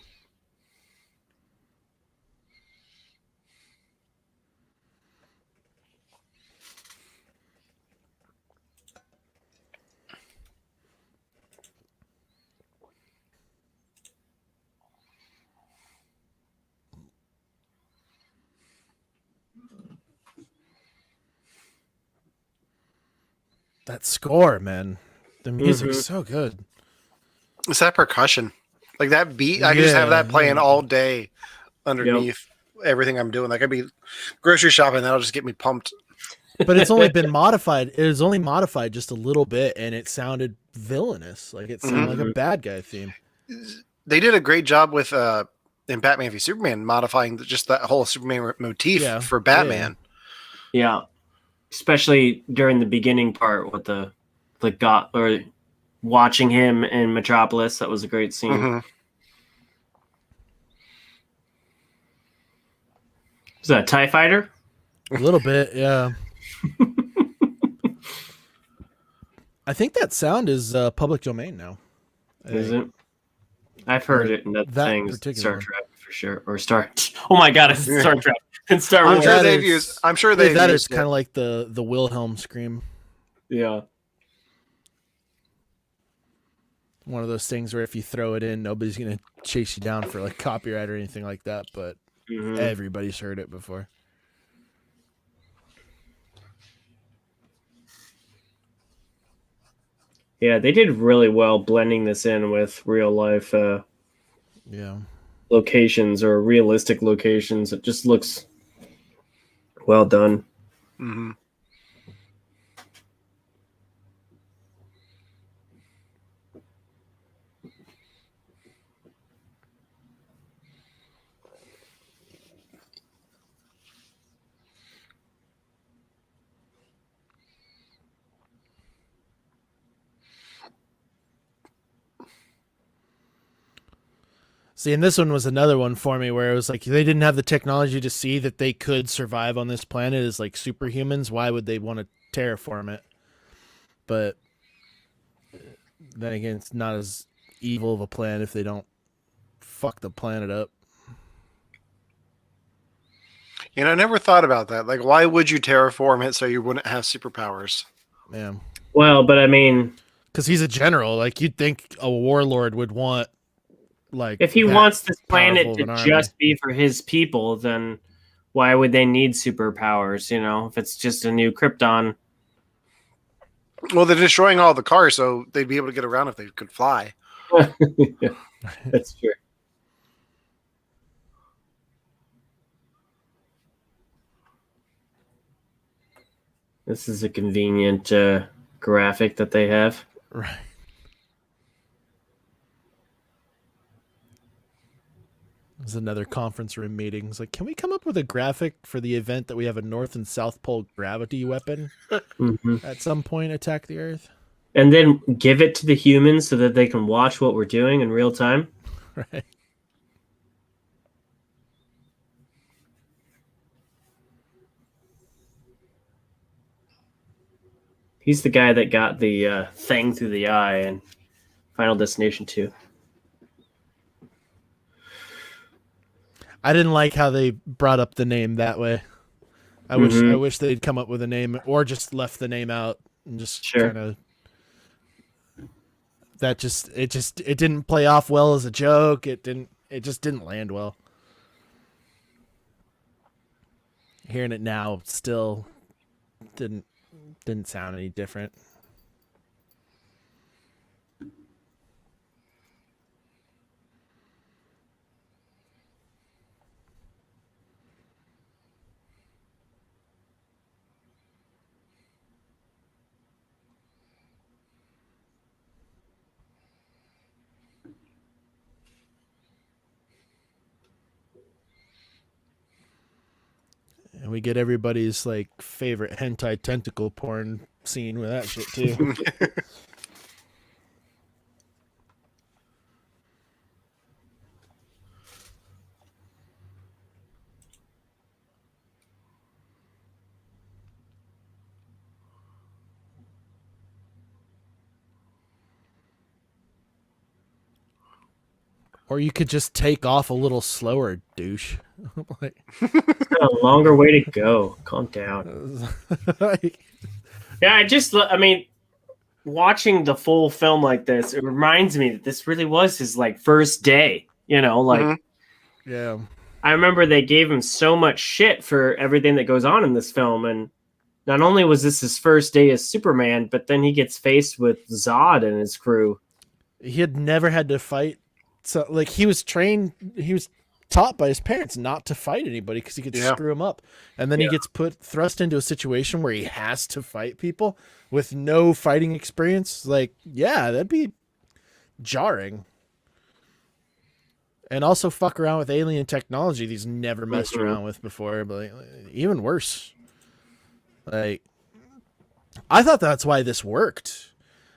That score, man. The music's so good. It's that percussion, like that beat. I can just have that playing all day underneath everything I'm doing. Like I'd be grocery shopping, that'll just get me pumped. But it's only been modified. It was only modified just a little bit, and it sounded villainous. Like it sounded like a bad guy theme. They did a great job with in Batman v Superman modifying just that whole Superman motif for Batman. Yeah, especially during the beginning part with the god or watching him in Metropolis. That was a great scene. Is that a TIE fighter? A little bit, yeah. I think that sound is public domain now. Is it? I've heard it in that thing. particular Star Trek for sure, or Star. Oh my god, it's Star Trek and Star Wars. I'm sure they've that used is kind of like the Wilhelm scream. Yeah. One of those things where if you throw it in, nobody's gonna chase you down for like copyright or anything like that. But everybody's heard it before. Yeah, they did really well blending this in with real life locations or realistic locations. It just looks well done. Mm-hmm. See, and this one was another one for me where it was like they didn't have the technology to see that they could survive on this planet as like superhumans. Why would they want to terraform it? But then again, it's not as evil of a plan if they don't fuck the planet up. And I never thought about that. Like, why would you terraform it so you wouldn't have superpowers? Yeah. Well, but I mean, because he's a general. Like you'd think a warlord would want. Like if he wants this planet to just be for his people, then why would they need superpowers? You know, if it's just a new Krypton. Well, they're destroying all the cars, so they'd be able to get around if they could fly. Yeah, that's true. This is a convenient graphic that they have. Right. There's another conference room meeting. It's like, can we come up with a graphic for the event that we have a North and South Pole gravity weapon at some point attack the Earth? And then give it to the humans so that they can watch what we're doing in real time? Right. He's the guy that got the thing through the eye in Final Destination 2. I didn't like how they brought up the name that way. I wish they'd come up with a name or just left the name out and just kind of it didn't play off well as a joke. It just didn't land well. Hearing it now still didn't sound any different. we get everybody's like favorite hentai tentacle porn scene with that shit too. Or you could just take off a little slower, douche. Like, A longer way to go. Calm down. like, Yeah, I mean, watching the full film like this, it reminds me that this really was his like first day. You know, like yeah. I remember they gave him so much shit for everything that goes on in this film, and not only was this his first day as Superman, but then he gets faced with Zod and his crew. He had never had to fight. So, like, he was taught by his parents not to fight anybody because he could screw him up. And then he gets thrust into a situation where he has to fight people with no fighting experience. Like, yeah, that'd be jarring. And also fuck around with alien technology he's never messed around with before. But like, even worse. Like, I thought that's why this worked.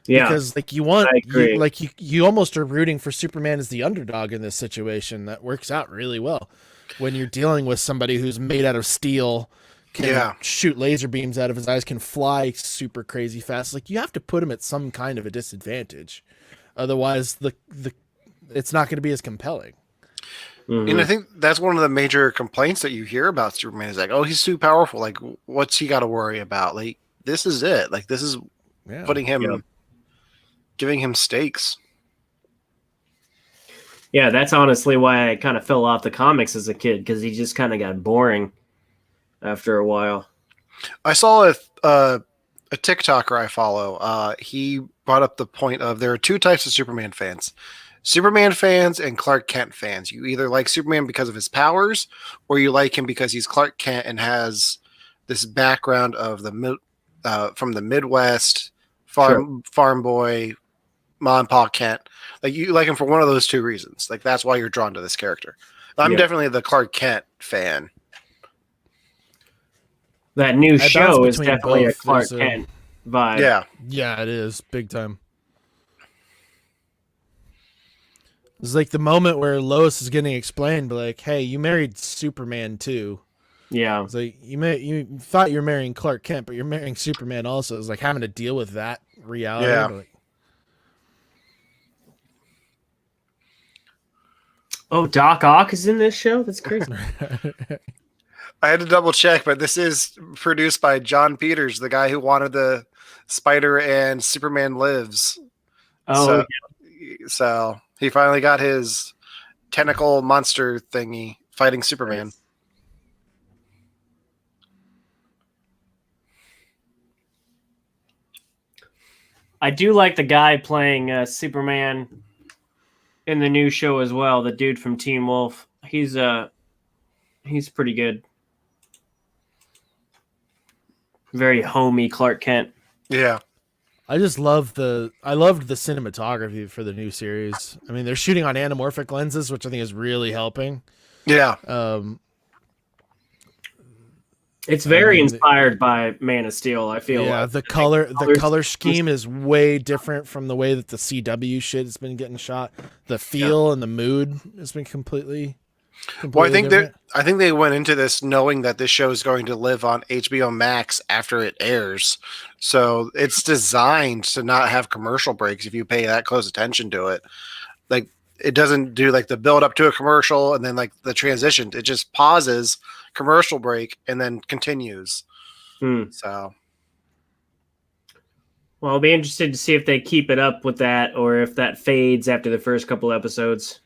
Yeah, because like you almost are rooting for Superman as the underdog in this situation. That works out really well when you're dealing with somebody who's made out of steel, can shoot laser beams out of his eyes, can fly super crazy fast. Like, you have to put him at some kind of a disadvantage, otherwise it's not going to be as compelling. And I think that's one of the major complaints that you hear about Superman is like, oh, he's too powerful. Like, what's he got to worry about? Like, this is it. Like, this is putting him. Giving him stakes. Yeah, that's honestly why I kind of fell off the comics as a kid, because he just kind of got boring after a while. I saw a TikToker I follow. He brought up the point of there are two types of Superman fans. Superman fans and Clark Kent fans. You either like Superman because of his powers, or you like him because he's Clark Kent and has this background of from the Midwest, farm boy, Mom and Pa Kent. Like, you like him for one of those two reasons. Like, that's why you're drawn to this character. I'm definitely the Clark Kent fan. That new show is definitely a Clark Kent vibe. Yeah, it is big time. It's like the moment where Lois is getting explained, like, "Hey, you married Superman too." Yeah, it's like you thought you were marrying Clark Kent, but you're marrying Superman also. It's like having to deal with that reality. Yeah. Like, oh, Doc Ock is in this show? That's crazy. I had to double check, but this is produced by John Peters, the guy who wanted the Spider and Superman Lives. Oh, so he finally got his tentacle monster thingy fighting Superman. Nice. I do like the guy playing Superman in the new show as well. The dude from Teen Wolf. He's pretty good. Very homey Clark Kent. Yeah. I loved the cinematography for the new series. I mean, they're shooting on anamorphic lenses, which I think is really helping. Yeah. It's very inspired by Man of Steel, I feel. Yeah, like. the color scheme is way different from the way that the CW shit has been getting shot. The feel and the mood has been completely well, I think different. I think they went into this knowing that this show is going to live on HBO Max after it airs. So it's designed to not have commercial breaks if you pay that close attention to it. Like, it doesn't do like the build up to a commercial and then like the transition. It just pauses, commercial break, and then continues. So, well, I'll be interested to see if they keep it up with that or if that fades after the first couple episodes.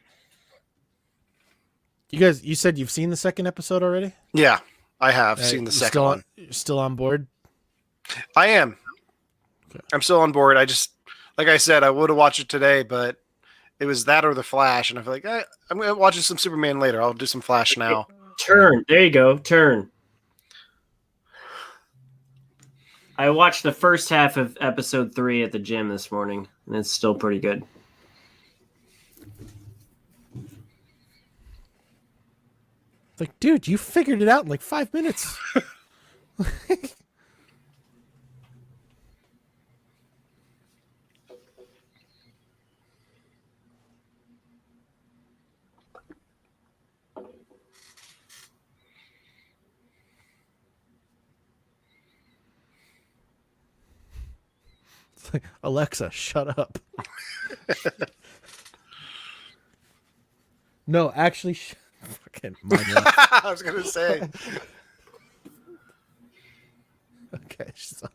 You said you've seen the second episode already? Yeah, I have seen the second one. You're still on board? I am. Okay. I'm still on board. I just, like I said, I would have watched it today, but it was that or The Flash, and I feel like I'm going to watch some Superman later. I'll do some Flash now. Turn. There you go. Turn. I watched the first half of episode 3 at the gym this morning, and it's still pretty good. Like, dude, you figured it out in like 5 minutes. It's like, Alexa, shut up. No, actually, fucking mind you. I was gonna say. Okay, stop.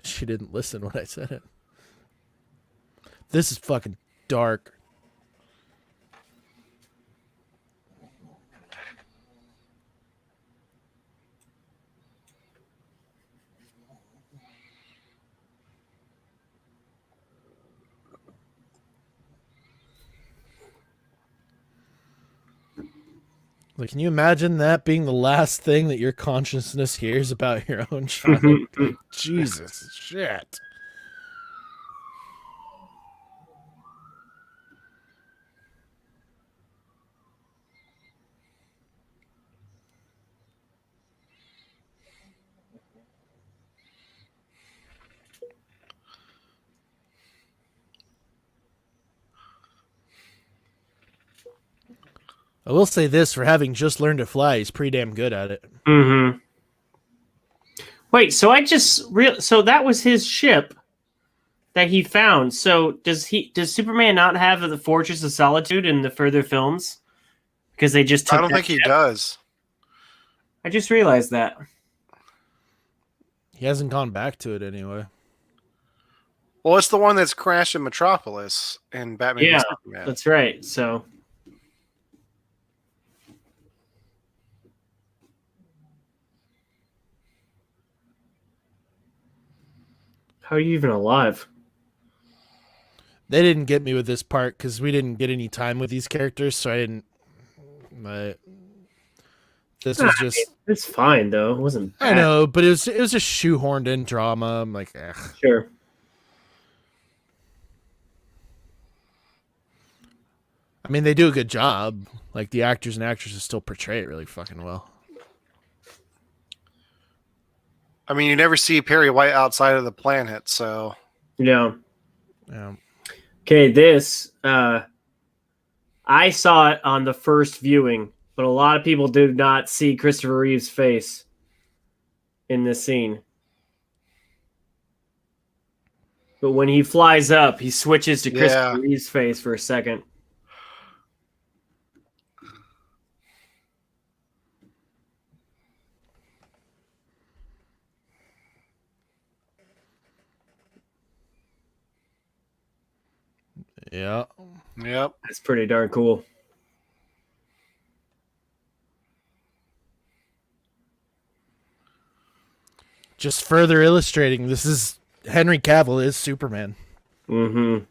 She didn't listen when I said it. This is fucking dark. Like, can you imagine that being the last thing that your consciousness hears about your own child? Like, Jesus, shit. I will say this, for having just learned to fly, he's pretty damn good at it. Mm-hmm. Wait, so so that was his ship that he found. So does Superman not have the Fortress of Solitude in the further films? Because they just took I don't think he does. I just realized that. He hasn't gone back to it anyway. Well, it's the one that's crashed in Metropolis in Batman v Yeah, Superman. that's right. So how are you even alive? They didn't get me with this part because we didn't get any time with these characters, so I didn't. This was just. It's fine though. It wasn't bad. I know, but it was a shoehorned in drama. I'm like, ugh. Sure. I mean, they do a good job. Like, the actors and actresses still portray it really fucking well. I mean, you never see Perry White outside of the planet, so. Yeah. Yeah. Okay, this I saw it on the first viewing, but a lot of people did not see Christopher Reeve's face in this scene. But when he flies up, he switches to Christopher Reeve's face for a second. Yeah. Yep. That's pretty darn cool. Just further illustrating, this is Henry Cavill is Superman. Mm-hmm.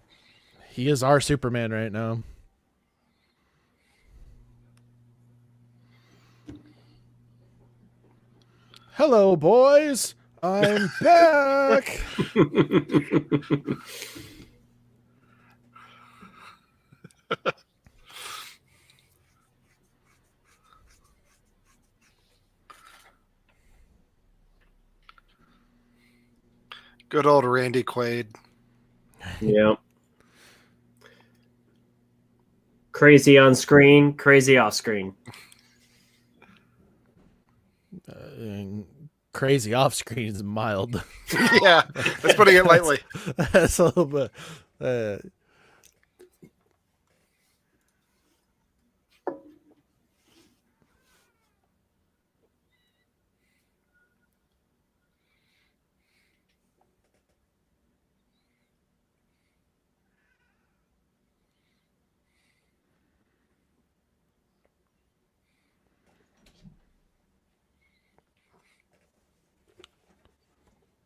He is our Superman right now. Hello, boys. I'm back. Good old Randy Quaid. Yeah. Crazy on screen, crazy off screen. Crazy off screen is mild. Yeah, that's putting it lightly. That's a little bit.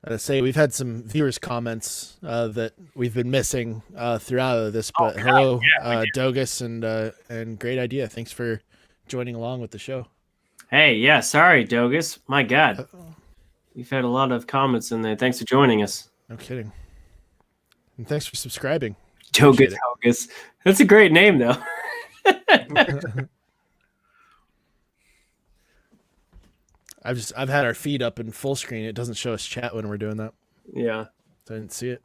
I say we've had some viewers' comments that we've been missing throughout this, but hello, Dogus, and great idea. Thanks for joining along with the show. Hey, yeah, sorry, Dogus. My God, we've had a lot of comments in there. Thanks for joining us. No kidding. And thanks for subscribing. Togus Hocus. That's a great name, though. I've had our feed up in full screen. It doesn't show us chat when we're doing that. Yeah. I didn't see it.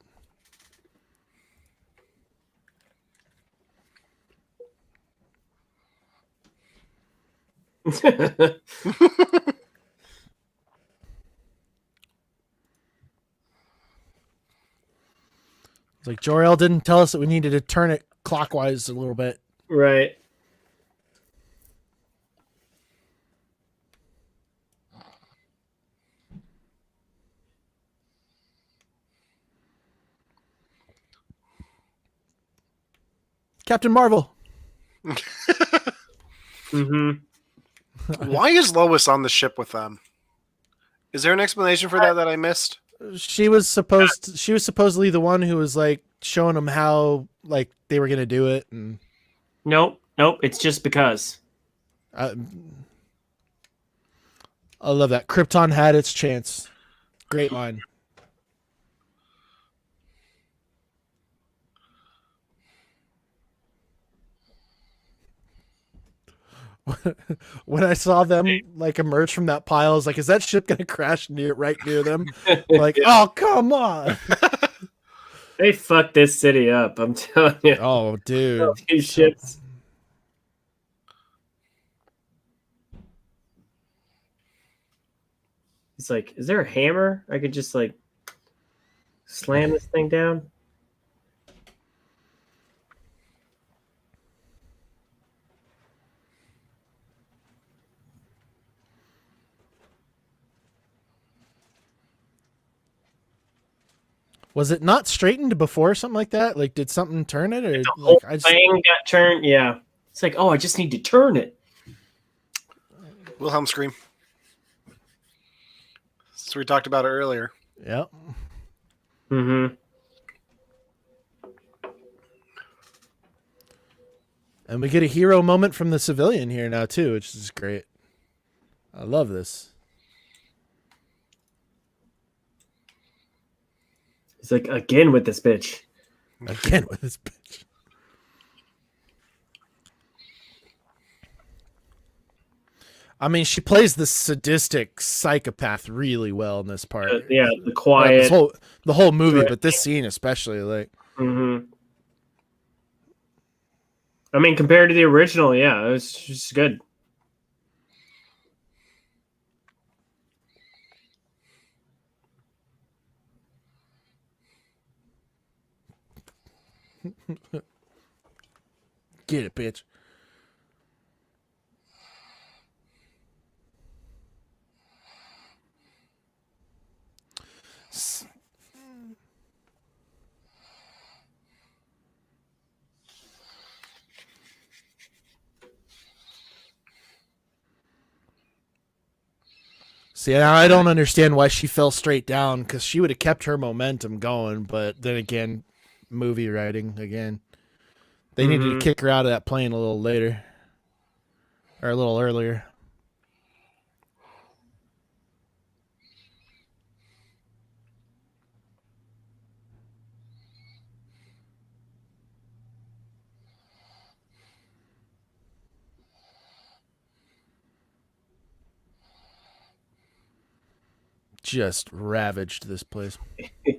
It's like Jor-El didn't tell us that we needed to turn it clockwise a little bit. Right. Captain Marvel. Mm-hmm. Why is Lois on the ship with them? Is there an explanation for that I missed? She was supposedly the one who was like showing them how like they were gonna do it, and Nope. It's just because. I love that. Krypton had its chance. Great line. When I saw them like emerge from that pile, I was like, "Is that ship gonna crash right near them?" Like, oh come on! They fucked this city up. I'm telling you. Oh, dude, These ships. It's like, is there a hammer? I could just like slam this thing down. was it not straightened before or something like that? Like, did something turn it, or The like whole thing got turned. Yeah. It's like, oh, I just need to turn it. Wilhelm scream. So we talked about it earlier. Yep. Mm-hmm. And we get a hero moment from the civilian here now too, which is great. I love this. It's like, again with this bitch. Again with this bitch. I mean, she plays the sadistic psychopath really well in this part. Yeah, the quiet. The whole movie, Right. but this scene especially, like. Mm-hmm. I mean, compared to the original, yeah, it was just good. Get it, bitch. See, I don't understand why she fell straight down, because she would have kept her momentum going, but then again, movie writing again. They needed to kick her out of that plane a little later. Or a little earlier. Just ravaged this place.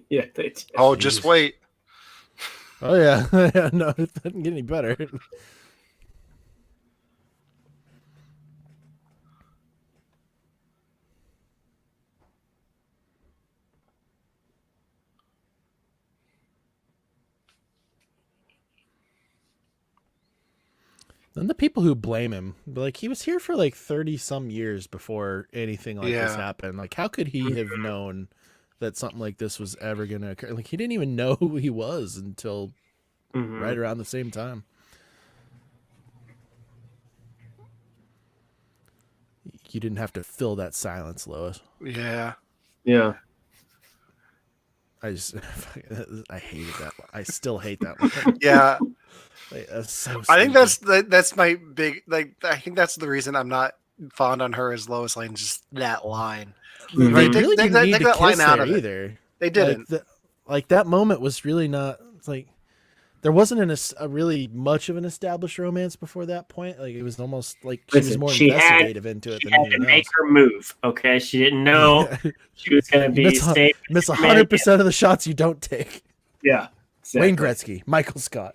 Yeah, they did. Oh, just wait. Oh yeah, yeah. No, it doesn't get any better. Then the people who blame him, like, he was here for like 30 some years before anything like this Yeah. happened. Like, how could he have known that something like this was ever going to occur? Like, he didn't even know who he was until right around the same time. You didn't have to fill that silence, Lois. Yeah. Yeah. I hated that. I still hate that one. Yeah. Like, that's so I think stupid. that's my big, like, I think that's the reason I'm not fond on her as Lois Lane, just that line. They Right, really take didn't need that to line kiss out there of it. either. They didn't. Like that moment was really not. It's like there wasn't a really much of an established romance before that point. Like it was almost like she was Listen, more she investigative into it She than had to anything make else. her move. Okay, she didn't know she was going to You be safe. miss 100% of the shots you don't take. Yeah, exactly. Wayne Gretzky, Michael Scott.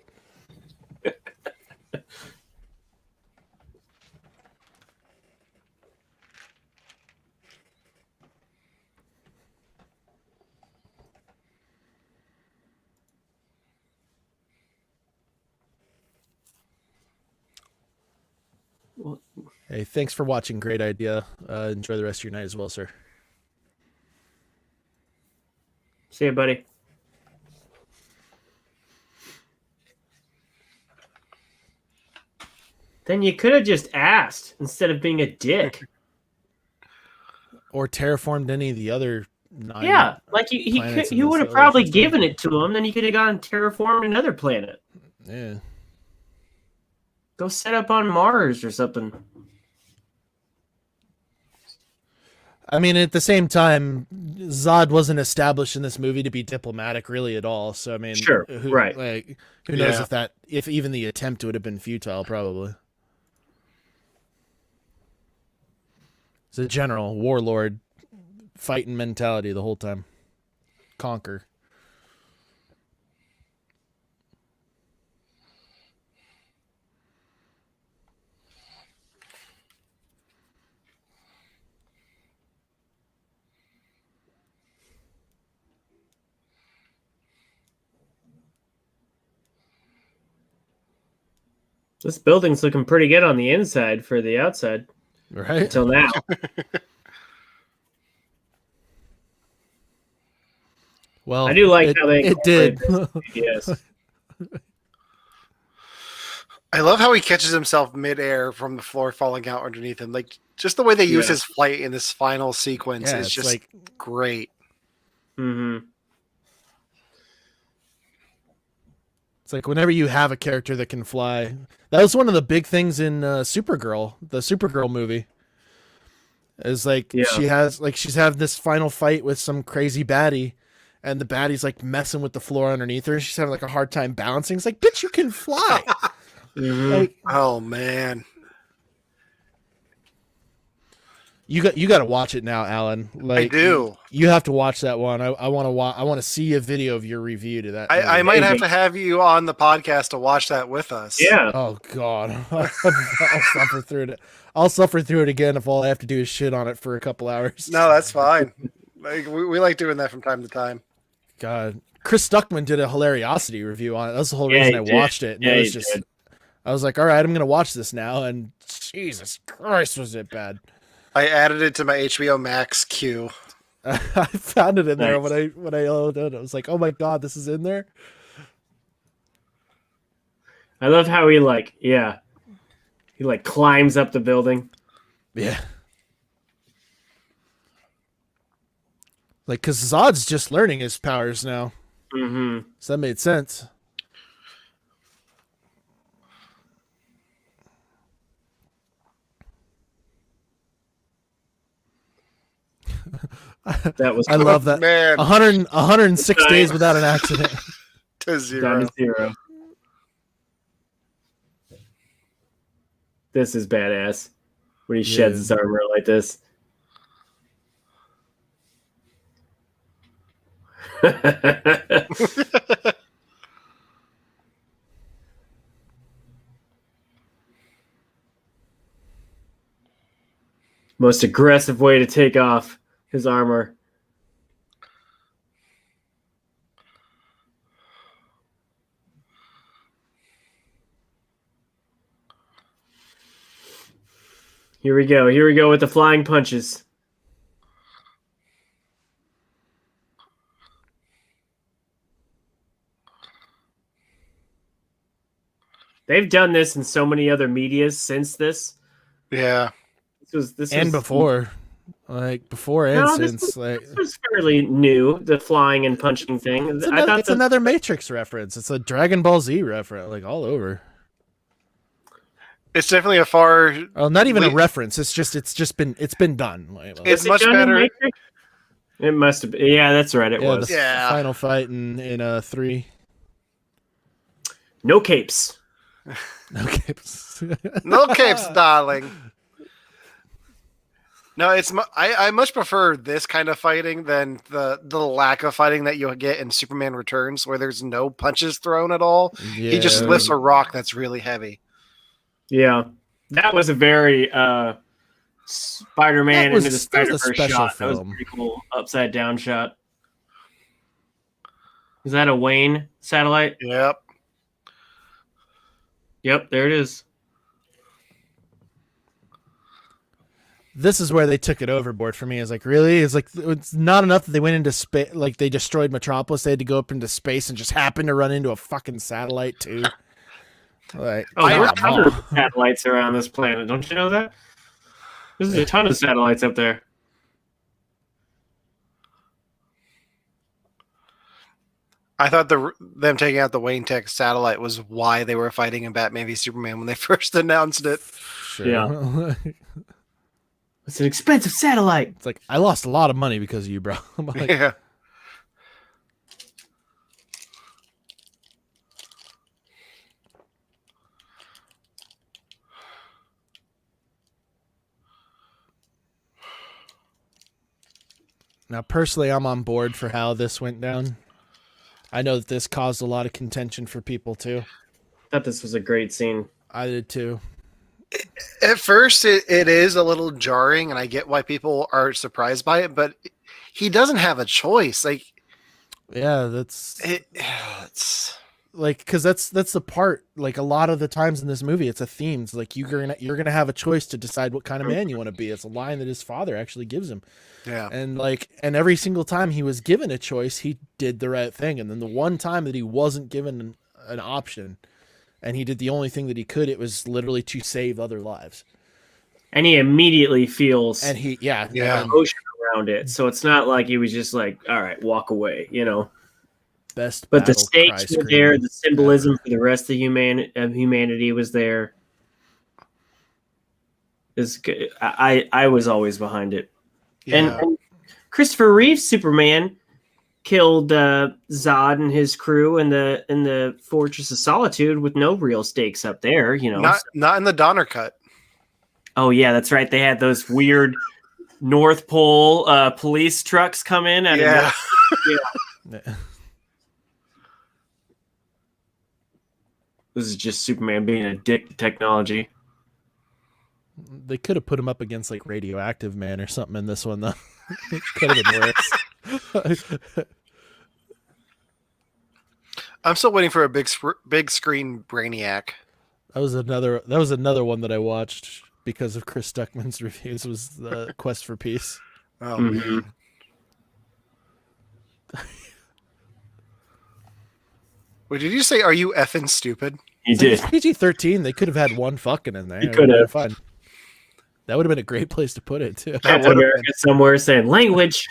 Hey, thanks for watching. Great idea. Enjoy the rest of your night as well, sir. See you, buddy. Then you could have just asked instead of being a dick. Or terraformed any of the other 9. Yeah, like planets in he this would have other probably system. given it to him. Then he could have gone terraformed another planet. Yeah. Go set up on Mars or something. I mean, at the same time, Zod wasn't established in this movie to be diplomatic really at all. So I mean, Sure, right. Like, who knows Yeah. if even the attempt would have been futile, probably. It's a general warlord fighting mentality the whole time. Conquer. This building's looking pretty good on the inside for the outside Right? until now. Well, I do like how they it did. Yes. I love how he catches himself midair from the floor falling out underneath him. Like just the way they use Yeah. his flight in this final sequence Yeah, is it's just like great. Mm-hmm. it's like whenever you have a character that can fly. That was one of the big things in Supergirl, the Supergirl movie. Is like Yeah. she's having this final fight with some crazy baddie, and the baddie's like messing with the floor underneath her. She's having like a hard time balancing. It's like, bitch, you can fly. Mm-hmm. Like Oh man. you got to watch it now, Alan. Like I do. You have to watch that one. I want to I want to see a video of your review to that. I movie. might have to have you on the podcast to watch that with us. Yeah. Oh God, I'll suffer through it. I'll suffer through it again if all I have to do is shit on it for a couple hours. No, that's fine. Like we like doing that from time to time. God, Chris Stuckman did a hilariosity review on it. That's the whole Yeah, reason he I did. watched it. And Yeah, it he was just, did. I was like, all right, I'm gonna watch this now. And Jesus Christ, was it bad? I added it to my HBO Max queue. I found it in there Nice. when I loaded it. I was like, oh my God, this is in there. I love how he climbs up the building. Yeah. Like, because Zod's just learning his powers now. Mm-hmm. So that made sense. That was I love that. Man, 106 days without an accident. to down zero. to 0. This is badass. When he sheds Yeah. his armor like this. Most aggressive way to take off his armor. Here we go. Here we go with the flying punches. They've done this in so many other medias since this. Yeah. This And was, before. Like, before and No, this since. was- Like, This was fairly new, the flying and punching thing. it's I another, thought it's that- another Matrix reference. It's a Dragon Ball Z reference. Like, all over. It's definitely a far. Oh, not even a Wait. reference. It's been done. Like, It's Was it much done in better. Matrix? It must have been. Yeah, that's right. It yeah, was. the Yeah. final fight in 3. No capes. No capes. No capes, darling. No, I much prefer this kind of fighting than the lack of fighting that you'll get in Superman Returns, where there's no punches thrown at all. Yeah. He just lifts a rock that's really heavy. Yeah, that was a very Spider-Man That was- into the that was a Spider-Verse special shot. That was a film. pretty cool upside down shot. Is that a Wayne satellite? Yep. Yep, there it is. This is where they took it overboard for me. It's like, really? It's not enough that they went into space, like they destroyed Metropolis. They had to go up into space and just happened to run into a fucking satellite too. Like, Oh, there were come other on. satellites around this planet. Don't you know that? There's a ton of satellites up there. I thought them taking out the Wayne Tech satellite was why they were fighting in Batman v Superman when they first announced it. Sure. Yeah. It's an expensive satellite. It's like, I lost a lot of money because of you, bro. I'm like, Yeah. Now, personally, I'm on board for how this went down. I know that this caused a lot of contention for people too. Thought this was a great scene. I did too. At first, it is a little jarring, and I get why people are surprised by it, but he doesn't have a choice. Like, Yeah, it's like, because that's the part. Like, a lot of the times in this movie, it's a theme. It's like you're gonna have a choice to decide what kind of man you want to be. It's a line that his father actually gives him. yeah. And every single time he was given a choice, he did the right thing. And then the one time that he wasn't given an option, and he did the only thing that he could, it was literally to save other lives. And he immediately feels And he, yeah, Yeah. emotion around it. So it's not like he was just like, all right, walk away, you know. best. But the battle stakes cry were there. scream The symbolism ever. for the rest of humanity was there. Is good. I was always behind it. Yeah. And Christopher Reeve's Superman killed Zod and his crew in the Fortress of Solitude with no real stakes up there, you know. Not in the Donner cut. Oh yeah, that's right. They had those weird North Pole police trucks come in. Yeah. This is just Superman being a dick to technology. They could have put him up against like Radioactive Man or something in this one though. It could have been worse. I'm still waiting for a big screen Brainiac. That was another one that I watched because of Chris Stuckman's reviews. Was the Quest for Peace. Oh Mhm. man. What did you say? Are you effing stupid? He did. PG-13. They could have had one fucking in there. He It could would've have. been fun. That would have been a great place to put it too. That Captain would've America somewhere saying language.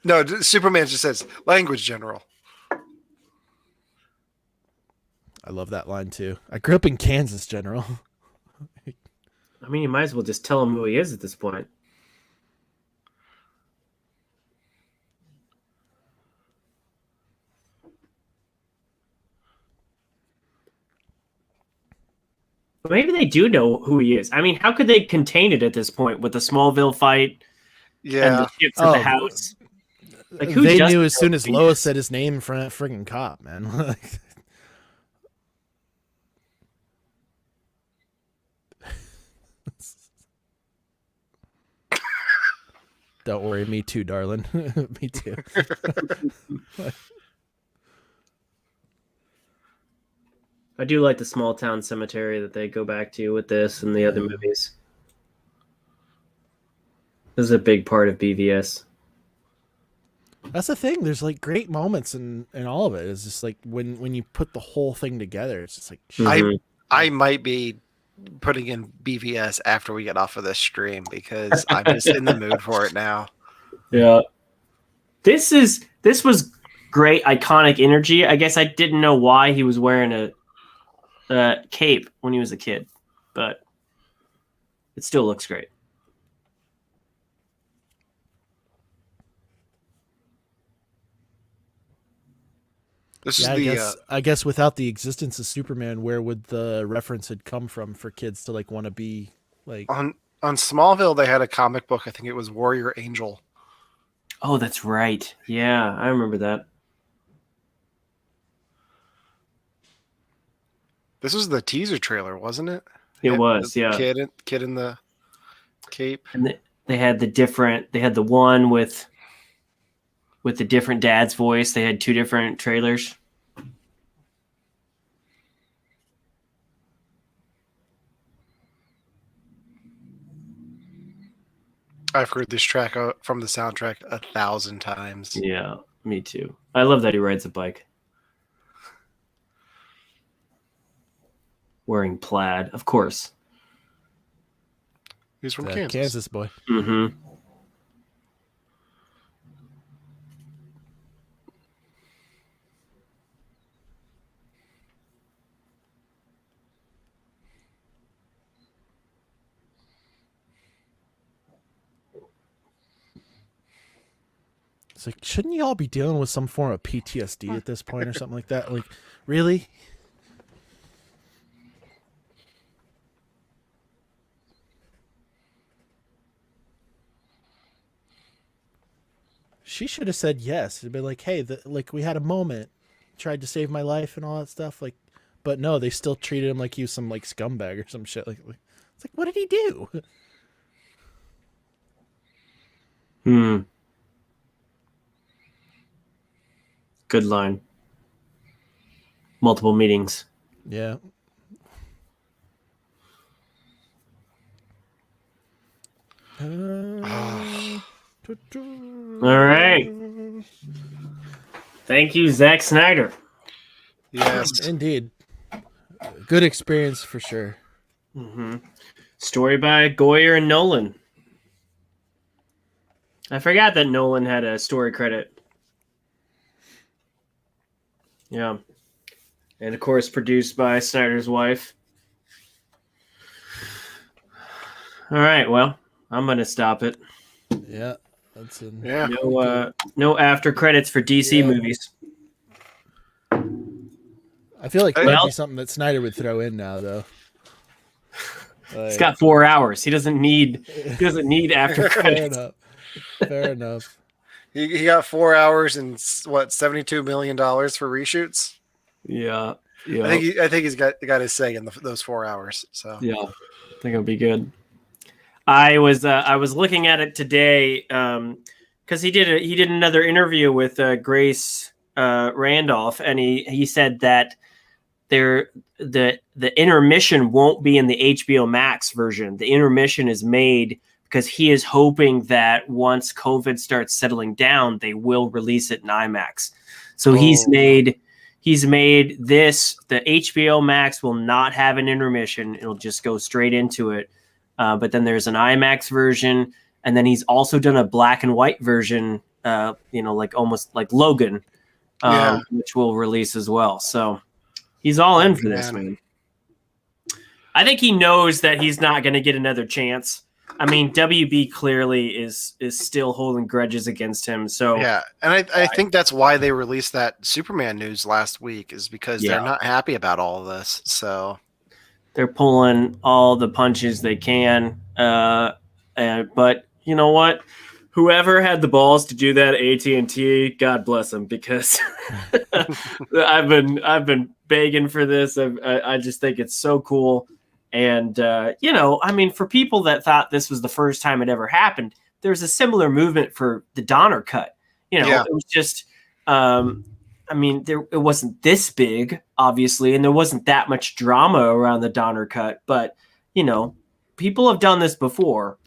No, Superman just says language general. I love that line too. I grew up in Kansas, General. I mean, you might as well just tell him who he is at this point. But maybe they do know who he is. I mean, how could they contain it at this point with the Smallville fight and Yeah. the ships at Oh, the house? Like, who They doesn't knew as know soon who as he Lois is? said his name in front of a friggin' cop, man. Don't worry, me too, darling. Me too. I do like the small town cemetery that they go back to with this and the other movies. This is a big part of BVS. That's the thing. There's like great moments in all of it. It's just like when you put the whole thing together, it's just like Mhm. I might be putting in BVS after we get off of this stream because I'm just in the mood for it now. Yeah. This was great iconic energy. I guess I didn't know why he was wearing a cape when he was a kid, but it still looks great. This Yeah, is I guess without the existence of Superman, where would the reference had come from for kids to like want to be like? on Smallville. They had a comic book. I think it was Warrior Angel. Oh, that's right. Yeah, I remember that. This was the teaser trailer, wasn't it? It Had was, the yeah. Kid in the cape. And they had they had the one with the different dad's voice. They had two different trailers. I've heard this track from the soundtrack 1,000 times. Yeah, me too. I love that he rides a bike. Wearing plaid, of course. He's from Kansas. Kansas boy. Mm-hmm. It's like, shouldn't you all be dealing with some form of PTSD at this point or something like that? Like, really? She should have said yes. It'd be like, hey, like we had a moment, tried to save my life and all that stuff. Like, but no, they still treated him like he was some like scumbag or some shit. Like it's like, what did he do? Hmm. Good line. Multiple meetings. Yeah. All right. Thank you, Zack Snyder. Yes. Indeed. Good experience for sure. Mm-hmm. Story by Goyer and Nolan. I forgot that Nolan had a story credit. Yeah. And of course, produced by Snyder's wife. All right. Well, I'm going to stop it. Yeah. That's in, Yeah. No after credits for DC movies. I feel like that'd be something that Snyder would throw in now, though. Like, he's got 4 hours. He doesn't need after credits. Fair enough. He got 4 hours and what, $72 million for reshoots. Yeah. I think he's got his say in those 4 hours. So yeah, I think it'll be good. I was looking at it today because he did another interview with Grace Randolph, and he said that the intermission won't be in the HBO Max version. The intermission is made because he is hoping that once COVID starts settling down, they will release it in IMAX. So he's made this. The HBO Max will not have an intermission. It'll just go straight into it. But then there's an IMAX version, and then he's also done a black and white version, like almost like Logan, which will release as well. So he's all in for this, man. I think he knows that he's not going to get another chance. I mean, WB clearly is still holding grudges against him. So yeah, and I think that's why they released that Superman news last week, is because they're not happy about all of this. So they're pulling all the punches they can. But you know what? Whoever had the balls to do that at AT&T, God bless them, because I've been begging for this. I just think it's so cool. And, I mean, for people that thought this was the first time it ever happened, there's a similar movement for the Donner Cut. It was just, it wasn't this big, obviously, and there wasn't that much drama around the Donner Cut. But, people have done this before.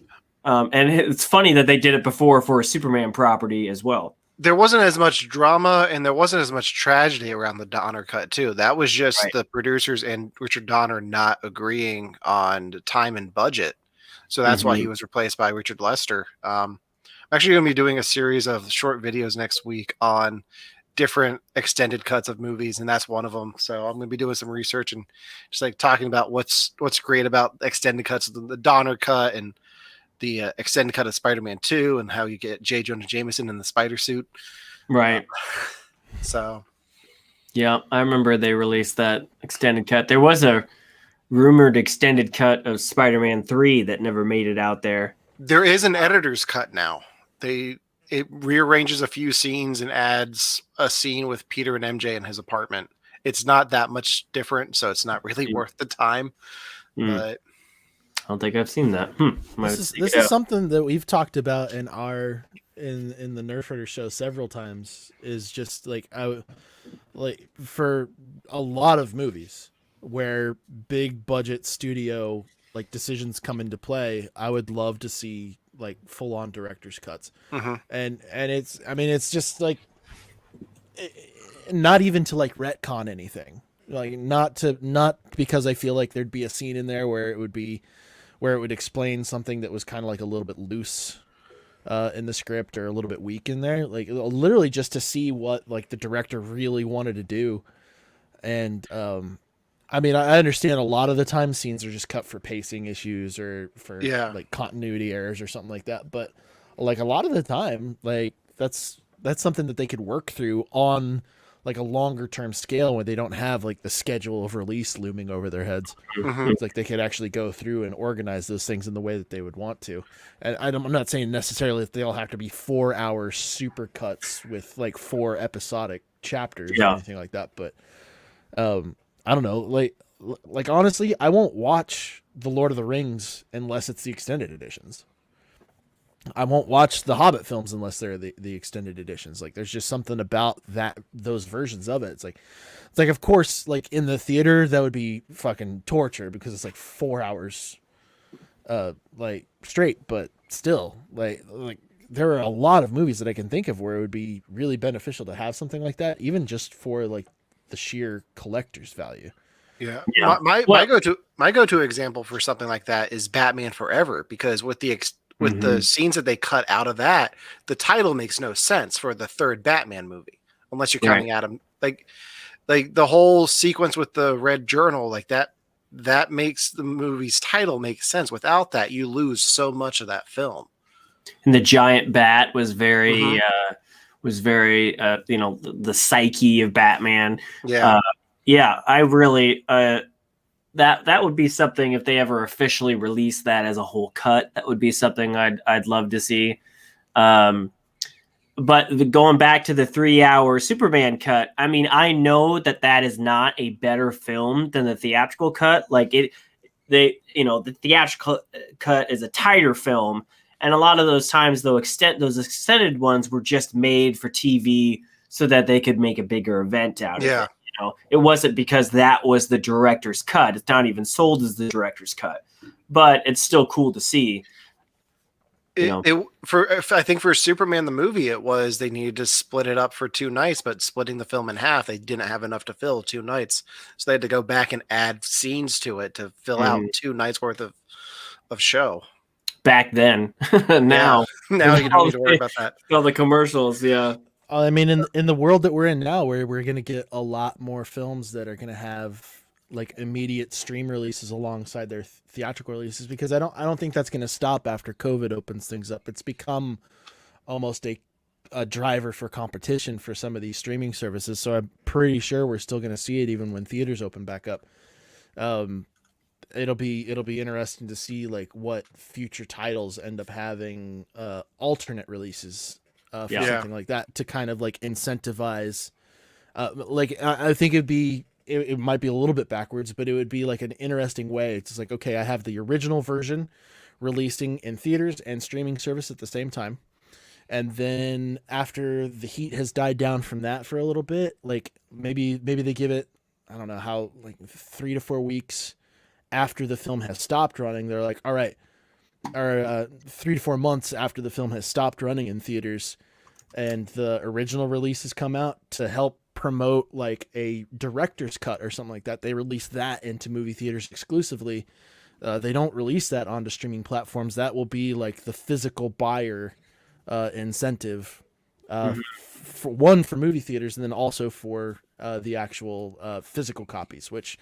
And it's funny that they did it before for a Superman property as well. There wasn't as much drama and there wasn't as much tragedy around the Donner Cut, too. That was just the producers and Richard Donner not agreeing on the time and budget. So that's why he was replaced by Richard Lester. I'm actually going to be doing a series of short videos next week on different extended cuts of movies, and that's one of them. So I'm going to be doing some research and just like talking about what's great about extended cuts of the Donner Cut and the extended cut of Spider-Man 2 and how you get J. Jonah Jameson in the spider suit. Right. So. Yeah, I remember they released that extended cut. There was a rumored extended cut of Spider-Man 3 that never made it out there. There is an editor's cut now. It rearranges a few scenes and adds a scene with Peter and MJ in his apartment. It's not that much different, so it's not really worth the time. But I don't think I've seen that. This is something that we've talked about in the Nerf Herder show several times. Is just like for a lot of movies where big budget studio like decisions come into play, I would love to see like full on director's cuts. And it's just like not even to like retcon anything, like not because I feel like there'd be a scene in there where it would explain something that was kind of like a little bit loose in the script or a little bit weak in there, like literally just to see what like the director really wanted to do. And I mean, I understand a lot of the time scenes are just cut for pacing issues or for like continuity errors or something like that. But like a lot of the time, like that's something that they could work through on like a longer term scale when they don't have like the schedule of release looming over their heads. It's like they could actually go through and organize those things in the way that they would want to. And I'm not saying necessarily that they all have to be 4-hour super cuts with like 4 episodic chapters or anything like that. But I don't know, like honestly, I won't watch The Lord of the Rings unless it's the extended editions. I won't watch the Hobbit films unless they're the extended editions. Like there's just something about those versions of it. It's like of course, like in the theater that would be fucking torture because it's like 4 hours like straight, but still like there are a lot of movies that I can think of where it would be really beneficial to have something like that, even just for like the sheer collector's value. Yeah. My go-to example for something like that is Batman Forever, because with the scenes that they cut out of that, the title makes no sense for the third Batman movie, unless you're counting Adam. Like the whole sequence with the red journal, like that makes the movie's title make sense. Without that, you lose so much of that film. And the giant bat was very the psyche of Batman. I really that would be something, if they ever officially release that as a whole cut, that would be something I'd love to see. But going back to the 3-hour Superman cut, I mean, I know that is not a better film than the theatrical cut. Like the theatrical cut is a tighter film. And a lot of those times, those extended ones were just made for TV so that they could make a bigger event out of it. It wasn't because that was the director's cut. It's not even sold as the director's cut, but it's still cool to see. I think for Superman the movie, it was they needed to split it up for 2 nights, but splitting the film in half, they didn't have enough to fill 2 nights, so they had to go back and add scenes to it to fill out 2 nights worth of show. Back then, now you don't need to worry about that. All the commercials, I mean, in the world that we're in now, where we're going to get a lot more films that are going to have like immediate stream releases alongside their theatrical releases, because I don't think that's going to stop after COVID opens things up. It's become almost a driver for competition for some of these streaming services. So I'm pretty sure we're still going to see it even when theaters open back up. It'll be interesting to see like what future titles end up having alternate releases for something like that, to kind of like incentivize. I think it might be a little bit backwards, but it would be like an interesting way. It's just like, okay, I have the original version releasing in theaters and streaming service at the same time. And then after the heat has died down from that for a little bit, like maybe they give it, I don't know how, like 3 to 4 weeks after the film has stopped running. They're like, all right, or 3 to 4 months after the film has stopped running in theaters and the original releases come out, to help promote like a director's cut or something like that. They release that into movie theaters exclusively. They don't release that onto streaming platforms. That will be like the physical buyer incentive for movie theaters, and then also for the actual physical copies, which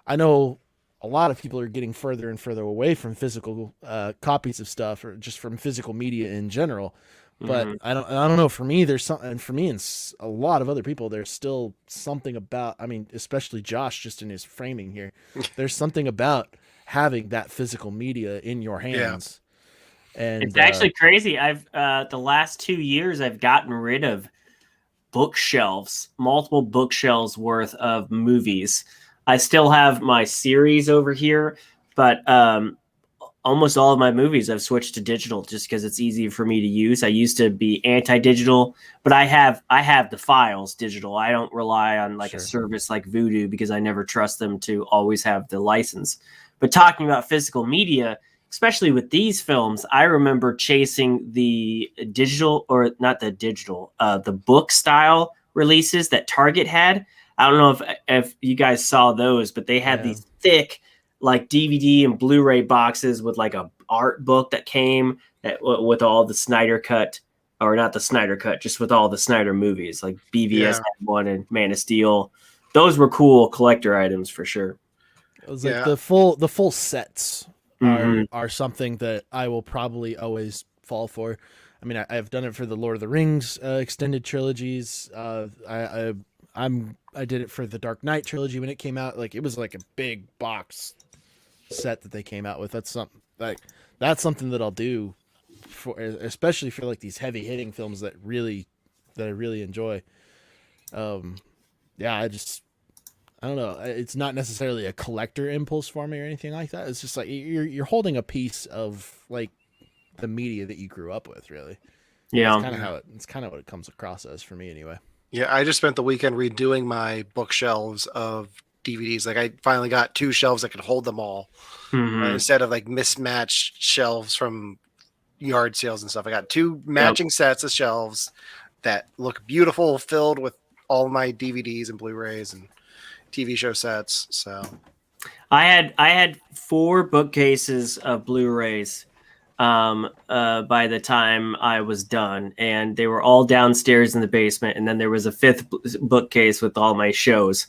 I know a lot of people are getting further and further away from physical copies of stuff, or just from physical media in general. But Mhm. I don't know. For me, there's something. And for me and a lot of other people, there's still something about. I mean, especially Josh, just in his framing here, there's something about having that physical media in your Yeah. hands. And It's actually crazy. I've the last 2 years I've gotten rid of bookshelves, multiple bookshelves worth of movies. I still have my series over here, but almost all of my movies I've switched to digital just because it's easy for me to use. I used to be anti-digital, but I have the files digital. I don't rely on like a Sure. service like Vudu because I never trust them to always have the license. But talking about physical media, especially with these films, I remember chasing the digital, or not the digital, the book style releases that Target had. I don't know if you guys saw those, but they had Yeah. these thick like DVD and Blu-ray boxes with like a art book that came with all the Snyder Cut, or not the Snyder Cut, just with all the Snyder movies. Like BVS Yeah. had one and Man of Steel. Those were cool collector items for sure. it was like Yeah. the full sets Mhm. are something that I will probably always fall for. I mean, I've done it for the Lord of the Rings extended trilogies. I did it for the Dark Knight trilogy when it came out. Like, it was like a big box set that they came out with. That's something that I'll do for, especially for like these heavy hitting films that I really enjoy. Um, yeah, I don't know. It's not necessarily a collector impulse for me or anything like that. It's just like you're holding a piece of like the media that you grew up with, really. Yeah. It's kind of what it comes across as for me anyway. Yeah, I just spent the weekend redoing my bookshelves of DVDs. Like I finally got two shelves that could hold them all. Mhm. Instead of like mismatched shelves from yard sales and stuff. I got two Yep. matching sets of shelves that look beautiful, filled with all my DVDs and Blu-rays and TV show sets. So I had 4 bookcases of Blu-rays by the time I was done, and they were all downstairs in the basement. And then there was a 5th bookcase with all my shows.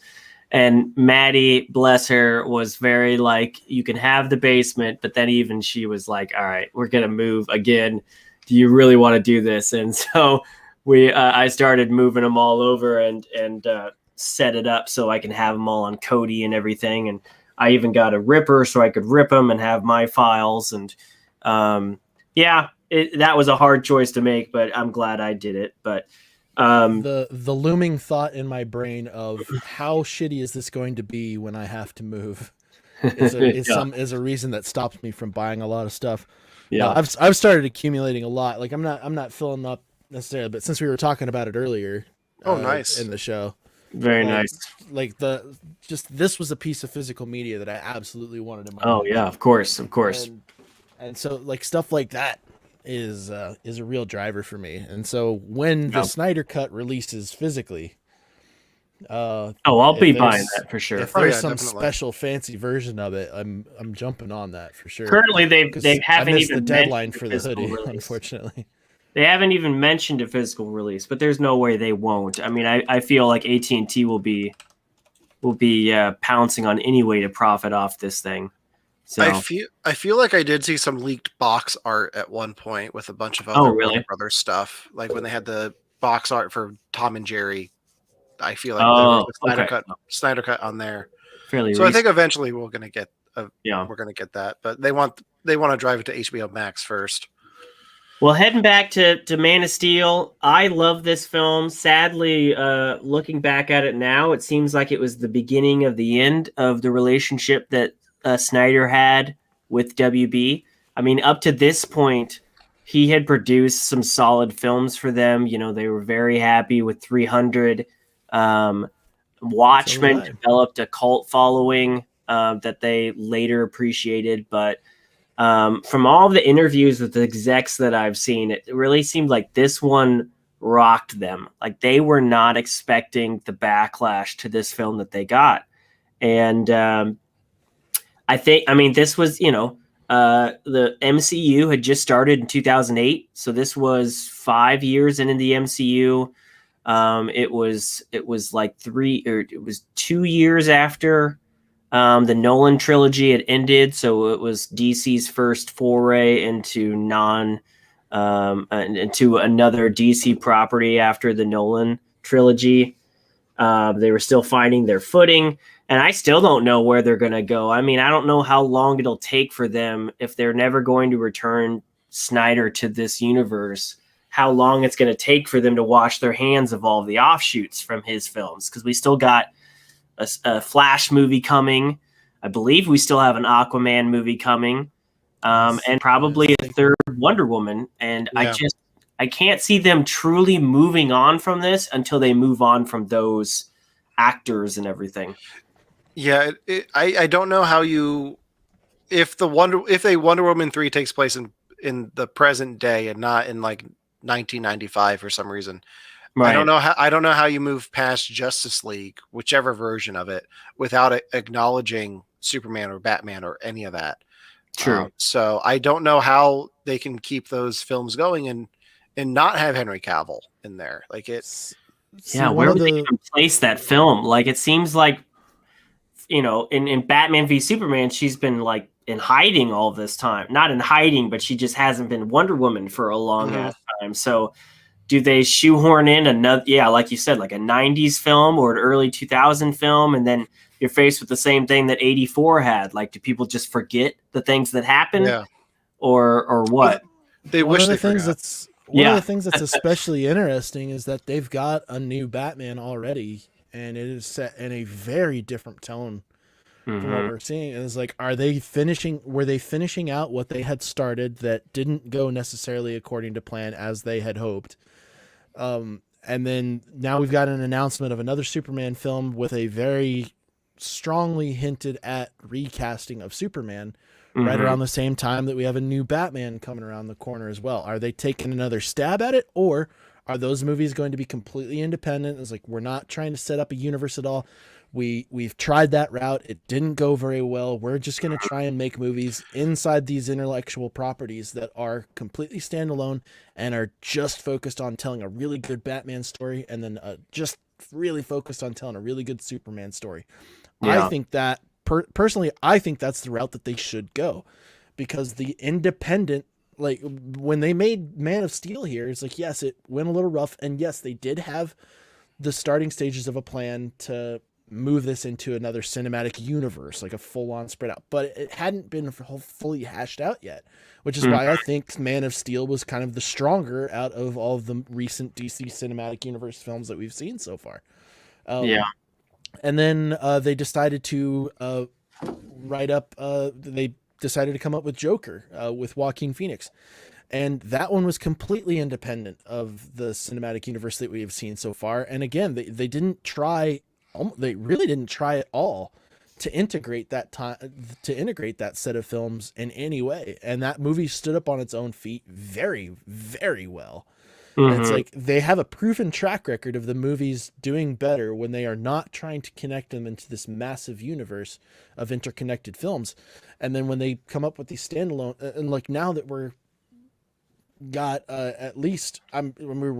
And Maddie, bless her, was very like, you can have the basement, but then even she was like, all right, we're gonna move again. Do you really want to do this? And so I started moving them all over and set it up so I can have them all on Kodi and everything. And I even got a ripper so I could rip them and have my files. And that was a hard choice to make, but I'm glad I did it. But The looming thought in my brain of how shitty is this going to be when I have to move is a reason that stops me from buying a lot of stuff. Yeah. I've started accumulating a lot. Like, I'm not filling up necessarily, but since we were talking about it earlier, nice. in the show, Very like, nice. Like this was a piece of physical media that I absolutely wanted in my Oh home. yeah, of course. And so like stuff like that is a real driver for me. And so when the Snyder Cut releases physically, I'll be buying that for sure. If there's some definitely. special fancy version of it, I'm jumping on that for sure. Currently, they 'Cause haven't I missed even the deadline mentioned for a the physical hoodie, release. unfortunately. They haven't even mentioned a physical release, but there's no way they won't. I mean, I feel like AT&T will be pouncing on any way to profit off this thing. So I feel like I did see some leaked box art at one point with a bunch of other really? Warner Brothers stuff. Like when they had the box art for Tom and Jerry. I feel like there was a Snyder cut on there. Fairly So recent. I think eventually we're gonna get Yeah. we're gonna get that. But they want to drive it to HBO Max first. Well, heading back to Man of Steel, I love this film. Sadly, looking back at it now, it seems like it was the beginning of the end of the relationship that Snyder had with WB. I mean, up to this point, he had produced some solid films for them. You know, they were very happy with 300. Watchmen developed a cult following that they later appreciated, but from all the interviews with the execs that I've seen, it really seemed like this one rocked them. Like they were not expecting the backlash to this film that they got. And I mean, this was, the MCU had just started in 2008. So this was 5 years into the MCU. It was like 2 years after the Nolan trilogy had ended, so it was DC's first foray into non and to another DC property after the Nolan trilogy. They were still finding their footing, and I still don't know where they're going to go. I mean, I don't know how long it'll take for them if they're never going to return Snyder to this universe, how long it's going to take for them to wash their hands of all the offshoots from his films. Because we still got a Flash movie coming. I believe we still have an Aquaman movie coming, and probably a third Wonder Woman. And I can't see them truly moving on from this until they move on from those actors and everything. Yeah, I don't know how if a Wonder Woman 3 takes place in the present day and not in like 1995 for some reason. Right. I don't know how you move past Justice League, whichever version of it, without acknowledging Superman or Batman or any of that. True. So I don't know how they can keep those films going and not have Henry Cavill in there. Like it's where would they even place that film? Like it seems like, in Batman v Superman, she's been like in hiding all this time. Not in hiding, but she just hasn't been Wonder Woman for a long ass time. So do they shoehorn in another, like you said, like a 90s film or an early 2000 film, and then you're faced with the same thing that 84 had? Like, do people just forget the things that happened? Yeah. Or what? One of the things that's especially interesting is that they've got a new Batman already, and it is set in a very different tone from what we're seeing. And it's like, were they finishing out what they had started that didn't go necessarily according to plan as they had hoped? And then now we've got an announcement of another Superman film with a very strongly hinted at recasting of Superman right around the same time that we have a new Batman coming around the corner as well. Are they taking another stab at it, or are those movies going to be completely independent? It's like, we're not trying to set up a universe at all. We've tried that route. It didn't go very well. We're just going to try and make movies inside these intellectual properties that are completely standalone and are just focused on telling a really good Batman story, and then just really focused on telling a really good Superman story. Yeah. I think that personally, I think that's the route that they should go, because the independent, like when they made Man of Steel here, it's like, yes, it went a little rough, and yes, they did have the starting stages of a plan to move this into another cinematic universe, like a full-on spread out, but it hadn't been fully hashed out yet, which is why I think Man of Steel was kind of the stronger out of all of the recent DC cinematic universe films that we've seen so far. And then they decided to they decided to come up with Joker with Joaquin Phoenix. And that one was completely independent of the cinematic universe that we have seen so far. And again, they really didn't try at all to integrate that set of films in any way. And that movie stood up on its own feet very, very well. Mm-hmm. It's like they have a proven track record of the movies doing better when they are not trying to connect them into this massive universe of interconnected films. And then when they come up with these standalone, and like now that we're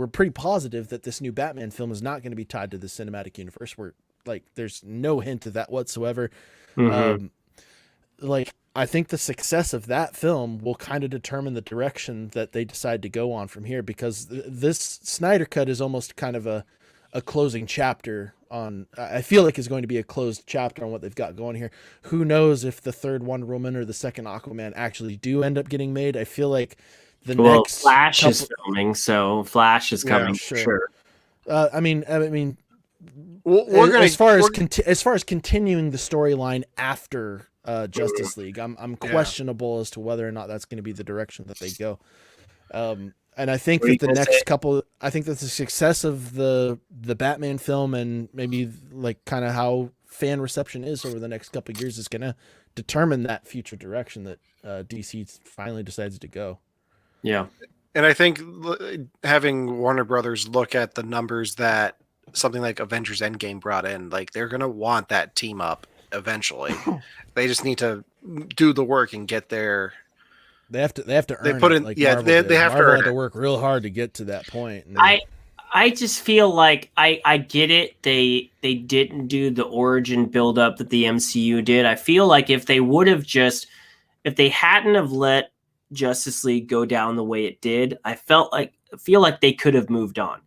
pretty positive that this new Batman film is not going to be tied to the cinematic universe. There's no hint of that whatsoever. I think the success of that film will kind of determine the direction that they decide to go on from here, because this Snyder Cut is almost kind of a closing chapter on, I feel like is going to be a closed chapter on what they've got going here. Who knows if the third Wonder Woman or the second Aquaman actually do end up getting made. I feel like next Flash is filming, so Flash is coming. Yeah, sure. As far as continuing the storyline after Justice League, I'm questionable as to whether or not that's going to be the direction that they go. And I think that I think that the success of the Batman film and maybe like kind of how fan reception is over the next couple of years is going to determine that future direction that DC finally decides to go. Yeah. And I think having Warner Brothers look at the numbers that something like Avengers Endgame brought in, like they're going to want that team up eventually. They just need to do the work and get there. They have to earn they put it. in, Like yeah, Marvel they have Marvel to had to work real hard to get to that point. I just feel like I get it. They didn't do the origin build up that the MCU did. I feel like if they hadn't have let Justice League go down the way it did. I feel like they could have moved on.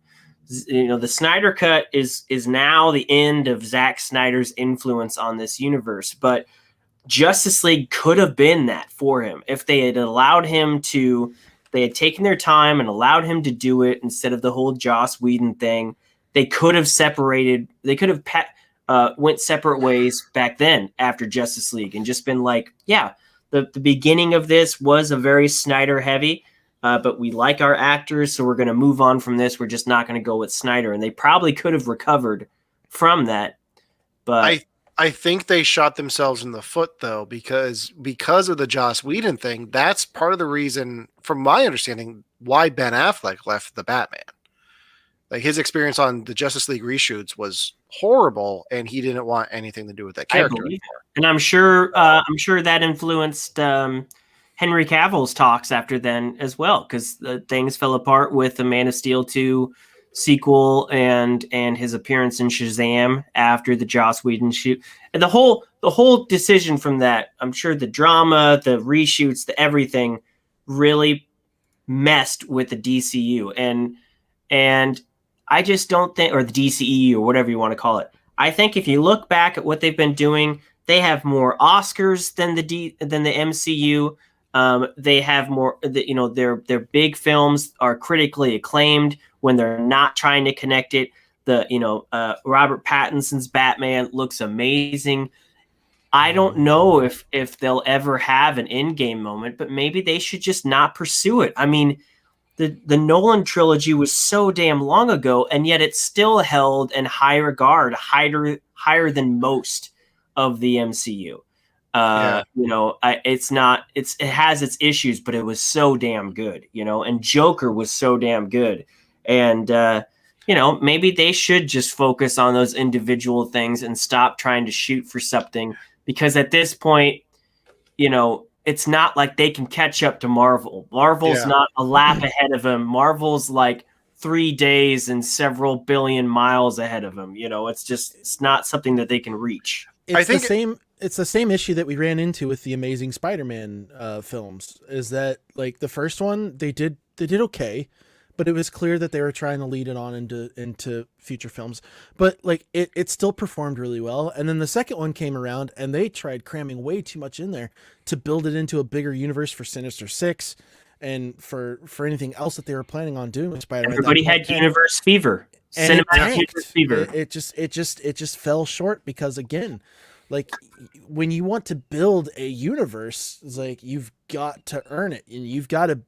The Snyder Cut is now the end of Zack Snyder's influence on this universe, but Justice League could have been that for him if they had allowed him to. They had taken their time and allowed him to do it instead of the whole Joss Whedon thing. They could have separated. They could have went separate ways back then after Justice League and just been like, yeah, the beginning of this was a very Snyder heavy, but we like our actors, so we're going to move on from this. We're just not going to go with Snyder. And they probably could have recovered from that. But I think they shot themselves in the foot, though, because of the Joss Whedon thing. That's part of the reason, from my understanding, why Ben Affleck left the Batman. Like, his experience on the Justice League reshoots was horrible, and he didn't want anything to do with that character anymore. And I'm sure that influenced Henry Cavill's talks after then as well, because things fell apart with the Man of Steel 2 sequel and his appearance in Shazam after the Joss Whedon shoot. And the whole decision from that, I'm sure the drama, the reshoots, the everything really messed with the DCU. And I just don't think, or the DCEU or whatever you want to call it. I think if you look back at what they've been doing, they have more Oscars than the MCU. They have more, their big films are critically acclaimed when they're not trying to connect it. Robert Pattinson's Batman looks amazing. I don't know if they'll ever have an Endgame moment, but maybe they should just not pursue it. I mean, the Nolan trilogy was so damn long ago, and yet it's still held in high regard, higher than most of the MCU. It has its issues, but it was so damn good, and Joker was so damn good. And, maybe they should just focus on those individual things and stop trying to shoot for something, because at this point, it's not like they can catch up to Marvel. Marvel's not a lap ahead of them. Marvel's like 3 days and several billion miles ahead of them. It's not something that they can reach. It's the same issue that we ran into with the Amazing Spider-Man films. Is that, like, the first one they did okay, but it was clear that they were trying to lead it on into future films. But like it still performed really well. And then the second one came around and they tried cramming way too much in there to build it into a bigger universe for Sinister Six and for anything else that they were planning on doing with Spider-Man. Everybody had universe fever. Cinematic universe fever. It just fell short because, again, like, when you want to build a universe, it's like you've got to earn it, and you've got to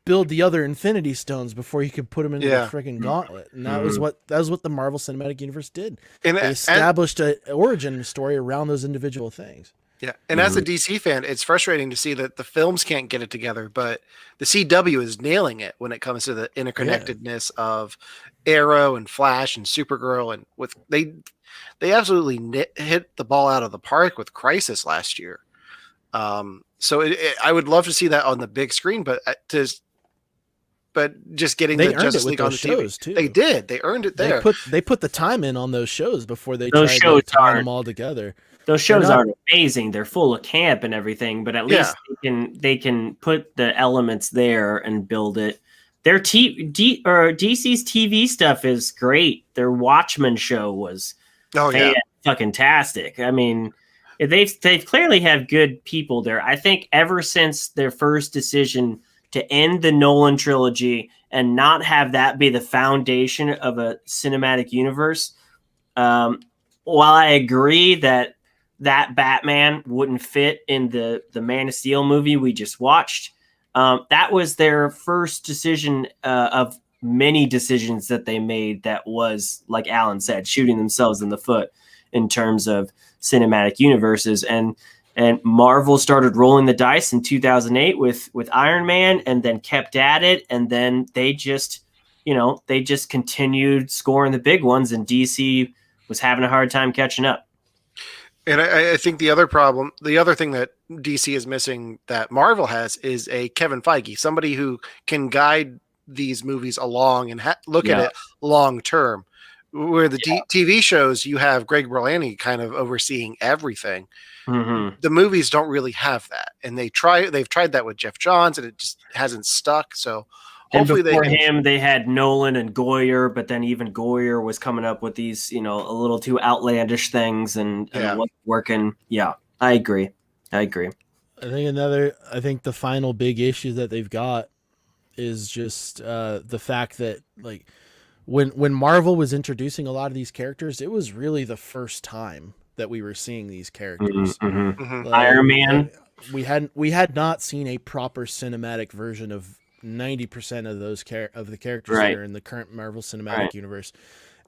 build the other Infinity Stones before you can put them into the freaking gauntlet. And that was what the Marvel Cinematic Universe did. And they established an origin story around those individual things. Yeah, and as a DC fan, it's frustrating to see that the films can't get it together, but the CW is nailing it when it comes to the interconnectedness of Arrow and Flash and Supergirl, and they absolutely hit the ball out of the park with Crisis last year. So I would love to see that on the big screen, but just getting the Justice League on the shows too. They did. They earned it there. They put the time in on those shows before they tried to tie them all together. Those shows aren't amazing. They're full of camp and everything, but at least they can put the elements there and build it. Their DC's TV stuff is great. Their Watchmen show was fucking tastic. I mean, they clearly have good people there. I think ever since their first decision to end the Nolan trilogy and not have that be the foundation of a cinematic universe, while I agree that Batman wouldn't fit in the Man of Steel movie we just watched, that was their first decision of many decisions that they made that was, like Alan said, shooting themselves in the foot in terms of cinematic universes. And Marvel started rolling the dice in 2008 with Iron Man, and then kept at it, and then they just continued scoring the big ones, and DC was having a hard time catching up. And I think the other thing that DC is missing that Marvel has is a Kevin Feige, somebody who can guide these movies along and look at it long term. where the TV shows, you have Greg Berlanti kind of overseeing everything. Mm-hmm. The movies don't really have that, and they've tried that with Jeff Johns, and it just hasn't stuck. So And hopefully before they can. him, they had Nolan and Goyer, but then even Goyer was coming up with these, a little too outlandish things and Yeah. it wasn't working. Yeah, I agree. I think the final big issue that they've got is just the fact that like when Marvel was introducing a lot of these characters, it was really the first time that we were seeing these characters. Mm-hmm. Mhm. Like, Iron Man. We had not seen a proper cinematic version of 90% of those of the characters Right. that are in the current Marvel Cinematic Right. Universe.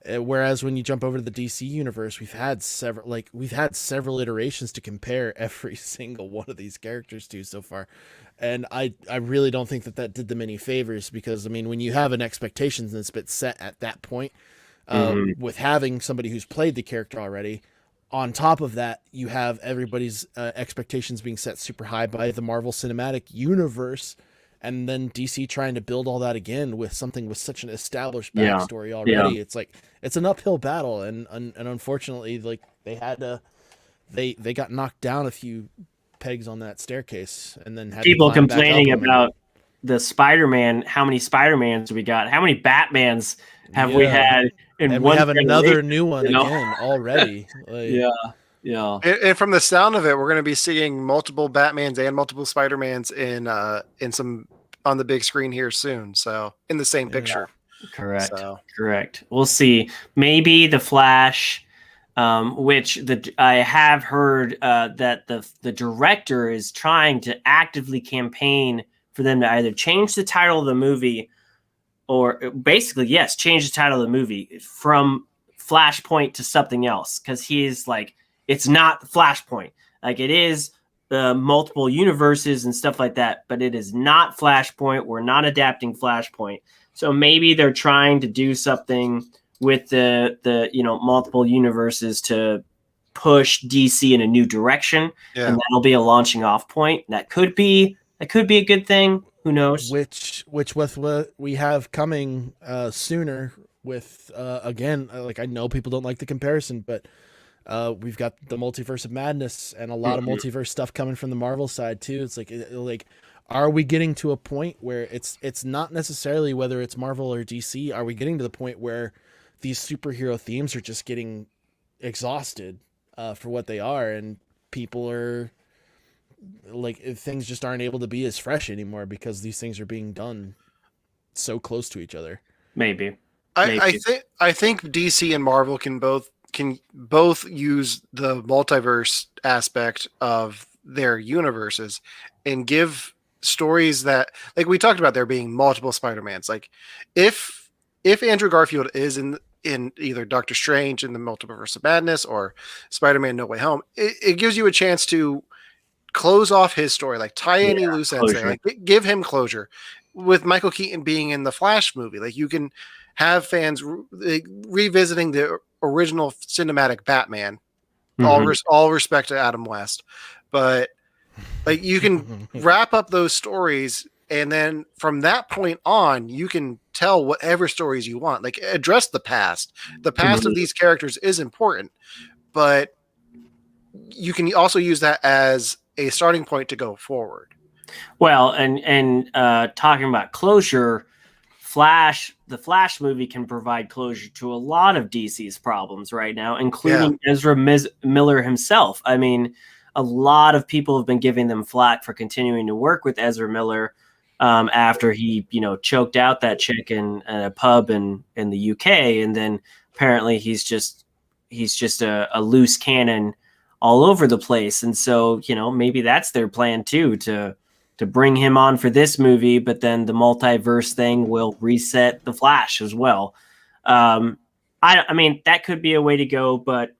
Whereas when you jump over to the DC universe, we've had several iterations to compare every single one of these characters to so far, and I really don't think that did them any favors, because I mean, when you have an expectations that's been set at that point, with having somebody who's played the character already, on top of that, you have everybody's expectations being set super high by the Marvel Cinematic Universe. And then DC trying to build all that again with something with such an established backstory already. It's like, it's an uphill battle. And unfortunately, like they got knocked down a few pegs on that staircase, and then had People to climb complaining back up about the Spider-Man. How many Spider-Mans we got? How many Batmans have we had in and one we have another generation, new one again already. Like, Yeah. And from the sound of it, we're going to be seeing multiple Batmans and multiple Spider-Mans in some on the big screen here soon. So in the same picture. Correct. So. Correct. We'll see. Maybe the Flash, which I have heard that the director is trying to actively campaign for them to either change the title of the movie, or basically, yes, change the title of the movie from Flashpoint to something else, because he's like, it's not Flashpoint. Like, it is multiple universes and stuff like that, but it is not Flashpoint. We're not adapting Flashpoint. So maybe they're trying to do something with the multiple universes to push DC in a new direction, and that'll be a launching off point. That could be a good thing. Who knows? Which with what we have coming sooner with again, like, I know people don't like the comparison, but we've got the Multiverse of Madness and a lot of multiverse stuff coming from the Marvel side too. It's like, are we getting to a point where it's not necessarily whether it's Marvel or DC? Are we getting to the point where these superhero themes are just getting exhausted for what they are, and people are like, things just aren't able to be as fresh anymore because these things are being done so close to each other? Maybe. I think DC and Marvel can both use the multiverse aspect of their universes and give stories that, like we talked about, there being multiple Spider-Mans. Like, if Andrew Garfield is in either Doctor Strange in the Multiverse of Madness or Spider-Man No Way Home, it gives you a chance to close off his story, like tie any loose ends there, like give him closure. With Michael Keaton being in the Flash movie, like, you can have fans revisiting the original cinematic Batman. All respect to Adam West, but like, you can wrap up those stories, and then from that point on, you can tell whatever stories you want. Like, address the past. The past of these characters is important, but you can also use that as a starting point to go forward. Well, and talking about closure, the Flash movie can provide closure to a lot of DC's problems right now, including Ezra Miller himself. I mean, a lot of people have been giving them flack for continuing to work with Ezra Miller after he, choked out that chick in a pub in the UK, and then apparently he's just a loose cannon all over the place. And so, maybe that's their plan too, to bring him on for this movie, but then the multiverse thing will reset the Flash as well. I mean, that could be a way to go, but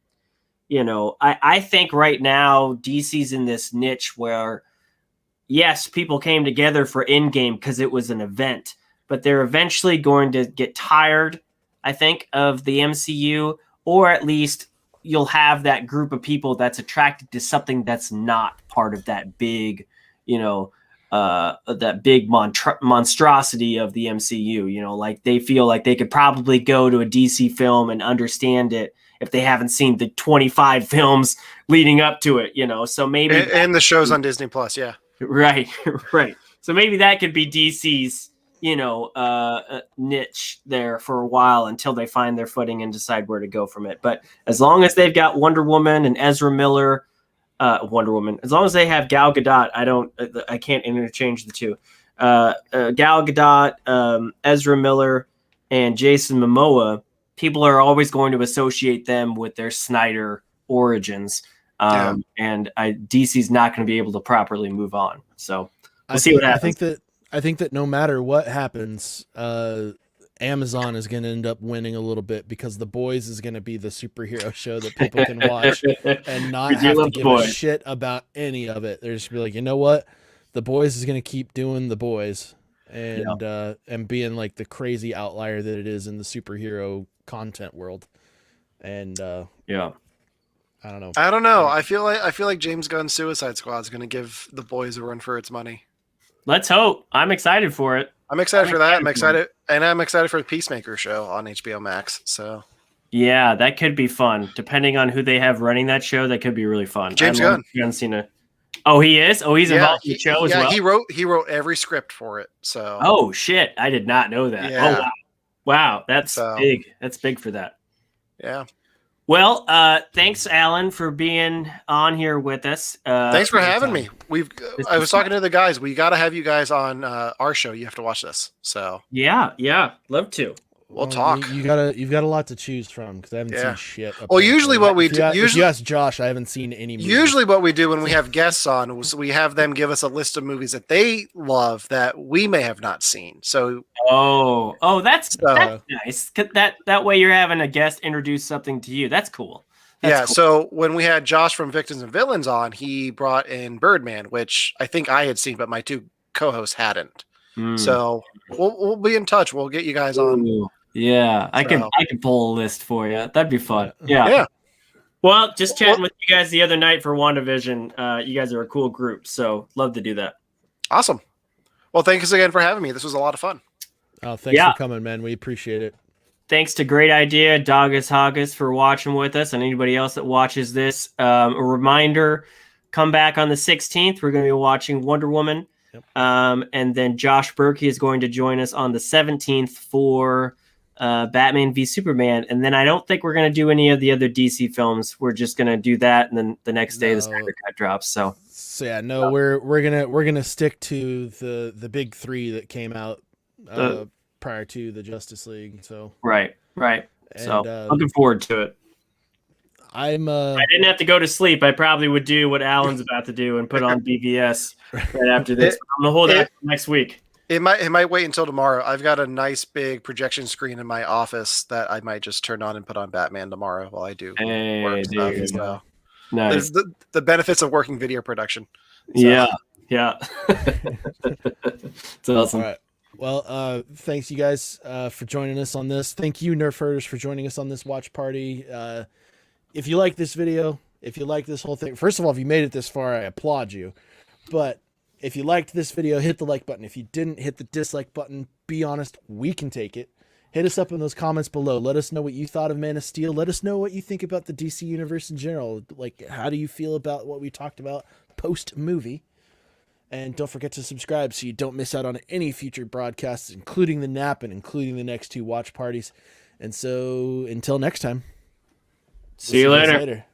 I think right now DC's in this niche where, yes, people came together for Endgame because it was an event, but they're eventually going to get tired, I think, of the MCU, or at least you'll have that group of people that's attracted to something that's not part of that big, that big monstrosity of the MCU. You know, like they feel like they could probably go to a DC film and understand it if they haven't seen the 25 films leading up to it. You know, so maybe and the shows on Disney Plus. Yeah, right, right. So maybe that could be DC's, niche there for a while until they find their footing and decide where to go from it. But as long as they've got Wonder Woman and Ezra Miller, Wonder Woman, as long as they have Gal Gadot, I can't interchange the two. Gal Gadot, Ezra Miller, and Jason Momoa, people are always going to associate them with their Snyder origins. And DC's not going to be able to properly move on. So we'll see what happens. I think that no matter what happens, Amazon is going to end up winning a little bit because The Boys is going to be the superhero show that people can watch and not have to give a shit about any of it. They're just be like, you know what? The Boys is going to keep doing The Boys and being like the crazy outlier that it is in the superhero content world. And I don't know. I feel like James Gunn's Suicide Squad is going to give The Boys a run for its money. Let's hope. I'm excited for it. I'm excited for that. I'm excited for the Peacemaker show on HBO Max. So yeah, that could be fun. Depending on who they have running that show, that could be really fun. James Gunn. Oh, he is. Oh, he's involved in the show as well. He wrote every script for it. So oh shit, I did not know that. Yeah. Oh wow, that's big. That's big for that. Yeah. Well, thanks, Alan, for being on here with us. Thanks for having me. I was talking to the guys. We got to have you guys on our show. You have to watch this. So yeah, love to. We'll talk. You've got a lot to choose from because I haven't seen shit. Well, usually what we do, if you ask Josh, I haven't seen any movies. Usually what we do when we have guests on is we have them give us a list of movies that they love that we may have not seen. So that's nice. That way you're having a guest introduce something to you. That's cool. That's cool. So when we had Josh from Victims and Villains on, he brought in Birdman, which I think I had seen, but my two co-hosts hadn't. So we'll be in touch. We'll get you guys on. Ooh. Yeah, I can pull a list for you. That'd be fun. Yeah. Well, just chatting with you guys the other night for WandaVision. You guys are a cool group, so love to do that. Awesome. Well, thanks again for having me. This was a lot of fun. Oh, thanks for coming, man. We appreciate it. Thanks to Great Idea, Doggus Hoggus for watching with us, and anybody else that watches this. A reminder, come back on the 16th. We're going to be watching Wonder Woman. Yep. And then Josh Berkey is going to join us on the 17th for Batman v Superman. And then I don't think we're going to do any of the other DC films. We're just going to do that, and then the next day the Snyder Cut drops. So yeah, no, we're gonna stick to the big three that came out prior to the Justice League. So right. And, so looking forward to it. I didn't have to go to sleep. I probably would do what Alan's about to do and put on BVS right after this. I'm gonna hold it next week. It might wait until tomorrow. I've got a nice big projection screen in my office that I might just turn on and put on Batman tomorrow while I do work stuff. So nice. The benefits of working video production. So. Yeah. It's awesome. All right. Well, thanks you guys for joining us on this. Thank you, Nerf Herders, for joining us on this watch party. If you like this video, if you like this whole thing, first of all, if you made it this far, I applaud you. But if you liked this video, hit the like button. If you didn't, hit the dislike button. Be honest, we can take it. Hit us up in those comments below. Let us know what you thought of Man of Steel. Let us know what you think about the DC Universe in general. Like, how do you feel about what we talked about post-movie? And don't forget to subscribe so you don't miss out on any future broadcasts, including the nap and including the next two watch parties. And so, until next time. See you later.